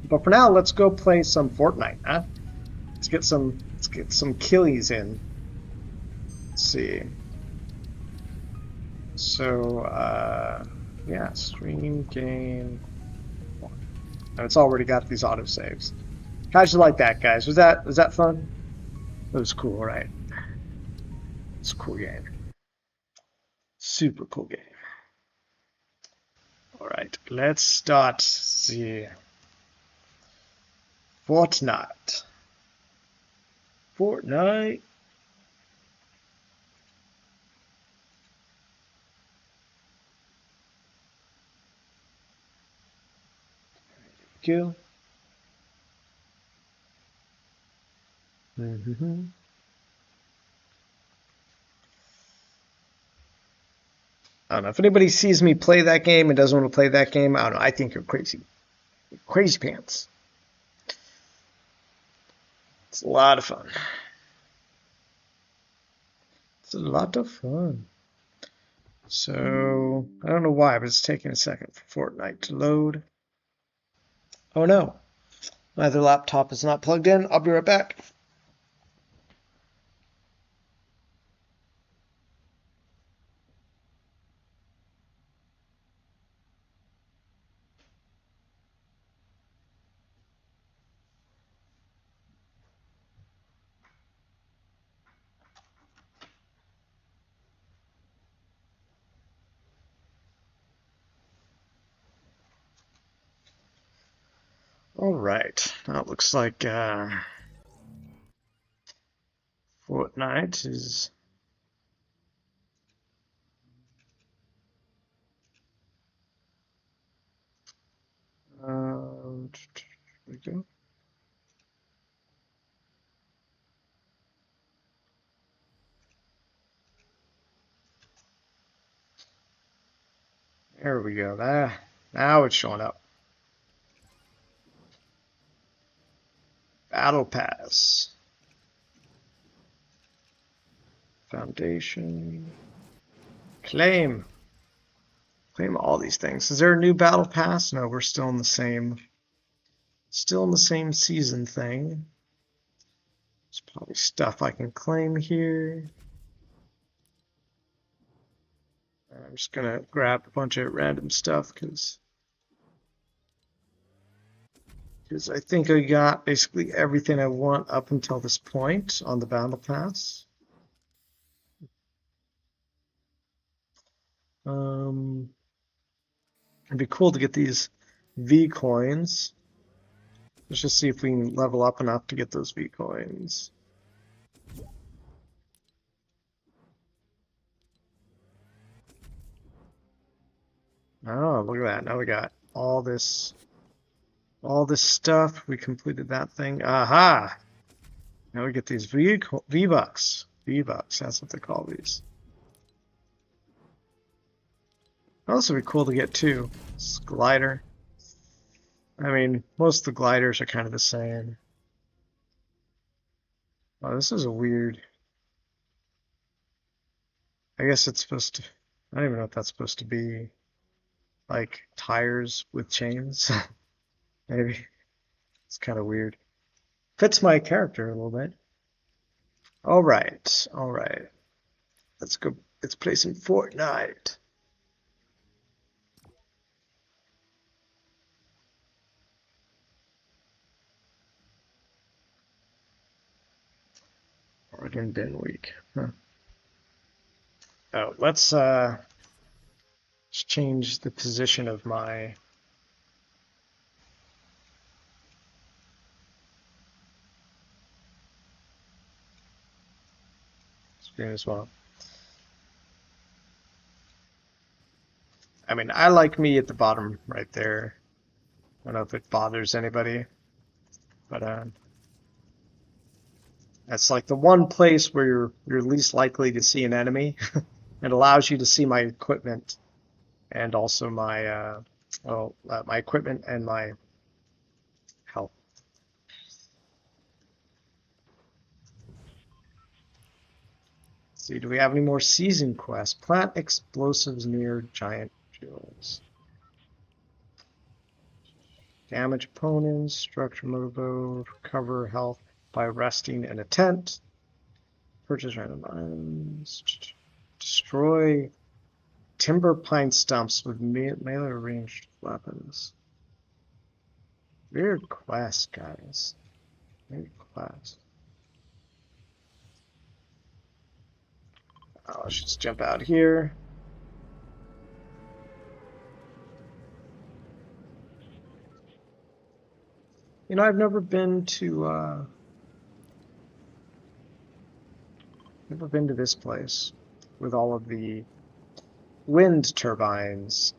But for now, let's go play some Fortnite, huh? Let's get some killies in. Let's see. So, yeah, stream game. And it's already got these autosaves. How'd you like that, guys? Was that fun? It was cool, right? It's a cool game. Super cool game. All right, let's start the Fortnite. Fortnite. There we go. I don't know if anybody sees me play that game and doesn't want to play that game. I don't know. I think you're crazy. Crazy pants. It's a lot of fun. It's a lot of fun. So, I don't know why, but it's taking a second for Fortnite to load. Oh no. My other laptop is not plugged in. I'll be right back. All right, now it looks like Fortnite is there we go. There we go. Now it's showing up. Battle Pass. Foundation. Claim. Claim all these things. Is there a new Battle Pass? No, we're still in the same season thing. There's probably stuff I can claim here. I'm just gonna grab a bunch of random stuff because I think I got basically everything I want up until this point on the Battle Pass. It'd be cool to get these V coins. Let's just see if we can level up enough to get those V coins. Oh, look at that. Now we got all this stuff. We completed that thing. Aha! Now we get these V-Bucks. V-Bucks, that's what they call these. Oh, this would be cool to get too. This glider. I mean, most of the gliders are kind of the same. Oh, this is a weird. I guess it's supposed to. I don't even know what that's supposed to be. Like tires with chains. Maybe. It's kind of weird. Fits my character a little bit. All right. All right. Let's go. Let's play some Fortnite. Oregon Den Week. Huh. Oh, let's change the position of my screen as well. I mean, I like me at the bottom right there. I don't know if it bothers anybody, but that's like the one place where you're least likely to see an enemy. It allows you to see my equipment and also my my equipment and my health. Let's see, do we have any more season quests? Plant explosives near giant jewels. Damage opponents, structure mobo, recover health by resting in a tent. Purchase random items. Destroy timber pine stumps with melee ranged weapons. Weird quest, guys. Weird quest. Oh, let's just jump out here. You know, I've never been to this place with all of the wind turbines.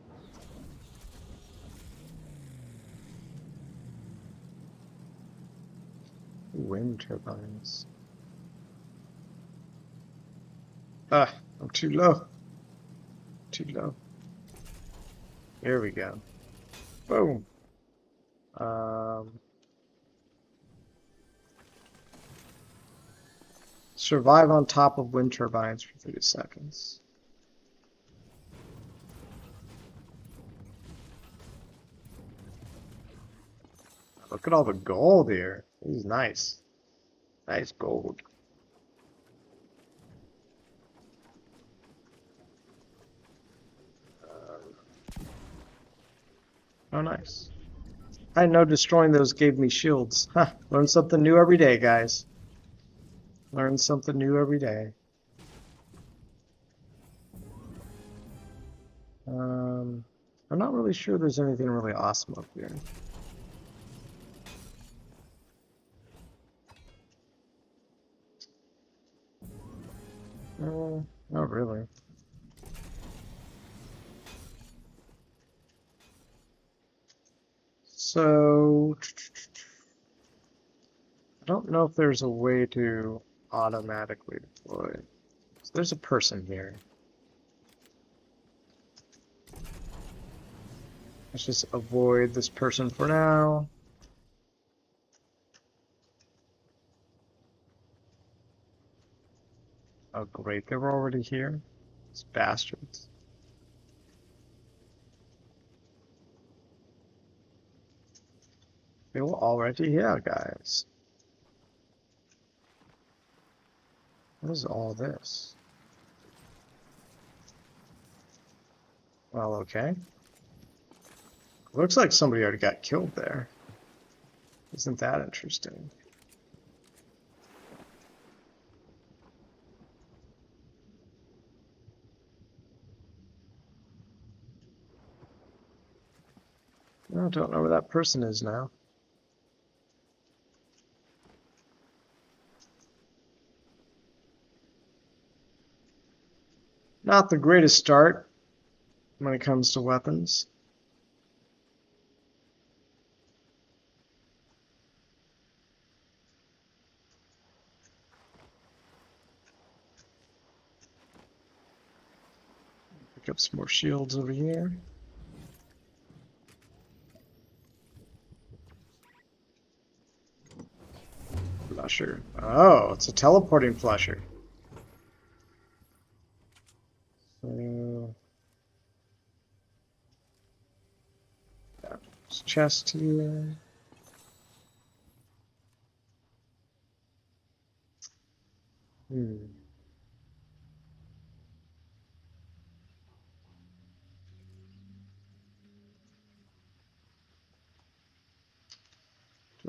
Wind turbines. Ah, I'm too low. Too low. There we go. Boom. Survive on top of wind turbines for 30 seconds. Look at all the gold here. This is nice. Nice gold. Oh, nice. I know destroying those gave me shields. Huh. Learn something new every day, guys. Learn something new every day. I'm not really sure there's anything really awesome up here. Not really. So, I don't know if there's a way to automatically deploy. So there's a person here. Let's just avoid this person for now. Oh, great, they were already here. These bastards. They were already here, guys. What is all this? Well, okay. Looks like somebody already got killed there. Isn't that interesting? I don't know where that person is now. Not the greatest start when it comes to weapons. Pick up some more shields over here. flusher. Oh, it's a teleporting flusher. So, there's chest here. Do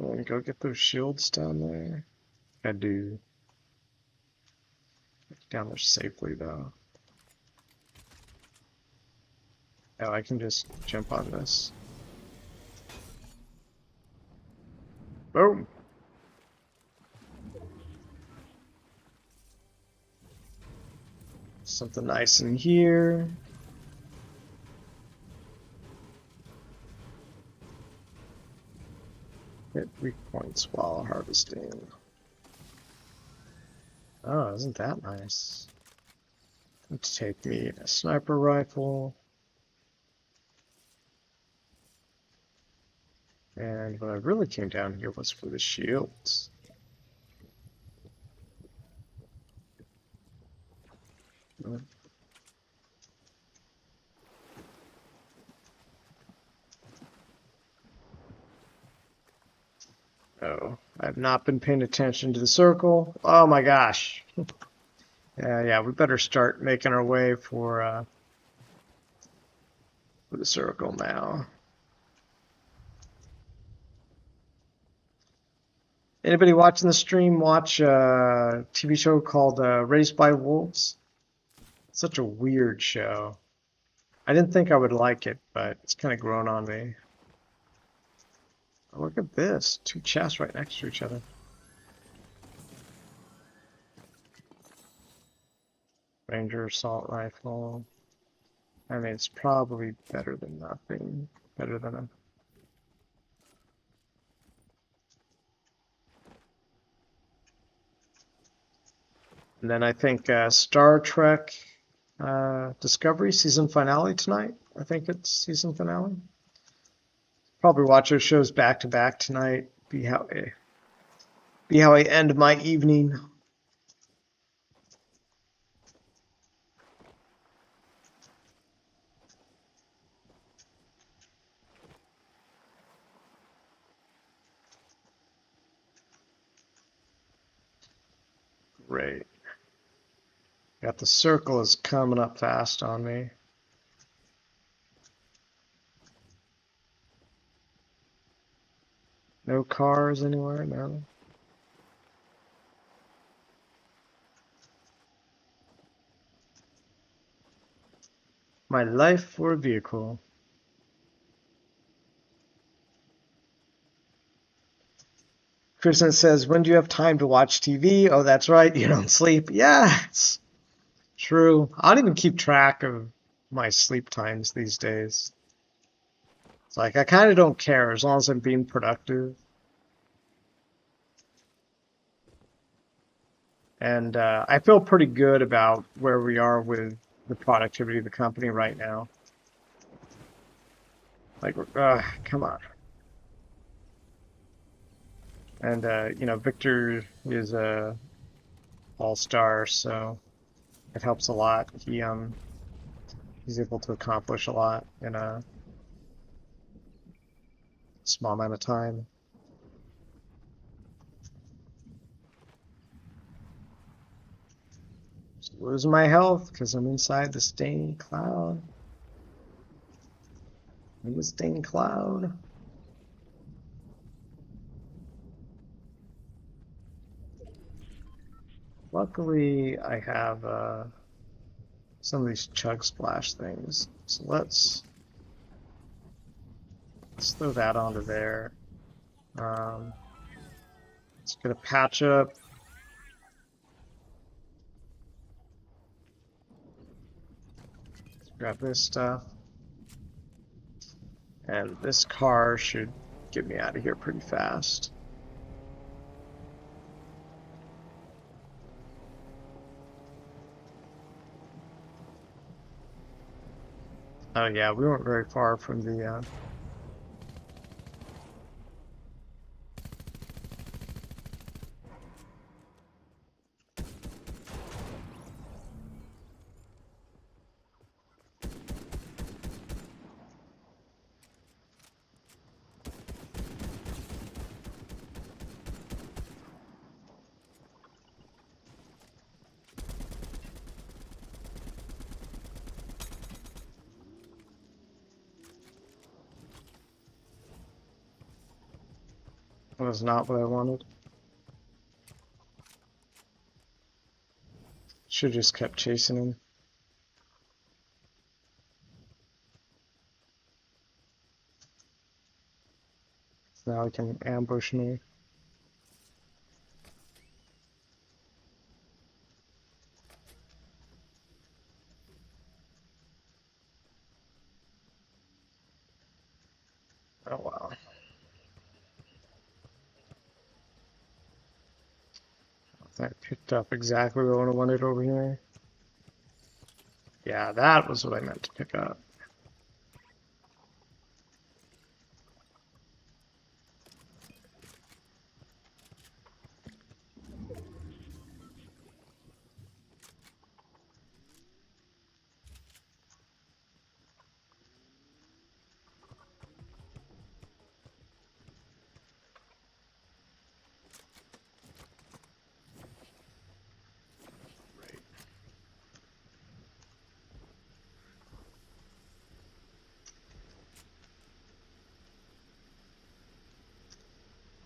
I want to go get those shields down there? I do. Down there safely, though. Oh, I can just jump on this. Boom! Something nice in here. Hit weak points while harvesting. Oh, isn't that nice? Let's take me a sniper rifle. And what I really came down here was for the shields. Oh, I've not been paying attention to the circle. Oh my gosh. Yeah, we better start making our way for the circle now. Anybody watching the stream watch a TV show called Raised by Wolves? Such a weird show. I didn't think I would like it, but it's kind of grown on me. Oh, look at this. 2 chests right next to each other. Ranger assault rifle. I mean, it's probably better than nothing. Better than a... And then I think Star Trek Discovery season finale tonight. I think it's season finale. Probably watch those shows back to back tonight. Be how I end my evening. Great. Got the circle is coming up fast on me. No cars anywhere, no. My life for a vehicle. Kristen says, when do you have time to watch TV? Oh, that's right, you don't sleep. Yeah, it's true. I don't even keep track of my sleep times these days. It's like, I kind of don't care as long as I'm being productive. And I feel pretty good about where we are with the productivity of the company right now. Like, come on. And, you know, Victor is a all-star, so it helps a lot. He's able to accomplish a lot in a small amount of time. Just losing my health because I'm inside the stained cloud. In the stained cloud. Luckily, I have some of these chug splash things. So let's throw that onto there. Let's get a patch up. Let's grab this stuff. And this car should get me out of here pretty fast. Oh yeah, we weren't very far from the That was not what I wanted. Should have just kept chasing him. Now he can ambush me. Oh wow. I picked up exactly what I wanted over here. Yeah, that was what I meant to pick up.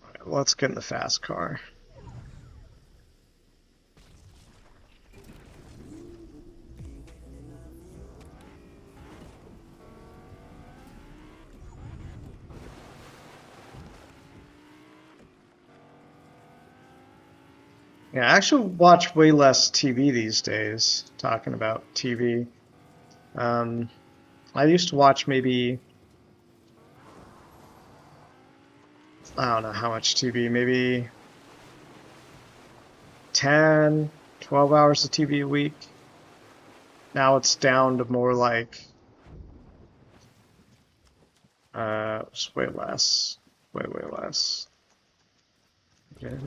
Right, let's get in the fast car. Yeah, I actually watch way less TV these days, talking about TV. I used to watch maybe, I don't know how much TV, maybe 10, 12 hours of TV a week. Now it's down to more like, it's way less, way less. Okay.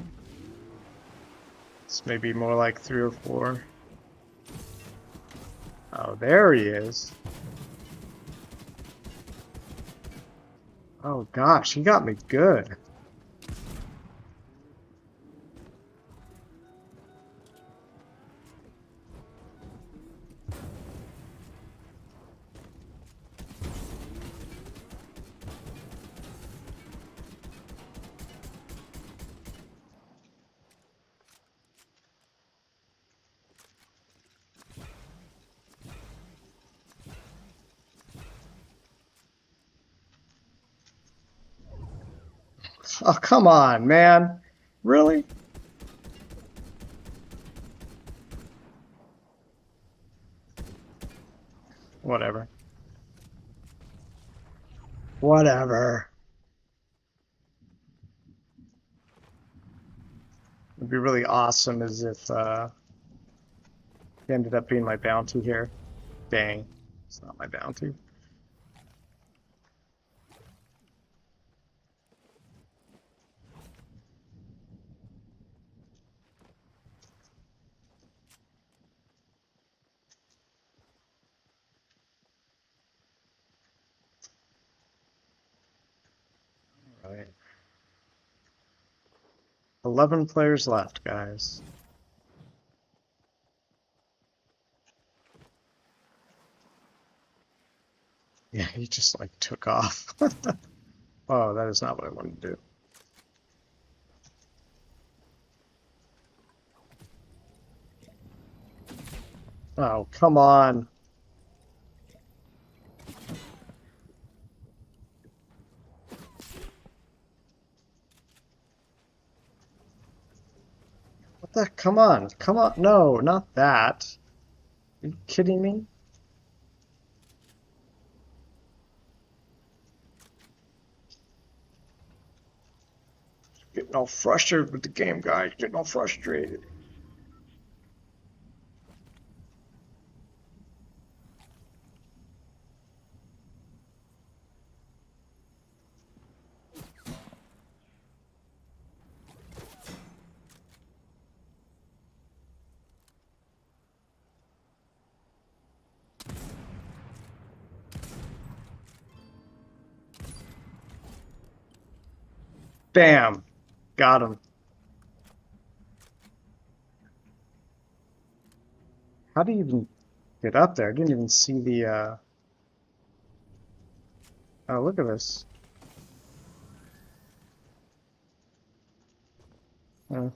It's maybe more like 3 or 4. Oh, there he is. Oh gosh, he got me good. Oh, come on, man. Really? Whatever. Whatever. It'd be really awesome as if he ended up being my bounty here. Dang. It's not my bounty. All right. 11 players left, guys. Yeah, he just like took off. Oh, that is not what I wanted to do. Oh, come on. What the? Come on. Come on. No, not that. Are you kidding me? Getting all frustrated with the game, guys. Getting all frustrated. Bam. Got him. How do you even get up there? I didn't even see the, Oh, look at this. Uh,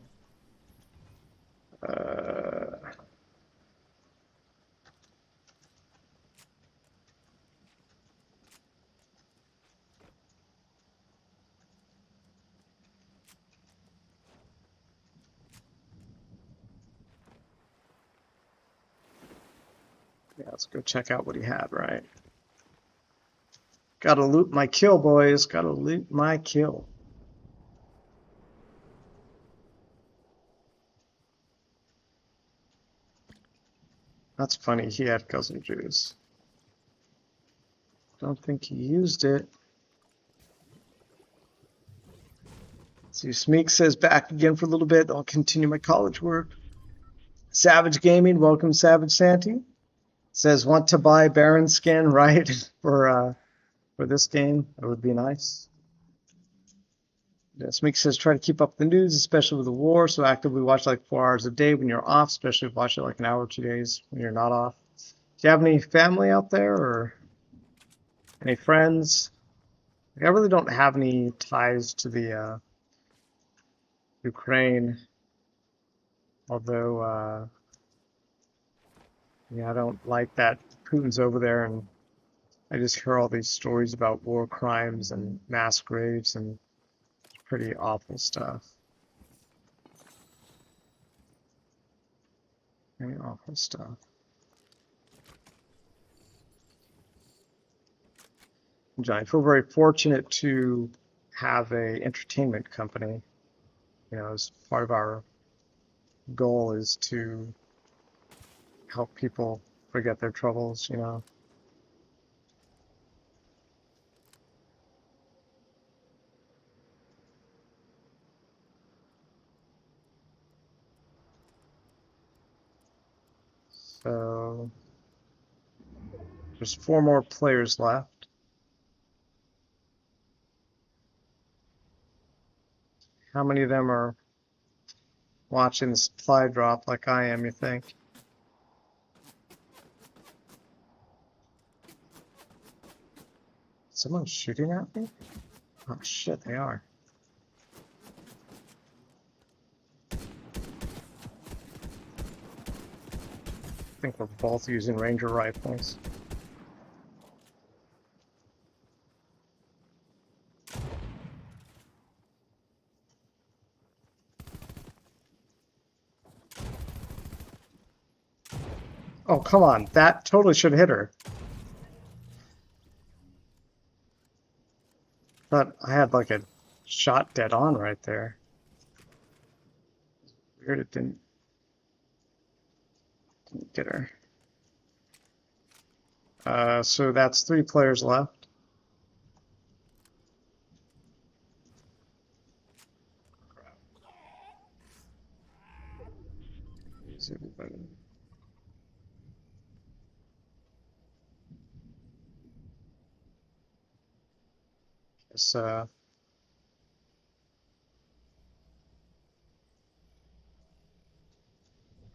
yeah, let's go check out what he had, right? Gotta loot my kill, boys. Gotta loot my kill. That's funny. He had cousin juice. Don't think he used it. See, Smeek says back again for a little bit. I'll continue my college work. Savage Gaming, welcome Savage Santy. Says want to buy Baron skin, right? For this game. That would be nice. Smeek says try to keep up the news, especially with the war. So actively watch like 4 hours a day when you're off, especially if watch it like an hour or 2 days when you're not off. Do you have any family out there or any friends? I really don't have any ties to the Ukraine, although yeah, I don't like that Putin's over there, and I just hear all these stories about war crimes and mass graves and pretty awful stuff. Very awful stuff. John, I feel very fortunate to have a entertainment company. You know, as part of our goal is to help people forget their troubles, you know. So there's 4 more players left. How many of them are watching the supply drop like I am, you think? Someone's shooting at me? Oh shit, they are. I think we're both using Ranger rifles. Oh, come on. That totally should hit her. But I had like a shot dead on right there. Weird it didn't get her. So that's 3 players left. Is everybody? Guess,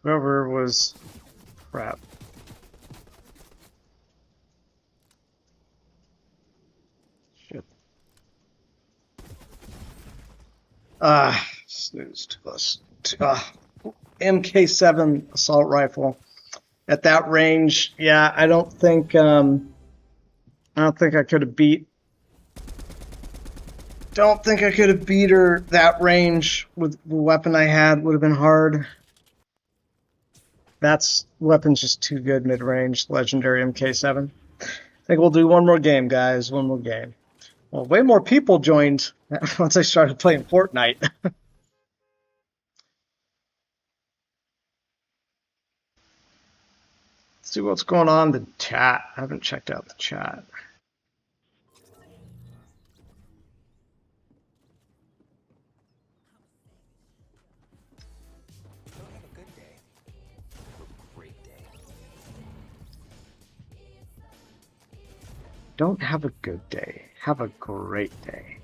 whoever was crap. Shit. Snooze too close. MK7 assault rifle. At that range, yeah, I don't think I could have beat. Don't think I could have beat her that range with the weapon I had. Would have been hard. That's weapon's just too good mid-range. Legendary MK7. I think we'll do one more game, guys. One more game. Well, way more people joined once I started playing Fortnite. Let's see what's going on in the chat. I haven't checked out the chat. Don't have a good day. Have a great day.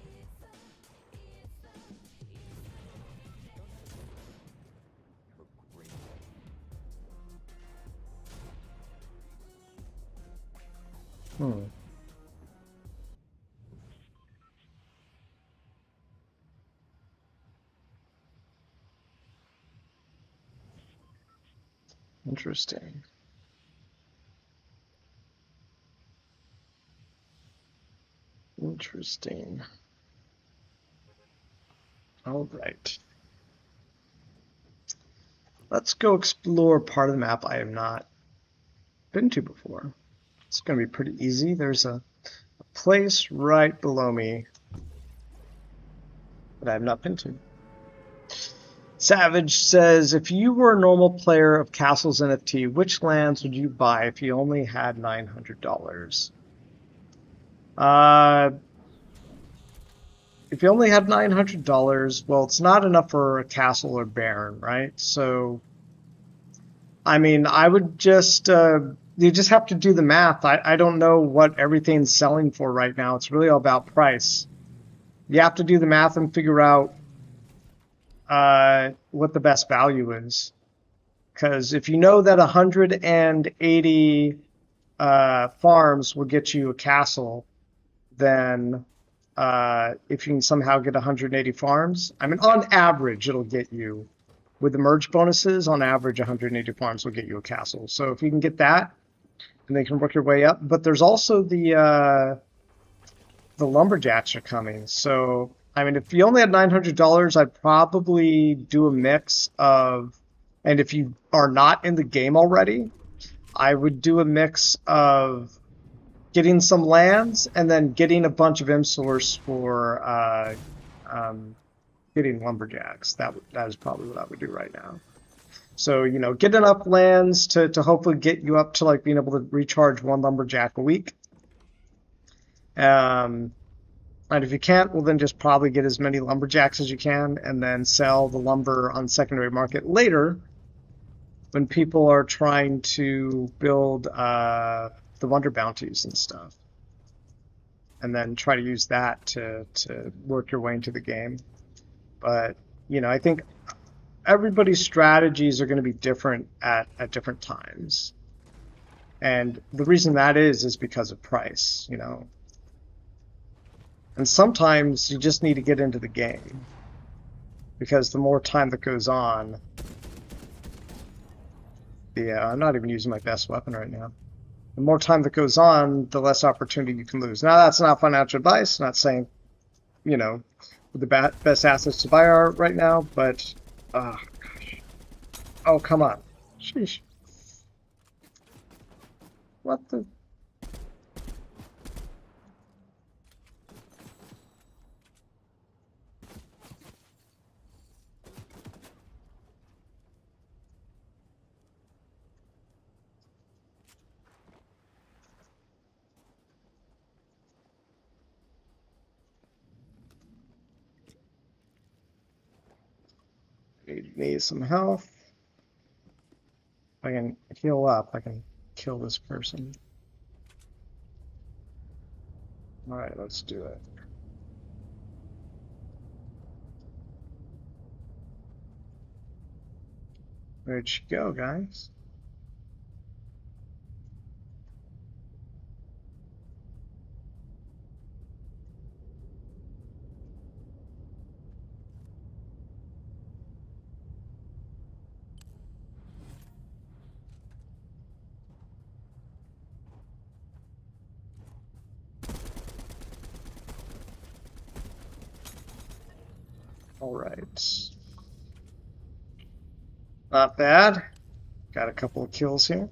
Hmm. Interesting. Interesting. All right. Let's go explore part of the map I have not been to before. It's going to be pretty easy. There's a place right below me that I have not been to. Savage says, if you were a normal player of Castles NFT, which lands would you buy if you only had $900? If you only had $900, well, it's not enough for a castle or baron, right? So, I mean, I would just, you just have to do the math. I don't know what everything's selling for right now. It's really all about price. You have to do the math and figure out what the best value is. Because if you know that 180 farms will get you a castle, then if you can somehow get 180 farms, I mean, on average, it'll get you, with the merge bonuses, on average, 180 farms will get you a castle. So if you can get that, and they can work your way up. But there's also the lumberjacks are coming. So, I mean, if you only had $900, I'd probably do a mix of, and if you are not in the game already, I would do a mix of getting some lands and then getting a bunch of M-Source for getting lumberjacks. That is probably what I would do right now. So, you know, get enough lands to hopefully get you up to like being able to recharge one lumberjack a week. And if you can't, well, then just probably get as many lumberjacks as you can and then sell the lumber on secondary market later when people are trying to build the wonder bounties and stuff. And then try to use that to work your way into the game. But, you know, I think everybody's strategies are going to be different at different times. And the reason that is because of price, you know. And sometimes you just need to get into the game. Because the more time that goes on... Yeah, I'm not even using my best weapon right now. The more time that goes on, the less opportunity you can lose. Now, that's not financial advice. I'm not saying, you know, the best assets to buy are right now, but... Oh, gosh. Oh, come on. Sheesh. What the... Need some health. If I can heal up, I can kill this person. Alright, let's do it. Where'd she go, guys? Alright. Not bad. Got a couple of kills here.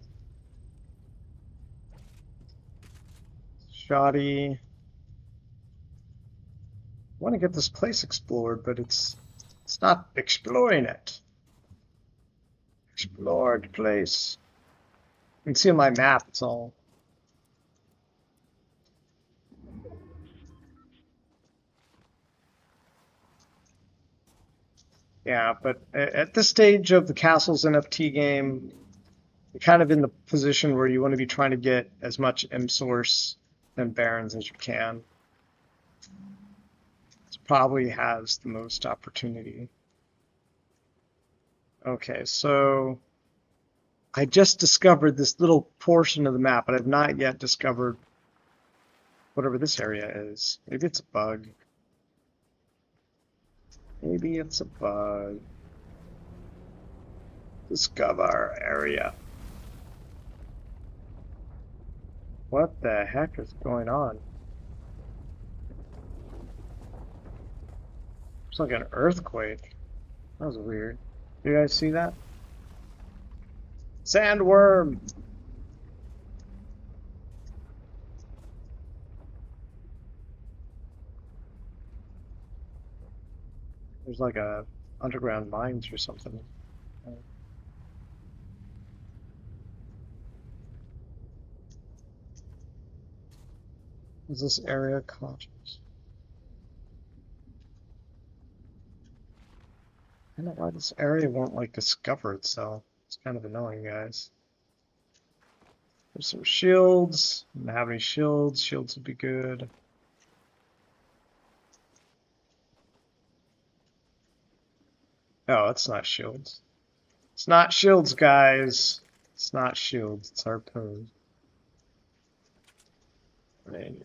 Shoddy. I want to get this place explored, but it's not exploring it. Explored place. You can see on my map, it's all... Yeah, but at this stage of the Castles NFT game, you're kind of in the position where you want to be trying to get as much M-Source and Barons as you can. It probably has the most opportunity. Okay, so I just discovered this little portion of the map, but I've not yet discovered whatever this area is. Maybe it's a bug. Maybe it's a bug. Discover area. What the heck is going on? It's like an earthquake. That was weird. You guys see that? Sandworm! There's like a underground mines or something. Is this area conscious? I don't know why this area won't like discover itself. It's kind of annoying, guys. There's some shields. I don't have any shields. Shields would be good. Oh, it's not shields. It's not shields, guys. It's not shields. It's harpoons. I mean,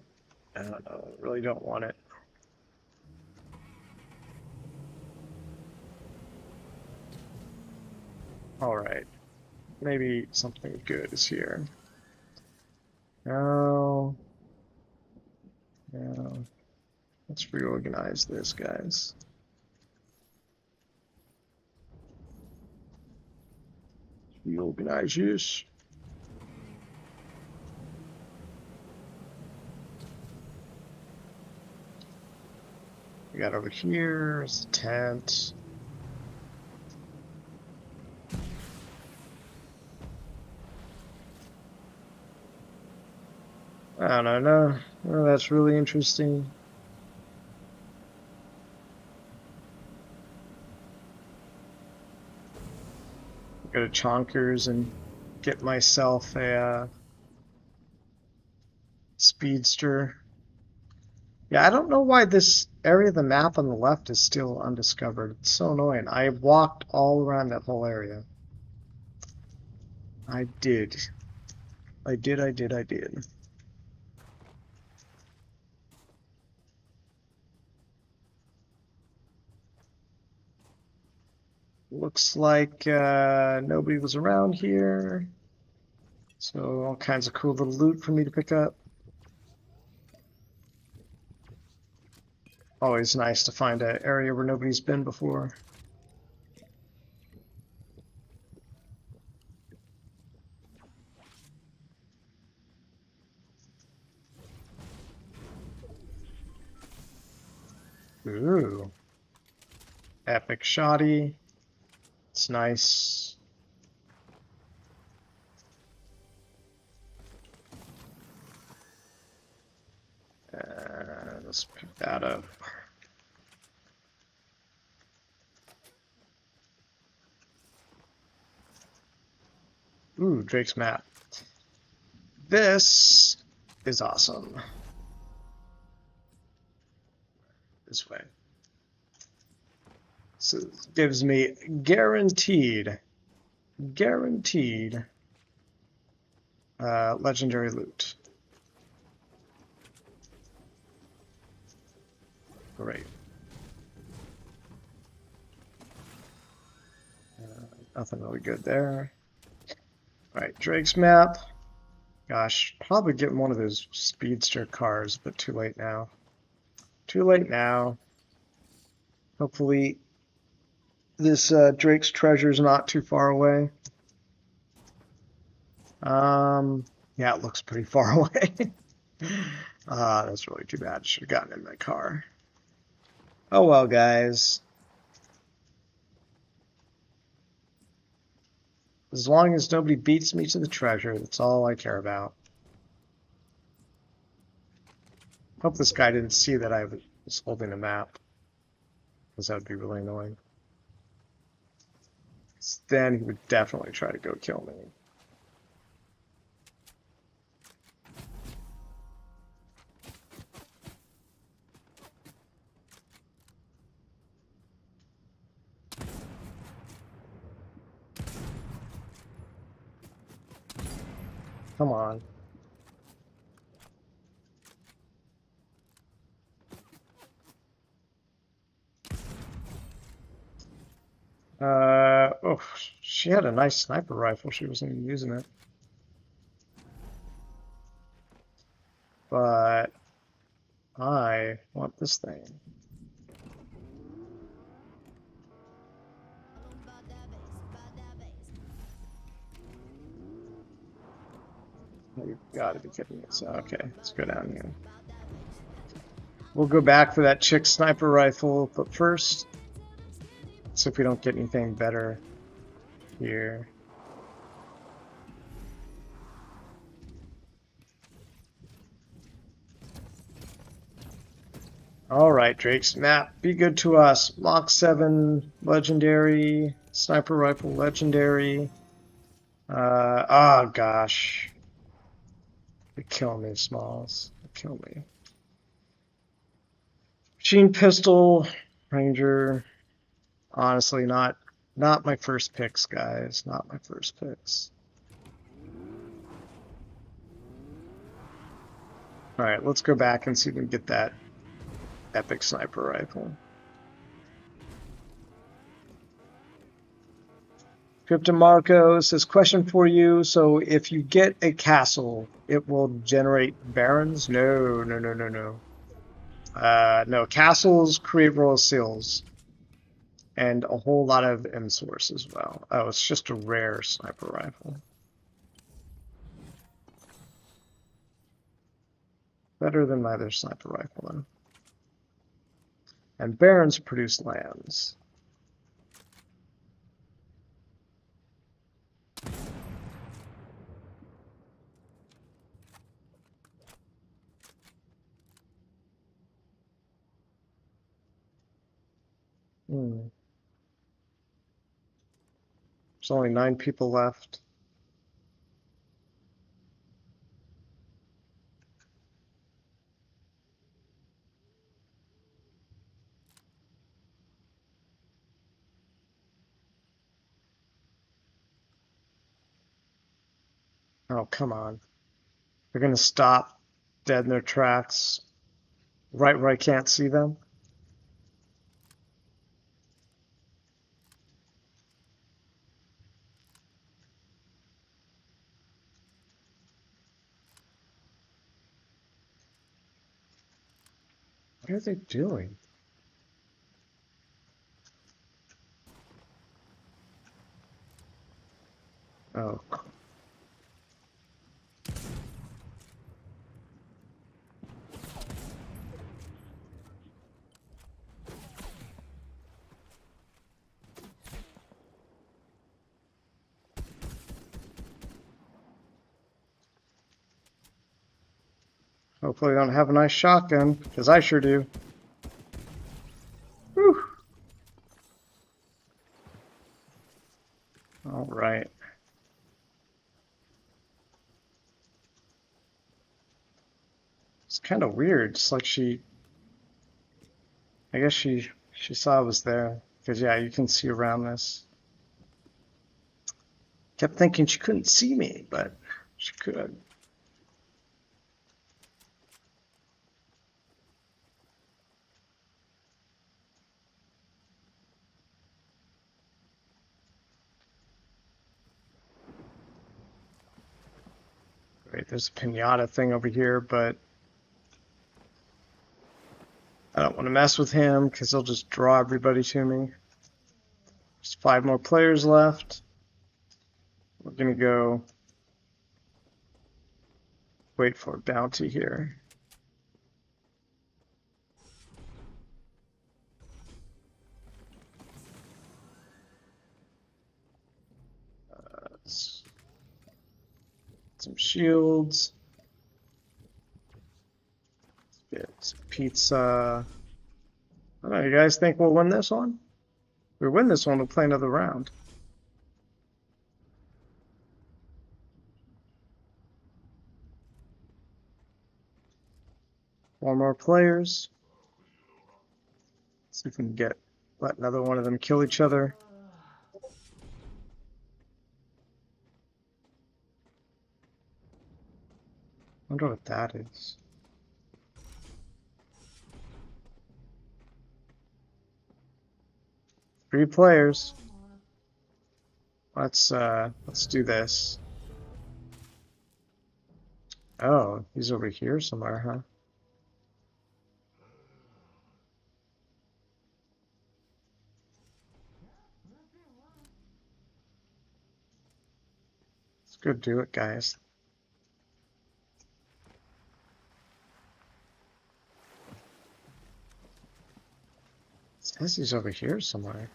I don't know. I really don't want it. Alright. Maybe something good is here. No. No. Let's reorganize this, guys. Reorganize this. We got over here is the tent. I don't know. Oh, that's really interesting. Go to Chonkers and get myself a speedster. Yeah, I don't know why this area of the map on the left is still undiscovered. It's so annoying. I walked all around that whole area. I did. I did. Looks like nobody was around here. So all kinds of cool little loot for me to pick up. Always nice to find an area where nobody's been before. Ooh. Epic shoddy. It's nice. Let's pick that up. Ooh, Drake's map. This is awesome. This way. So it gives me guaranteed legendary loot. Great. Nothing really good there. Alright, Drake's map. Gosh, probably getting one of those speedster cars, but too late now. Too late now. Hopefully this Drake's treasure is not too far away. Yeah, it looks pretty far away. That's really too bad. Should have gotten in my car. Oh well, guys. As long as nobody beats me to the treasure, that's all I care about. Hope this guy didn't see that I was holding a map, because that would be really annoying. Then he would definitely try to go kill me. Come on. Oh, she had a nice sniper rifle. She wasn't even using it. but I want this thing. You've got to be kidding me. So, okay, let's go down here. We'll go back for that chick sniper rifle, but first, let's see if we don't get anything better here. Alright, Drake's map, be good to us. Mach 7, legendary. Sniper rifle, legendary. Oh gosh. They kill me, Smalls. They kill me. Machine pistol, ranger. Honestly, not my first picks, guys. Not my first picks. Alright, let's go back and see if we can get that epic sniper rifle. Crypto Marco says, question for you. So if you get a castle, it will generate barons? No. No, castles create royal seals. And a whole lot of M-Source as well. Oh, it's just a rare sniper rifle. Better than my other sniper rifle, then. And barons produce lands. There's only 9 people left. Oh, come on. They're going to stop dead in their tracks right where I can't see them. What are they doing? Oh. Hopefully I don't have a nice shotgun, because I sure do. Whew. All right. It's kind of weird. It's like I guess she saw I was there. Because, yeah, you can see around this. Kept thinking she couldn't see me, but she could. Great, there's a pinata thing over here, but I don't want to mess with him because he'll just draw everybody to me. There's 5 more players left. We're going to go wait for a bounty here. Some shields. Let's get some pizza. I don't know, you guys think we'll win this one? If we win this one, we'll play another round. Four more players. See if we can let another one of them kill each other. Wonder what that is. Three players. Let's do this. Oh, he's over here somewhere, huh? Let's go do it, guys. It says he's over here somewhere.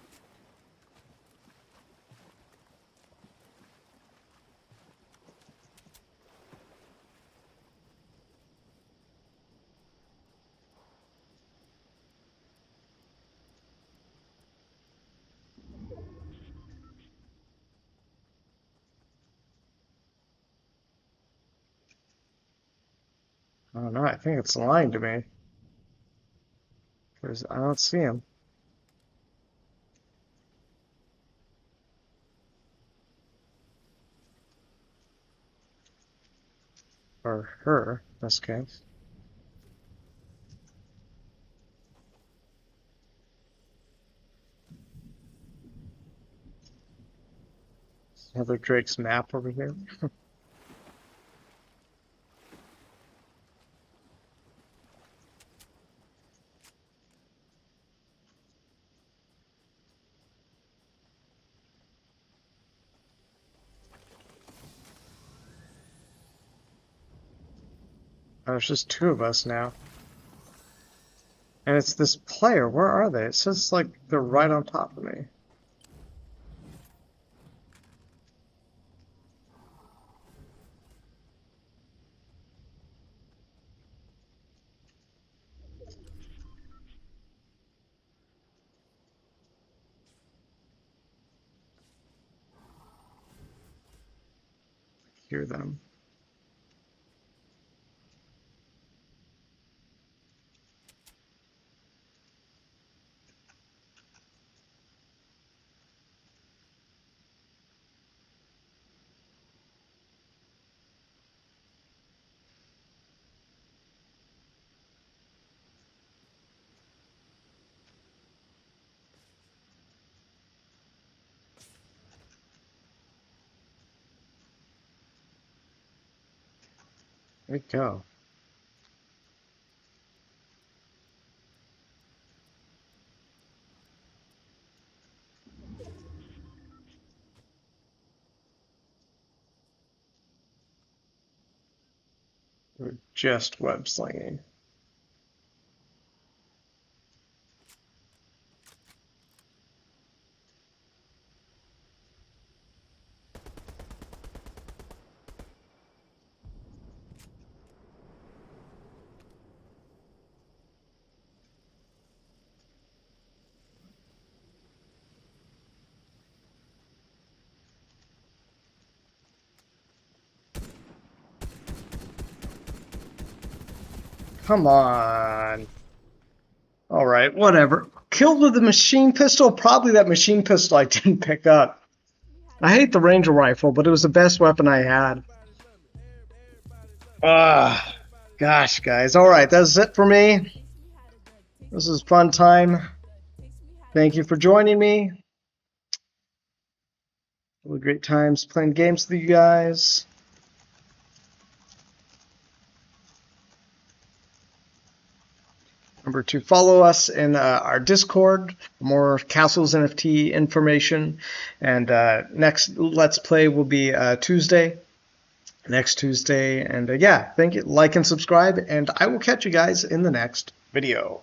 I don't know. I think it's lying to me because I don't see him or her in this case. Heather Drake's map over here. Oh, there's just two of us now. And it's this player. Where are they? It says like they're right on top of me. Hear them. There we go. We're just web slinging. Come on. All right, whatever. Killed with the machine pistol? Probably that machine pistol I didn't pick up. I hate the Ranger rifle, but it was the best weapon I had. Ah, gosh, guys. All right, that's it for me. This is fun time. Thank you for joining me. Really great times playing games with you guys. Remember to follow us in our Discord for more Castles NFT information. And next Let's Play will be next Tuesday. And yeah, thank you. Like and subscribe, and I will catch you guys in the next video.